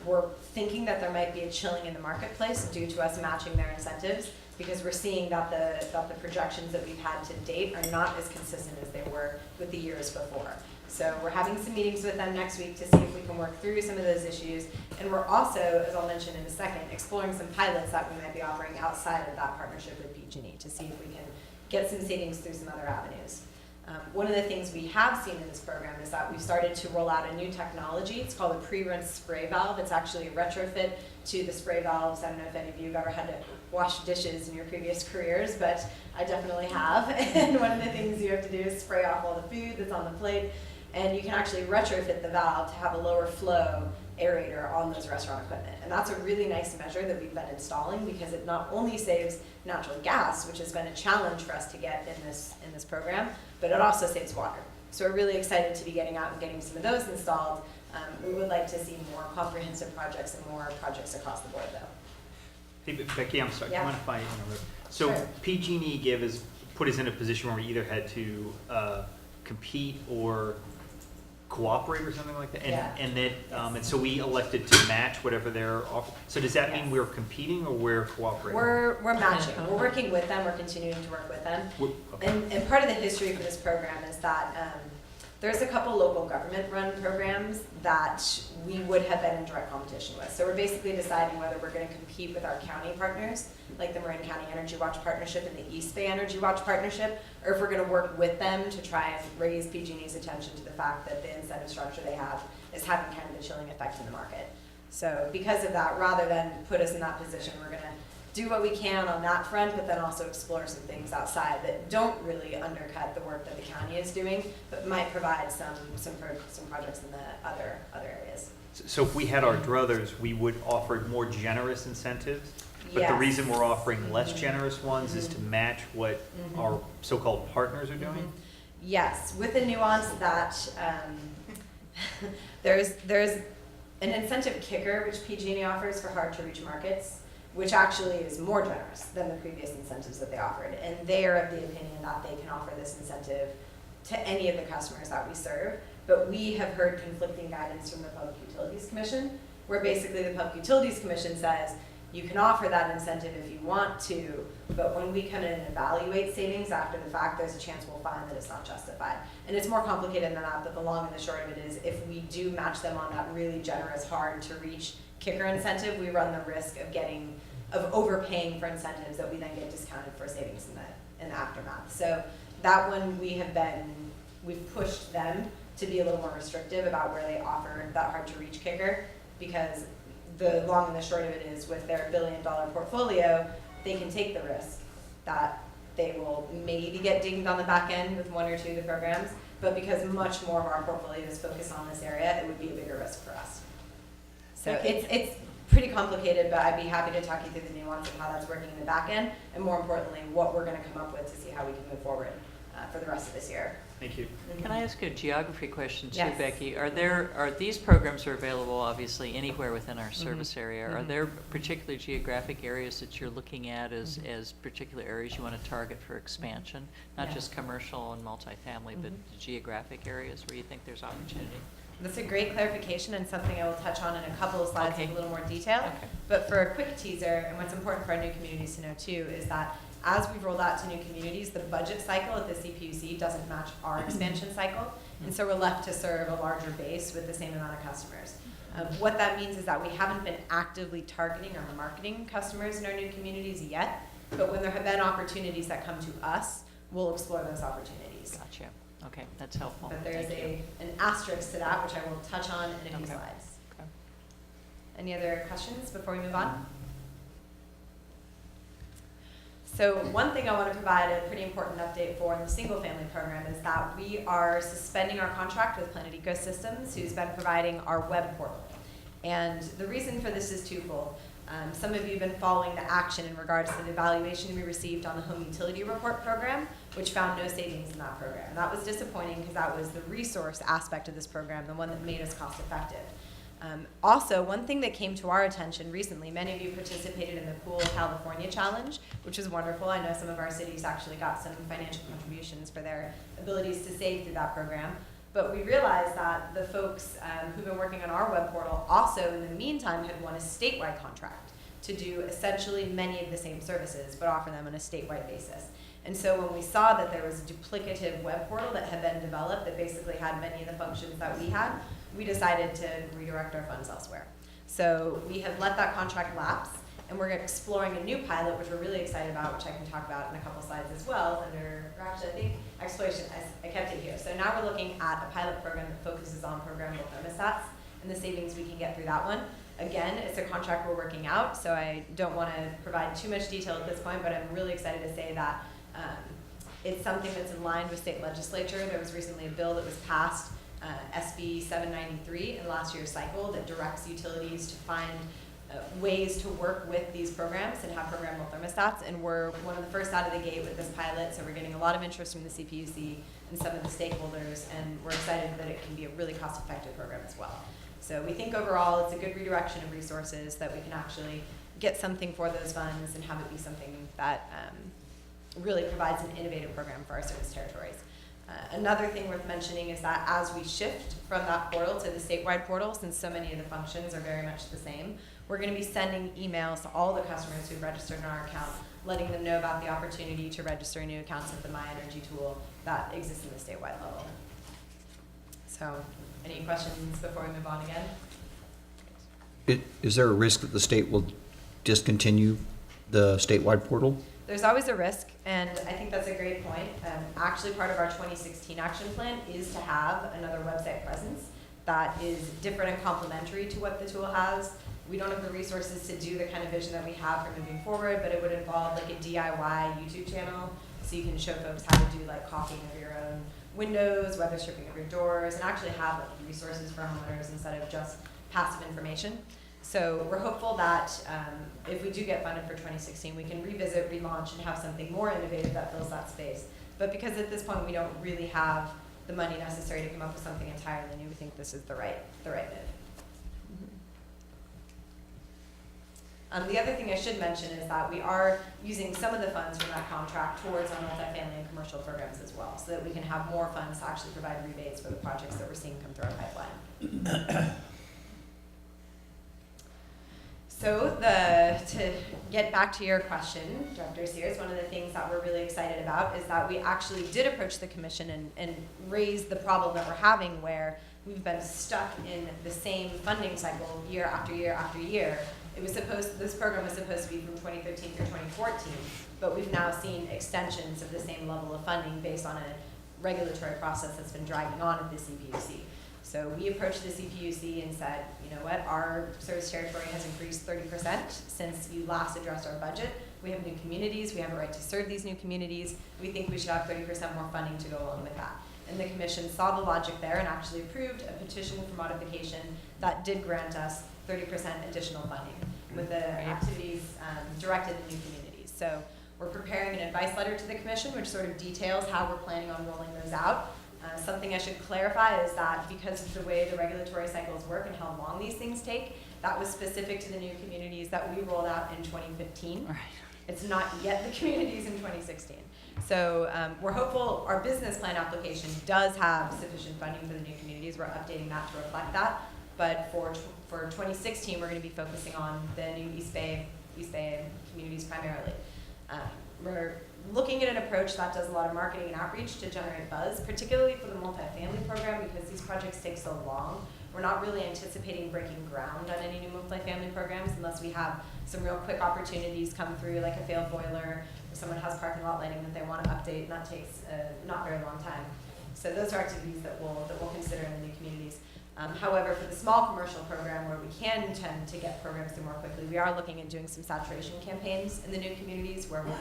Speaker 9: We're thinking that there might be a chilling in the marketplace due to us matching their incentives, because we're seeing that the projections that we've had to date are not as consistent as they were with the years before. So we're having some meetings with them next week to see if we can work through some of those issues. And we're also, as I'll mention in a second, exploring some pilots that we might be offering outside of that partnership with PG&E to see if we can get some savings through some other avenues. One of the things we have seen in this program is that we've started to roll out a new technology. It's called a pre-rinse spray valve. It's actually a retrofit to the spray valves. I don't know if any of you have ever had to wash dishes in your previous careers, but I definitely have. And one of the things you have to do is spray off all the food that's on the plate. And you can actually retrofit the valve to have a lower flow aerator on those restaurant equipment. And that's a really nice measure that we've been installing, because it not only saves natural gas, which has been a challenge for us to get in this program, but it also saves water. So we're really excited to be getting out and getting some of those installed. We would like to see more comprehensive projects and more projects across the board, though.
Speaker 16: Hey, Becky, I'm sorry.
Speaker 9: Yeah.
Speaker 16: Do you mind if I interrupt? So
Speaker 9: Sure.
Speaker 16: PG&E put us in a position where we either had to compete or cooperate or something like that, and so we elected to match whatever they're offering. So does that mean we're competing or we're cooperating?
Speaker 9: We're matching. We're working with them. We're continuing to work with them.
Speaker 16: Okay.
Speaker 9: And part of the history for this program is that there's a couple local government-run programs that we would have been in direct competition with. So we're basically deciding whether we're going to compete with our county partners, like the Marin County Energy Watch Partnership and the East Bay Energy Watch Partnership, or if we're going to work with them to try and raise PG&E's attention to the fact that the incentive structure they have is having kind of a chilling effect in the market. So because of that, rather than put us in that position, we're going to do what we can on that front, but then also explore some things outside that don't really undercut the work that the county is doing, but might provide some projects in the other areas.
Speaker 16: So if we had our druthers, we would offer more generous incentives, but the reason we're offering less generous ones is to match what our so-called partners are doing?
Speaker 9: Yes, with the nuance that there's an incentive kicker which PG&E offers for hard-to-reach markets, which actually is more generous than the previous incentives that they offered. And they are of the opinion that they can offer this incentive to any of the customers that we serve. But we have heard conflicting guidance from the Public Utilities Commission, where basically the Public Utilities Commission says, you can offer that incentive if you want to, but when we come in and evaluate savings after the fact, there's a chance we'll find that it's not justified. And it's more complicated than that, but the long and the short of it is, if we do match them on that really generous, hard to reach kicker incentive, we run the risk of overpaying for incentives that we then get discounted for savings in the aftermath. So that one we've pushed them to be a little more restrictive about where they offer that hard to reach kicker, because the long and the short of it is, with their $1 billion portfolio, they can take the risk that they will maybe get dinged on the back end with one or two of the programs, but because much more of our portfolio is focused on this area, it would be a bigger risk for us. So it's pretty complicated, but I'd be happy to talk you through the nuance of how that's working in the back end, and more importantly, what we're going to come up with to see how we can move forward for the rest of this year.
Speaker 16: Thank you.
Speaker 1: Can I ask a geography question too,
Speaker 9: Yes.
Speaker 1: Becky? Are these programs are available obviously anywhere within our service area? Are there particular geographic areas that you're looking at as particular areas you want to target for expansion? Not
Speaker 9: Yeah.
Speaker 1: just commercial and multifamily, but geographic areas where you think there's opportunity?
Speaker 9: That's a great clarification and something I will touch on in a couple of slides with a little more detail.
Speaker 1: Okay.
Speaker 9: But for a quick teaser, and what's important for our new communities to know too, is that as we've rolled out to new communities, the budget cycle at the CPUC doesn't match our expansion cycle, and so we're left to serve a larger base with the same amount of customers. What that means is that we haven't been actively targeting or marketing customers in our new communities yet, but when there have been opportunities that come to us, we'll explore those opportunities.
Speaker 1: Gotcha. Okay, that's helpful.
Speaker 9: But there's
Speaker 1: Thank you.
Speaker 9: an asterisk to that, which I will touch on in a few
Speaker 1: Okay.
Speaker 9: slides.
Speaker 1: Okay.
Speaker 9: Any other questions before we move on? So one thing I want to provide a pretty important update for in the single family program is that we are suspending our contract with Planet Ecosystems, who's been providing our web portal. And the reason for this is twofold. Some of you have been following the action in regards to the evaluation we received on the Home Utility Report program, which found no savings in that program. And that was disappointing because that was the resource aspect of this program, the one that made us cost effective. Also, one thing that came to our attention recently, many of you participated in the Cool California Challenge, which was wonderful. I know some of our cities actually got some financial contributions for their abilities to save through that program. But we realized that the folks who've been working on our web portal also, in the meantime, had won a statewide contract to do essentially many of the same services, but offer them on a statewide basis. And so when we saw that there was a duplicative web portal that had been developed that basically had many of the functions that we had, we decided to redirect our funds elsewhere. So we have let that contract lapse, and we're exploring a new pilot, which we're really excited about, which I can talk about in a couple slides as well, or actually I think exploration, I kept it here. So now we're looking at a pilot program that focuses on programmable thermostats and the savings we can get through that one. Again, it's a contract we're working out, so I don't want to provide too much detail at this point, but I'm really excited to say that it's something that's in line with state legislature. There was recently a bill that was passed, SB 793 in last year's cycle, that directs utilities to find ways to work with these programs and have programmable thermostats, and we're one of the first out of the gate with this pilot, so we're getting a lot of interest from the CPUC and some of the stakeholders, and we're excited that it can be a really cost-effective program as well. So we think overall it's a good redirection of resources, that we can actually get something for those funds and have it be something that really provides an innovative program for our service territories. Another thing worth mentioning is that as we shift from that portal to the statewide portal, since so many of the functions are very much the same, we're going to be sending emails to all the customers who've registered in our account, letting them know about the opportunity to register new accounts with the My Energy tool that exists in the statewide level. So, any questions before we move on again?
Speaker 6: Is there a risk that the state will discontinue the statewide portal?
Speaker 9: There's always a risk, and I think that's a great point. Actually, part of our 2016 action plan is to have another website presence that is different and complementary to what the tool has. We don't have the resources to do the kind of vision that we have for moving forward, but it would involve like a DIY YouTube channel, so you can show folks how to do like caulking of your own windows, weather stripping of your doors, and actually have like resources for homeowners instead of just passive information. So we're hopeful that if we do get funded for 2016, we can revisit, relaunch, and have something more innovative that fills that space. But because at this point we don't really have the money necessary to come up with something entirely new, we think this is the right move. The other thing I should mention is that we are using some of the funds from that contract towards our multifamily and commercial programs as well, so that we can have more funds to actually provide rebates for the projects that we're seeing come through our pipeline. So to get back to your question, Director Sears, one of the things that we're really excited about is that we actually did approach the commission and raise the problem that we're having, where we've been stuck in the same funding cycle year after year after year. this program was supposed to be from 2013 through 2014, but we've now seen extensions of the same level of funding based on a regulatory process that's been dragging on at the CPUC. So we approached the CPUC and said, you know what, our service territory has increased 30% since you last addressed our budget. We have new communities, we have a right to serve these new communities. We think we should have 30% more funding to go along with that. And the commission saw the logic there and actually approved a petition for modification that did grant us 30% additional funding with the activities directed at new communities. So we're preparing an advice letter to the commission which sort of details how we're planning on rolling those out. Something I should clarify is that because of the way the regulatory cycles work and how long these things take, that was specific to the new communities that we rolled out in 2015. Right. It's not yet the communities in 2016. So we're hopeful our business plan application does have sufficient funding for the new communities. We're updating that to reflect that. But for 2016, we're going to be focusing on the new East Bay communities primarily. We're looking at an approach that does a lot of marketing and outreach to generate buzz, particularly for the multifamily program because these projects take so long. We're not really anticipating breaking ground on any new multifamily programs unless we have some real quick opportunities come through, like a failed boiler, or someone has parking lot lighting that they want to update, and that takes not very long time. So those are activities that we'll consider in the new communities. However, for the small commercial program where we can tend to get programs through more quickly, we are looking at doing some saturation campaigns in the new communities where we'll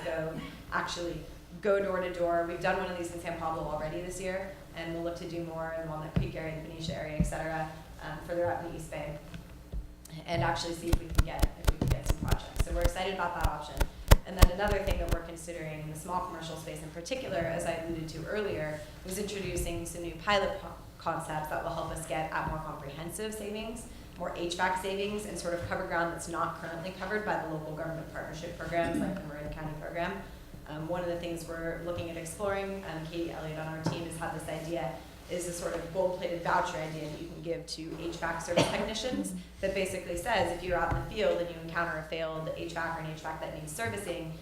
Speaker 9: go door to door. We've done one of these in San Pablo already this year, and we'll look to do more in the Walnut Creek area, the Benicia area, et cetera, further out in the East Bay, and actually see if we can get some projects. So we're excited about that option. And then another thing that we're considering in the small commercial space in particular, as I alluded to earlier, was introducing some new pilot concepts that will help us get at more comprehensive savings, more HVAC savings, and sort of cover ground that's not currently covered by the local government partnership programs like the Marin County program. One of the things we're looking at exploring, Katie Elliott on our team has had this idea, is a sort of gold-plated voucher idea that you can give to HVAC service technicians that basically says if you're out in the field and you encounter a failed HVAC or an HVAC that needs servicing,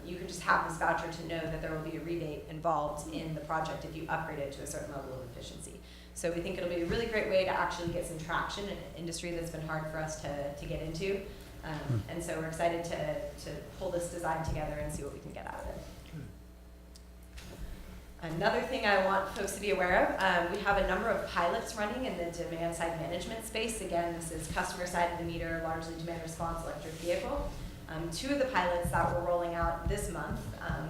Speaker 9: you can just have this voucher to know that there will be a rebate involved in the project if you upgrade it to a certain level of efficiency. So we think it'll be a really great way to actually get some traction in an industry that's been hard for us to get into. And so we're excited to pull this design together and see what we can get out of it. Another thing I want folks to be aware of, we have a number of pilots running in the demand side management space. Again, this is customer side of the meter, largely demand response electric vehicle. Two of the pilots that we're rolling out this month,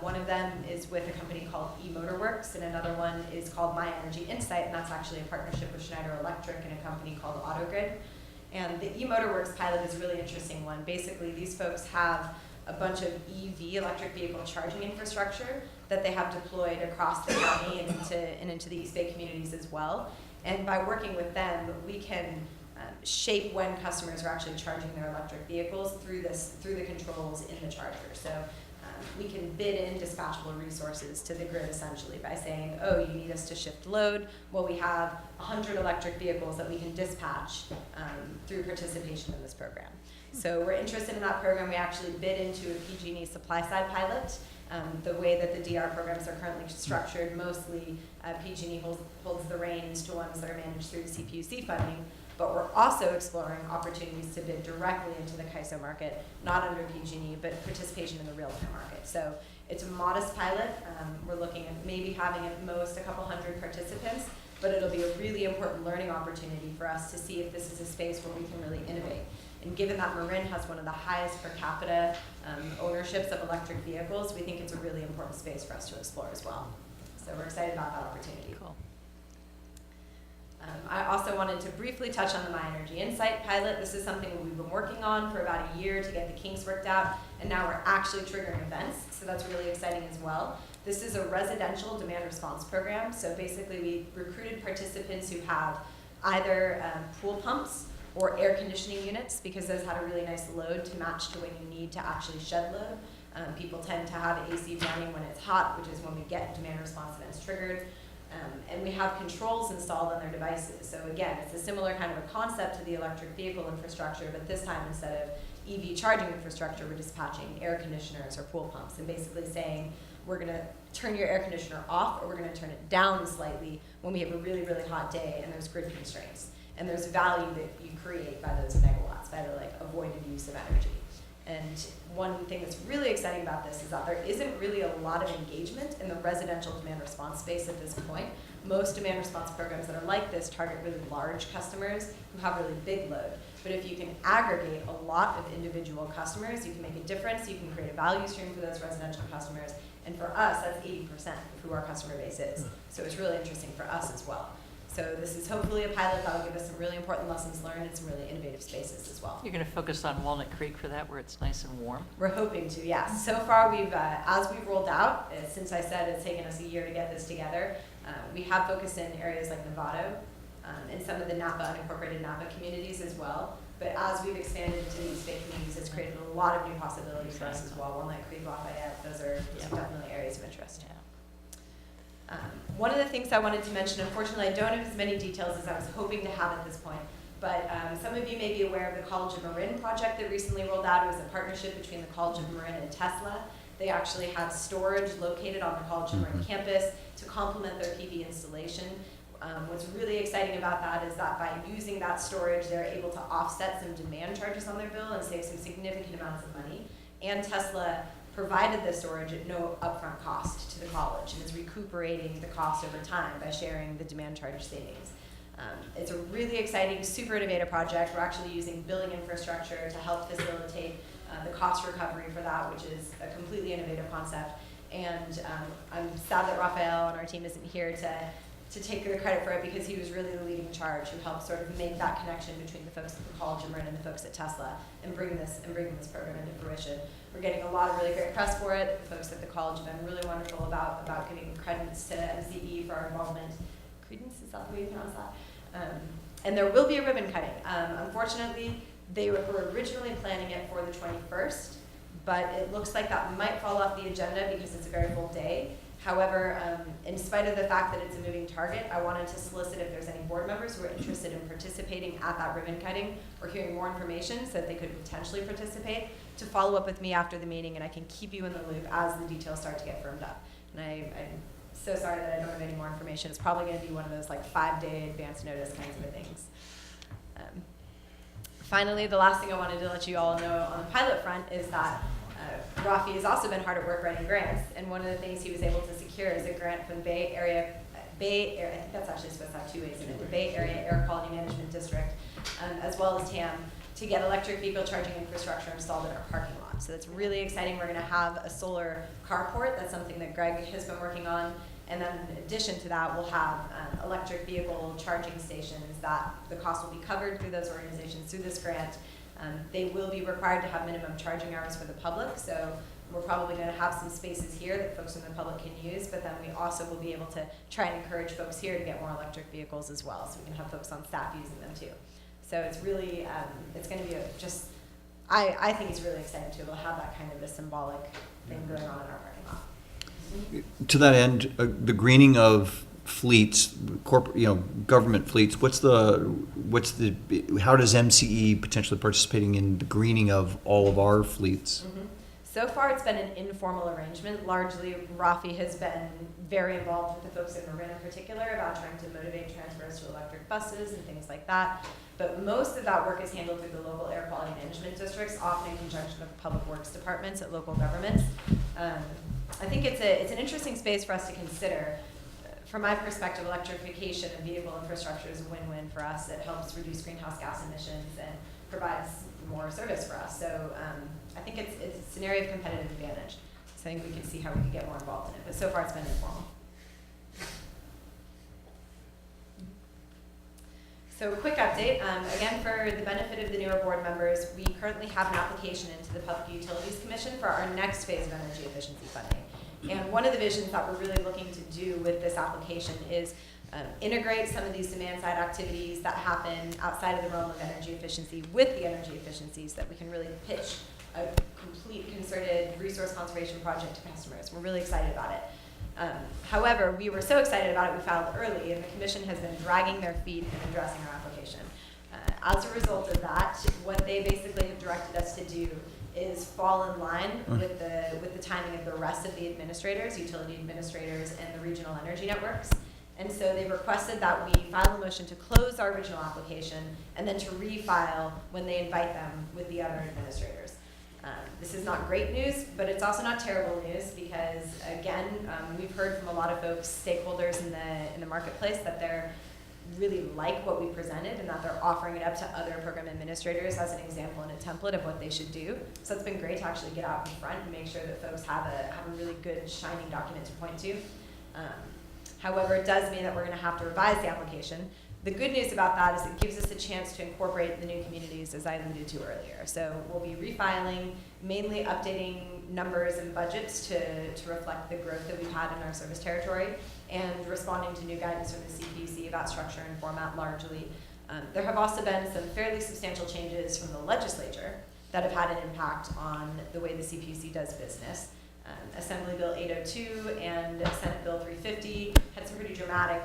Speaker 9: one of them is with a company called eMotorworks, and another one is called My Energy Insight, and that's actually a partnership with Schneider Electric and a company called AutoGrid. And the eMotorworks pilot is a really interesting one. Basically, these folks have a bunch of EV, electric vehicle charging infrastructure, that they have deployed across the county and into the East Bay communities as well. And by working with them, we can shape when customers are actually charging their electric vehicles through the controls in the charger. So we can bid in dispatchable resources to the grid essentially by saying, oh, you need us to shift load. Well, we have 100 electric vehicles that we can dispatch through participation in this program. So we're interested in that program. We actually bid into a PG&E supply side pilot. The way that the DR programs are currently structured, mostly PG&E holds the reins to ones that are managed through the CPUC funding. But we're also exploring opportunities to bid directly into the CAISO market, not under PG&E, but participation in the real-time market. So it's a modest pilot. We're looking at maybe having at most a couple hundred participants, but it'll be a really important learning opportunity for us to see if this is a space where we can really innovate. And given that Marin has one of the highest per capita ownerships of electric vehicles, we think it's a really important space for us to explore as well. So we're excited about that opportunity. Cool. I also wanted to briefly touch on the My Energy Insight pilot. This is something we've been working on for about a year to get the kinks worked out, and now we're actually triggering events, so that's really exciting as well. This is a residential demand response program, so basically we recruited participants who have either pool pumps or air conditioning units, because those had a really nice load to match to when you need to actually shed load. People tend to have AC running when it's hot, which is when we get demand response events triggered. And we have controls installed on their devices. So again, it's a similar kind of a concept to the electric vehicle infrastructure, but this time instead of EV charging infrastructure, we're dispatching air conditioners or pool pumps and basically saying, we're gonna turn your air conditioner off or we're gonna turn it down slightly when we have a really, really hot day and there's grid constraints. And there's value that you create by those megawatts. outside of like avoided use of energy. And one thing that's really exciting about this is that there isn't really a lot of engagement in the residential demand response space at this point. Most demand response programs that are like this target really large customers who have really big load. But if you can aggregate a lot of individual customers, you can make a difference, you can create a value stream for those residential customers. And for us, that's 80% of who our customer base is. So it's really interesting for us as well. So this is hopefully a pilot that will give us some really important lessons learned in some really innovative spaces as well.
Speaker 1: You're going to focus on Walnut Creek for that, where it's nice and warm?
Speaker 9: We're hoping to, yes. So far, we've as we've rolled out, since I said it's taken us a year to get this together, we have focused in areas like Novato and some of the Napa, unincorporated Napa communities as well. But as we've expanded into these big communities, it's created a lot of new possibilities for us as well. Walnut Creek, Lafayette, those are definitely areas of interest. One of the things I wanted to mention, unfortunately I don't have as many details as I was hoping to have at this point, but some of you may be aware of the College of Marin project that recently rolled out. It was a partnership between the College of Marin and Tesla. They actually have storage located on the College of Marin campus to complement their PV installation. What's really exciting about that is that by using that storage, they're able to offset some demand charges on their bill and save some significant amounts of money. And Tesla provided the storage at no upfront cost to the college and is recuperating the cost over time by sharing the demand charge savings. It's a really exciting, super innovative project. We're actually using billing infrastructure to help facilitate the cost recovery for that, which is a completely innovative concept. And I'm sad that Raphael on our team isn't here to take the credit for it, because he was really the leading charge who helped sort of make that connection between the folks at the College of Marin and the folks at Tesla and bring this program into fruition. We're getting a lot of really great press for it. The folks at the college have been really wonderful about giving credence to MCE for our involvement. Credence, is that the way you pronounce that? And there will be a ribbon cutting. Unfortunately, they were originally planning it for the 21st, but it looks like that might fall off the agenda because it's a very full day. However, in spite of the fact that it's a moving target, I wanted to solicit if there's any board members who are interested in participating at that ribbon cutting or hearing more information so that they could potentially participate, to follow up with me after the meeting, and I can keep you in the loop as the details start to get firmed up. And I'm so sorry that I don't have any more information. It's probably going to be one of those like 5-day advance notice kinds of things. Finally, the last thing I wanted to let you all know on the pilot front is that Rafi has also been hard at work writing grants, and one of the things he was able to secure is a grant from the Bay Area, I think that's actually supposed to have 2 ways in it, the Bay Area Air Quality Management District, as well as TAM, to get electric vehicle charging infrastructure installed in our parking lot. So that's really exciting. We're going to have a solar carport. That's something that Greg has been working on. And then in addition to that, we'll have electric vehicle charging stations that the cost will be covered through those organizations through this grant. They will be required to have minimum charging hours for the public, so we're probably going to have some spaces here that folks in the public can use, but then we also will be able to try and encourage folks here to get more electric vehicles as well, so we can have folks on staff using them too. So it's really, it's going to be I think it's really exciting to be able to have that kind of a symbolic thing going on in our parking lot.
Speaker 6: To that end, the greening of fleets, corporate, government fleets, how does MCE potentially participating in the greening of all of our fleets?
Speaker 9: Mm-hmm. So far, it's been an informal arrangement. Largely, Rafi has been very involved with the folks in Marin in particular about trying to motivate transfers to electric buses and things like that. But most of that work is handled through the local air quality management districts, often in conjunction with public works departments at local governments. I think it's an interesting space for us to consider. From my perspective, electrification of vehicle infrastructure is a win-win for us. It helps reduce greenhouse gas emissions and provides more service for us. So I think it's an area of competitive advantage. So I think we can see how we can get more involved in it. But so far, it's been informal. So a quick update. Again, for the benefit of the newer board members, we currently have an application into the Public Utilities Commission for our next phase of energy efficiency funding. And one of the visions that we're really looking to do with this application is integrate some of these demand-side activities that happen outside of the realm of energy efficiency with the energy efficiencies, that we can really pitch a complete concerted resource conservation project to customers. We're really excited about it. However, we were so excited about it, we filed early, and the Commission has been dragging their feet in addressing our application. As a result of that, what they basically have directed us to do is fall in line with the timing of the rest of the administrators, utility administrators, and the regional energy networks. And so they requested that we file a motion to close our original application and then to refile when they invite them with the other administrators. This is not great news, but it's also not terrible news because, again, we've heard from a lot of folks, stakeholders in the marketplace, that they're really like what we presented and that they're offering it up to other program administrators as an example and a template of what they should do. So it's been great to actually get out in front and make sure that folks have a really good shining document to point to. However, it does mean that we're going to have to revise the application. The good news about that is it gives us a chance to incorporate the new communities, as I alluded to earlier. So we'll be refiling, mainly updating numbers and budgets to reflect the growth that we've had in our service territory, and responding to new guidance from the CPUC about structure and format largely. There have also been some fairly substantial changes from the legislature that have had an impact on the way the CPUC does business. Assembly Bill 802 and Senate Bill 350 had some pretty dramatic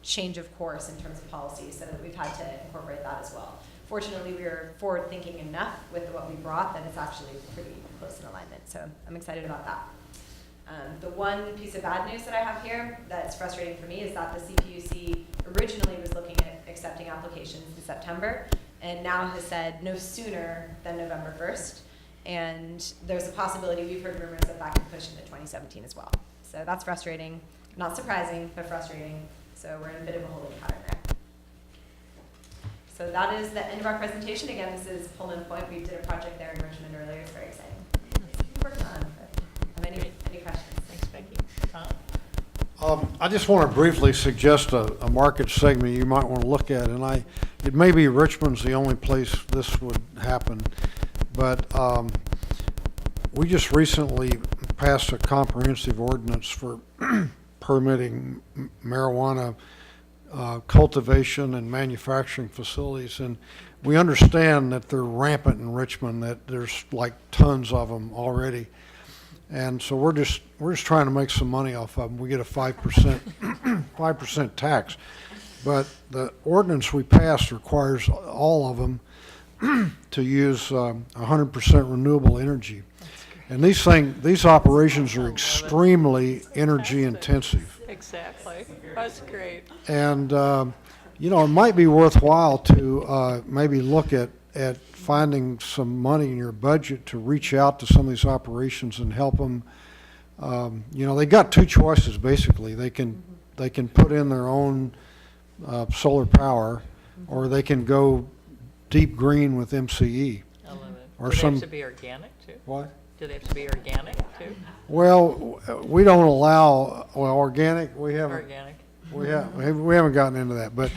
Speaker 9: change of course in terms of policy, so that we've had to incorporate that as well. Fortunately, we were forward-thinking enough with what we brought that it's actually pretty close in alignment, so I'm excited about that. The one piece of bad news that I have here that's frustrating for me is that the CPUC originally was looking at accepting applications in September, and now has said no sooner than November 1st. And there's a possibility, we've heard rumors that that could push into 2017 as well. So that's frustrating. Not surprising, but frustrating. So we're in a bit of a holding pattern there. So that is the end of our presentation. Again, this is Pullman Point. We did a project there in Richmond earlier. It's very exciting. Working on. Have any questions?
Speaker 1: Thanks, Becky. Tom?
Speaker 21: I just want to briefly suggest a market segment you might want to look at, and it may be Richmond's the only place this would happen, but we just recently passed a comprehensive ordinance for permitting marijuana cultivation and manufacturing facilities, and we understand that they're rampant in Richmond, that there's like tons of them already. And so we're just trying to make some money off of them. We get a 5% tax, but the ordinance we passed requires all of them to use 100% renewable energy. And these operations are extremely energy intensive.
Speaker 1: Exactly. That's great.
Speaker 21: And you know, it might be worthwhile to maybe look at finding some money in your budget to reach out to some of these operations and help them. You know, they got two choices basically. They can put in their own solar power, or they can go deep green with MCE.
Speaker 1: I love it.
Speaker 21: Or
Speaker 1: Do they
Speaker 21: some.
Speaker 1: have to be organic too?
Speaker 21: What?
Speaker 1: Do they have to be organic too?
Speaker 21: Well, we don't allow organic. We haven't.
Speaker 1: Organic.
Speaker 21: We haven't gotten into that, but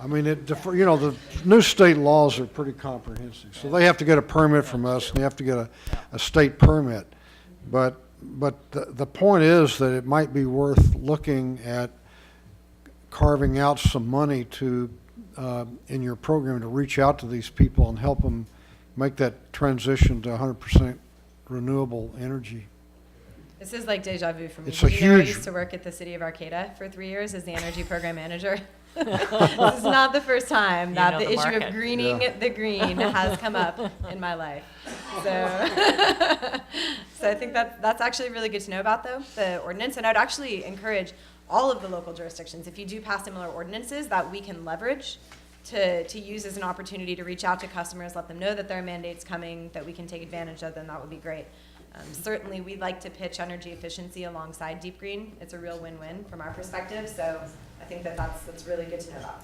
Speaker 21: I mean, you know, the new state laws are pretty comprehensive, so they have to get a permit from us, and they have to get a state permit. But the point is that it might be worth looking at carving out some money to in your program to reach out to these people and help them make that transition to 100% renewable energy.
Speaker 9: This is like deja vu for me.
Speaker 21: It's a
Speaker 9: You know, I
Speaker 21: huge-
Speaker 9: used to work at the city of Arcata for 3 years as the energy program manager. This is not the first time
Speaker 1: You
Speaker 9: that
Speaker 1: know
Speaker 9: the
Speaker 1: the
Speaker 9: issue
Speaker 1: market.
Speaker 9: of greening the green has come up in my life. So, so I think that's actually really good to know about, though, the ordinance. And I'd actually encourage all of the local jurisdictions, if you do pass similar ordinances, that we can leverage to use as an opportunity to reach out to customers, let them know that there are mandates coming that we can take advantage of, then that would be great. Certainly, we'd like to pitch energy efficiency alongside deep green. It's a real win-win from our perspective, so I think that's really good to know about.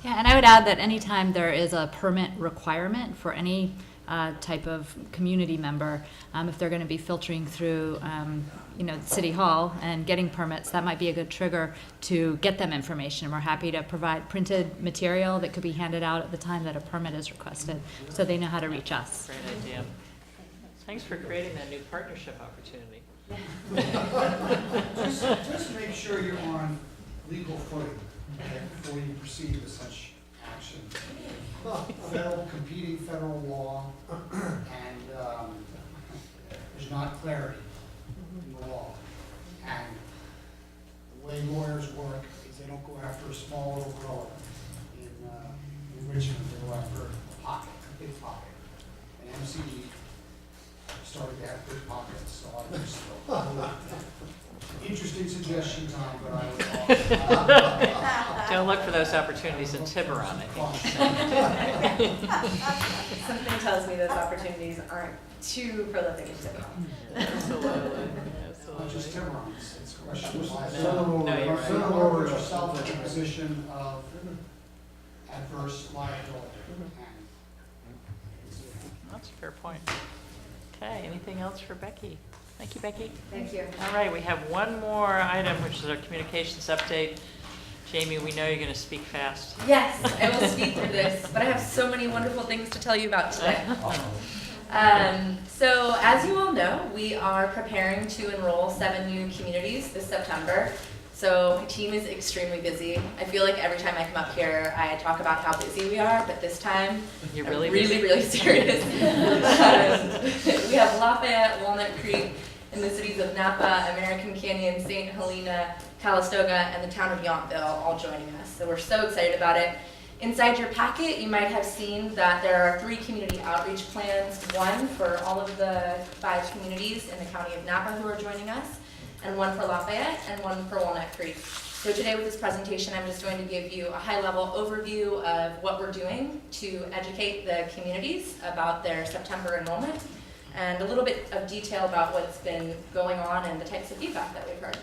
Speaker 2: Yeah, and I would add that anytime there is a permit requirement for any type of community member, if they're going to be filtering through, City Hall and getting permits, that might be a good trigger to get them information. We're happy to provide printed material that could be handed out at the time that a permit is requested, so they know how to reach us.
Speaker 1: Great idea. Thanks for creating that new partnership opportunity.
Speaker 15: Just make sure you're on legal footing before you proceed with such action. Competing federal law, and there's not clarity in the law. And the way lawyers work is they don't go after a small little grower in Richmond. They go after a pocket, a big pocket. And MCE started to have good pockets, so I just, interesting suggestion, Tom, but I was
Speaker 1: Don't look for those opportunities in Tiburon, I think.
Speaker 9: Something tells me those opportunities aren't too prolific in Tiburon.
Speaker 1: Absolutely.
Speaker 15: Not just Tiburon, it's a question of life.
Speaker 1: No, you're right.
Speaker 15: You want to put yourself in a position of adverse liability.
Speaker 1: That's a fair point. Okay, anything else for Becky? Thank you, Becky.
Speaker 9: Thank you.
Speaker 1: All right, we have one more item, which is our communications update. Jamie, we know you're going to speak fast.
Speaker 7: Yes, I will speed through this, but I have so many wonderful things to tell you about today. So as you all know, we are preparing to enroll 7 new communities this September. So my team is extremely busy. I feel like every time I come up here, I talk about how busy we are, but this time,
Speaker 1: You're
Speaker 7: I'm
Speaker 1: really
Speaker 7: really,
Speaker 1: busy?
Speaker 7: really serious. We have Lafayette, Walnut Creek, in the cities of Napa, American Canyon, St. Helena, Calistoga, and the town of Yountville all joining us. So we're so excited about it. Inside your packet, you might have seen that there are 3 community outreach plans, one for all of the 5 communities in the county of Napa who are joining us, and one for Lafayette, and one for Walnut Creek. So today with this presentation, I'm just going to give you a high-level overview of what we're doing to educate the communities about their September enrollment, and a little bit of detail about what's been going on and the types of feedback that we've heard.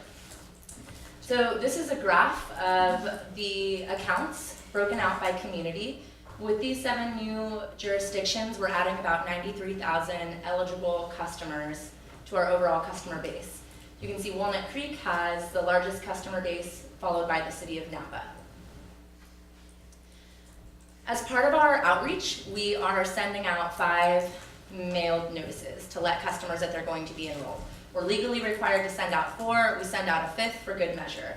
Speaker 7: So this is a graph of the accounts broken out by community. With these 7 new jurisdictions, we're adding about 93,000 eligible customers to our overall customer base. You can see Walnut Creek has the largest customer base, followed by the city of Napa. As part of our outreach, we are sending out 5 mailed notices to let customers that they're going to be enrolled. We're legally required to send out 4, we send out a 5th for good measure.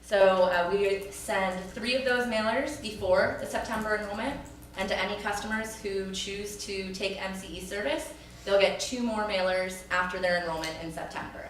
Speaker 7: So we send 3 of those mailers before the September enrollment, and to any customers who choose to take MCE service, they'll get 2 more mailers after their enrollment in September.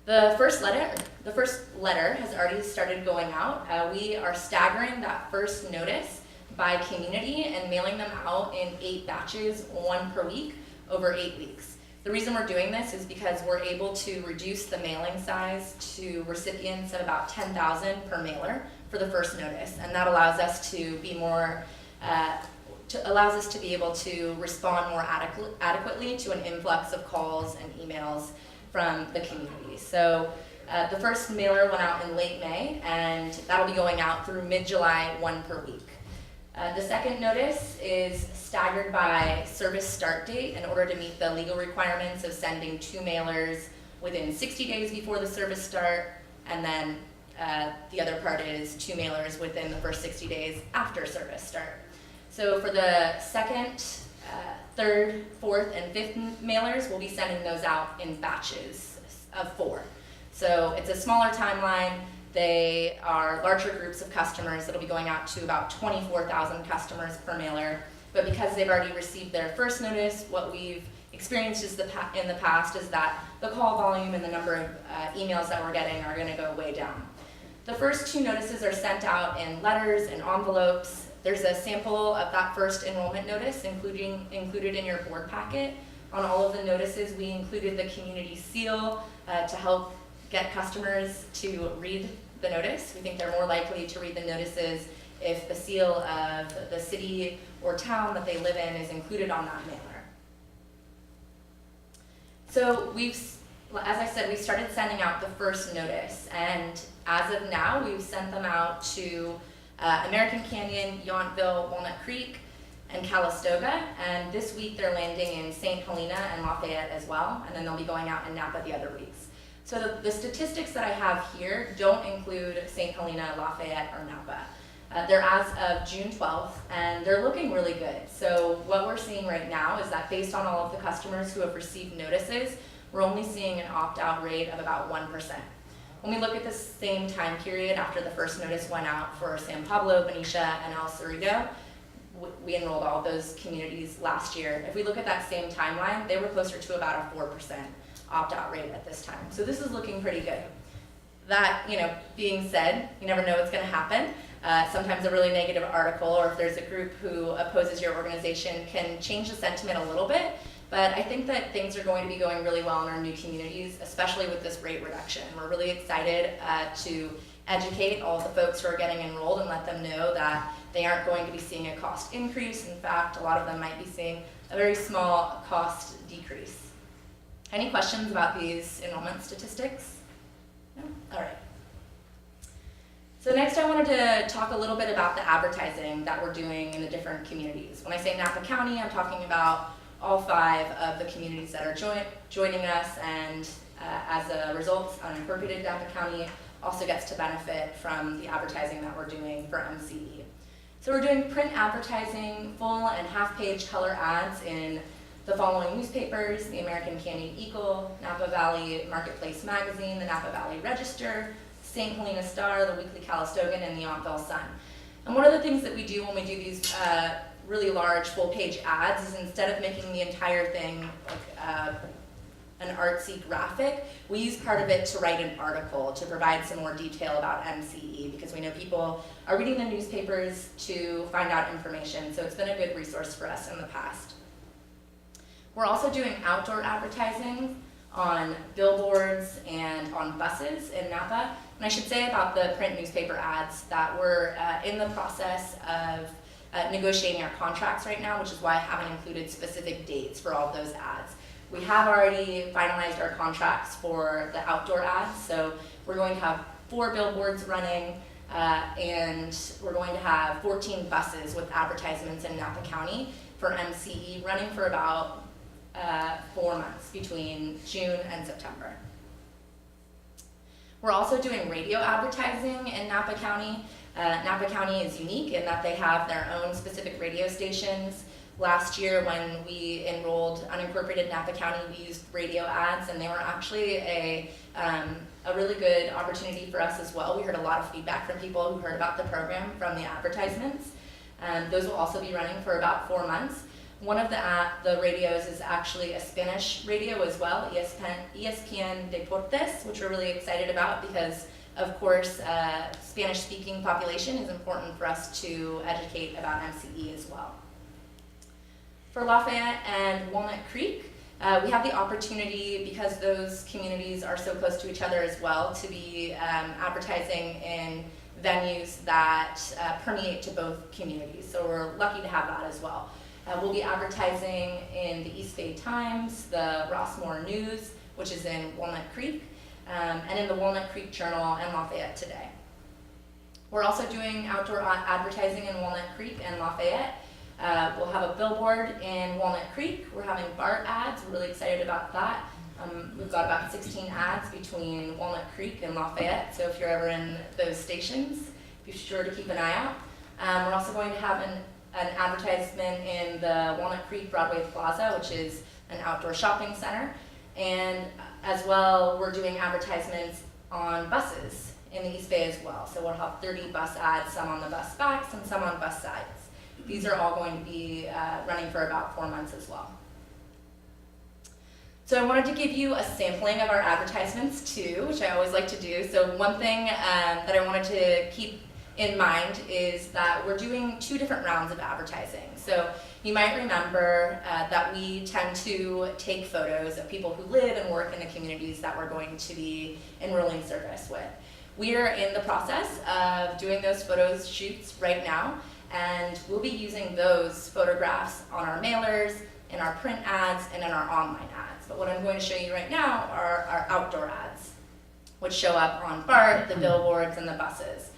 Speaker 7: The first letter has already started going out. We are staggering that first notice by community and mailing them out in 8 batches, 1 per week, over 8 weeks. The reason we're doing this is because we're able to reduce the mailing size to recipients of about 10,000 per mailer for the first notice, and that allows us to be more, be able to respond more adequately to an influx of calls and emails from the community. So the first mailer went out in late May, and that'll be going out through mid-July, 1 per week. The second notice is staggered by service start date in order to meet the legal requirements of sending 2 mailers within 60 days before the service start, and then the other part is 2 mailers within the first 60 days after service start. So for the second, third, fourth, and 5th mailers, we'll be sending those out in batches of 4. So it's a smaller timeline. They are larger groups of customers that'll be going out to about 24,000 customers per mailer. But because they've already received their first notice, what we've experienced in the past is that the call volume and the number of emails that we're getting are going to go way down. The first 2 notices are sent out in letters and envelopes. There's a sample of that first enrollment notice included in your board packet. On all of the notices, we included the community seal to help get customers to read the notice. We think they're more likely to read the notices if the seal of the city or town that they live in is included on that mailer. So as I said, we started sending out the first notice, and as of now, we've sent them out to American Canyon, Yountville, Walnut Creek, and Calistoga, and this week they're landing in St. Helena and Lafayette as well, and then they'll be going out in Napa the other weeks. So the statistics that I have here don't include St. Helena, Lafayette, or Napa. They're as of June 12th, and they're looking really good. So what we're seeing right now is that based on all of the customers who have received notices, we're only seeing an opt-out rate of about 1%. When we look at the same time period after the first notice went out for San Pablo, Benicia, and El Cerrito, we enrolled all of those communities last year. If we look at that same timeline, they were closer to about a 4% opt-out rate at this time. So this is looking pretty good. That, being said, you never know what's going to happen. Sometimes a really negative article, or if there's a group who opposes your organization, can change the sentiment a little bit. But I think that things are going to be going really well in our new communities, especially with this rate reduction. We're really excited to educate all the folks who are getting enrolled and let them know that they aren't going to be seeing a cost increase. In fact, a lot of them might be seeing a very small cost decrease. Any questions about these enrollment statistics? No? All right. So next I wanted to talk a little bit about the advertising that we're doing in the different communities. When I say Napa County, I'm talking about all 5 of the communities that are joining us, and as a result, unincorporated Napa County also gets to benefit from the advertising that we're doing for MCE. So we're doing print advertising, full and half-page color ads in the following newspapers: the American Canyon Eagle, Napa Valley Marketplace Magazine, the Napa Valley Register, St. Helena Star, the Weekly Calistogan, and the Yountville Sun. And one of the things that we do when we do these really large full-page ads is, instead of making the entire thing like an artsy graphic, we use part of it to write an article to provide some more detail about MCE, because we know people are reading the newspapers to find out information, so it's been a good resource for us in the past. We're also doing outdoor advertising on billboards and on buses in Napa. And I should say about the print newspaper ads that we're in the process of negotiating our contracts right now, which is why I haven't included specific dates for all of those ads. We have already finalized our contracts for the outdoor ads, so we're going to have 4 billboards running, and we're going to have 14 buses with advertisements in Napa County for MCE, running for about 4 months between June and September. We're also doing radio advertising in Napa County. Napa County is unique in that they have their own specific radio stations. Last year, when we enrolled unincorporated Napa County, we used radio ads, and they were actually a really good opportunity for us as well. We heard a lot of feedback from people who heard about the program from the advertisements. Those will also be running for about 4 months. One of the radios is actually a Spanish radio as well, ESPN Deportes, which we're really excited about because, of course, Spanish-speaking population is important for us to educate about MCE as well. For Lafayette and Walnut Creek, we have the opportunity, because those communities are so close to each other as well, to be advertising in venues that permeate to both communities. So we're lucky to have that as well. We'll be advertising in the East Bay Times, the Rossmore News, which is in Walnut Creek, and in the Walnut Creek Journal and Lafayette Today. We're also doing outdoor advertising in Walnut Creek and Lafayette. We'll have a billboard in Walnut Creek. We're having BART ads. We're really excited about that. We've got about 16 ads between Walnut Creek and Lafayette, so if you're ever in those stations, be sure to keep an eye out. We're also going to have an advertisement in the Walnut Creek Broadway Plaza, which is an outdoor shopping center. And as well, we're doing advertisements on buses in the East Bay as well. So we'll have 30 bus ads, some on the bus backs and some on bus sides. These are all going to be running for about 4 months as well. So I wanted to give you a sampling of our advertisements too, which I always like to do. So one thing that I wanted to keep in mind is that we're doing 2 different rounds of advertising. So you might remember that we tend to take photos of people who live and work in the communities that we're going to be enrolling service with. We are in the process of doing those photo shoots right now, and we'll be using those photographs on our mailers, in our print ads, and in our online ads. But what I'm going to show you right now are our outdoor ads, which show up on BART, the billboards, and the buses.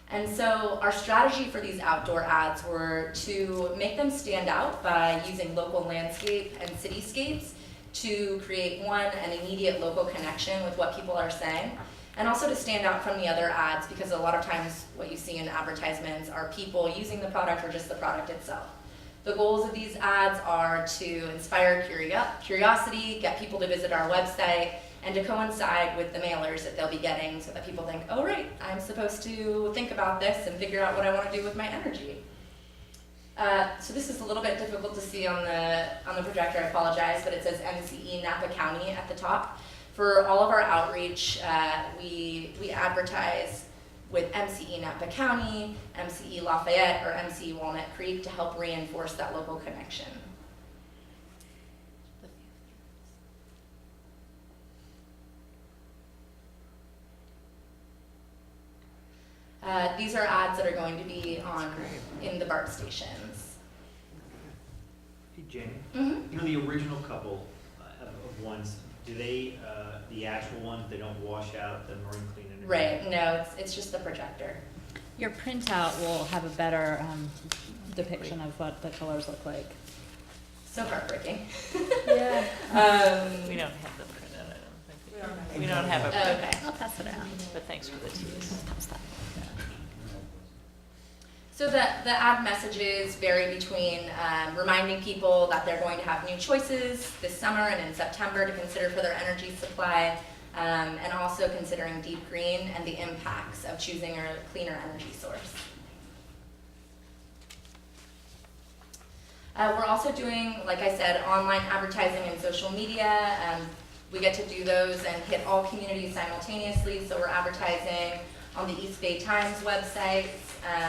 Speaker 7: And so our strategy for these outdoor ads were to make them stand out by using local landscape and cityscapes to create, one, an immediate local connection with what people are saying, and also to stand out from the other ads, because a lot of times what you see in advertisements are people using the product or just the product itself. The goals of these ads are to inspire curiosity, get people to visit our website, and to coincide with the mailers that they'll be getting so that people think, oh right, I'm supposed to think about this and figure out what I want to do with my energy. So this is a little bit difficult to see on the projector, I apologize, but it says MCE Napa County at the top. For all of our outreach, we advertise with MCE Napa County, MCE Lafayette, or MCE Walnut Creek to help reinforce that local connection. The These are ads that are going to be on in the BART stations.
Speaker 16: Hey, Jamie.
Speaker 7: Mhm.
Speaker 16: You know, the original couple of ones, do they, the actual ones, they don't wash out the marine clean energy?
Speaker 7: Right, no, it's just the projector.
Speaker 2: Your printout will have a better depiction of what the colors look like.
Speaker 7: So heartbreaking.
Speaker 2: Yeah.
Speaker 1: We don't have them printed, I don't think. We don't have a
Speaker 7: Okay.
Speaker 1: printout.
Speaker 2: I'll pass it out.
Speaker 1: But thanks for the tease.
Speaker 7: So the ad messages vary between reminding people that they're going to have new choices this summer and in September to consider for their energy supply, and also considering deep green and the impacts of choosing a cleaner energy source. We're also doing, like I said, online advertising and social media. We get to do those and hit all communities simultaneously, so we're advertising on the East Bay Times websites,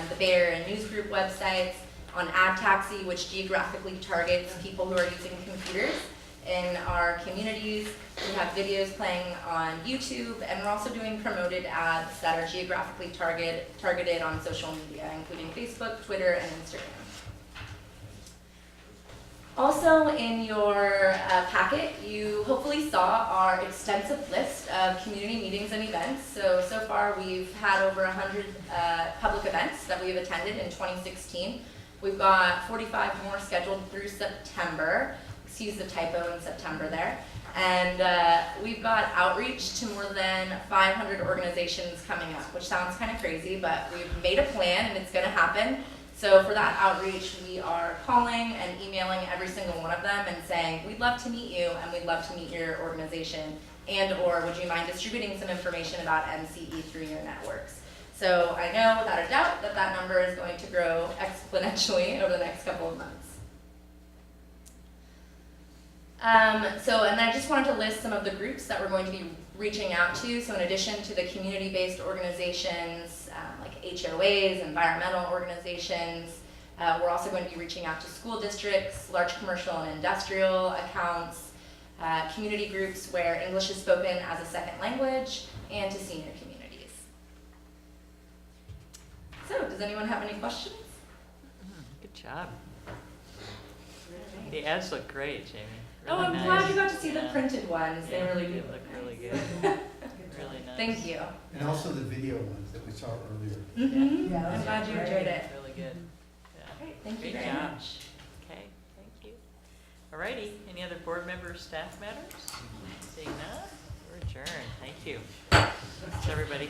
Speaker 7: the Bay Area News Group websites, on Ad Taxi, which geographically targets people who are using computers in our communities. We have videos playing on YouTube, and we're also doing promoted ads that are geographically targeted on social media, including Facebook, Twitter, and Instagram. Also in your packet, you hopefully saw our extensive list of community meetings and events. So far we've had over 100 public events that we've attended in 2016. We've got 45 more scheduled through September. Excuse the typo in September there. And we've got outreach to more than 500 organizations coming up, which sounds kind of crazy, but we've made a plan and it's gonna happen. So for that outreach, we are calling and emailing every single one of them and saying, we'd love to meet you and we'd love to meet your organization, and or would you mind distributing some information about MCE through your networks? So I know without a doubt that that number is going to grow exponentially over the next couple of months. And I just wanted to list some of the groups that we're going to be reaching out to. So in addition to the community-based organizations like HOAs, environmental organizations, we're also going to be reaching out to school districts, large commercial and industrial accounts, community groups where English is spoken as a second language, and to senior communities. So does anyone have any questions?
Speaker 1: Good job. The ads look great, Jamie.
Speaker 7: Oh,
Speaker 1: Really
Speaker 7: I'm
Speaker 1: nice.
Speaker 7: glad you got to see the
Speaker 1: Yeah.
Speaker 7: printed ones. They really do.
Speaker 1: They look really good. Really nice.
Speaker 7: Thank you.
Speaker 3: And also the video ones that we saw earlier.
Speaker 7: Mm-hmm.
Speaker 1: Yeah,
Speaker 7: I'm glad you enjoyed it.
Speaker 1: Really good. Yeah.
Speaker 7: Great, thank you
Speaker 1: Great
Speaker 7: very
Speaker 1: job.
Speaker 7: much.
Speaker 1: Okay, thank you. Alrighty, any other board member staff matters? Seeing none, we're adjourned. Thanks, everybody.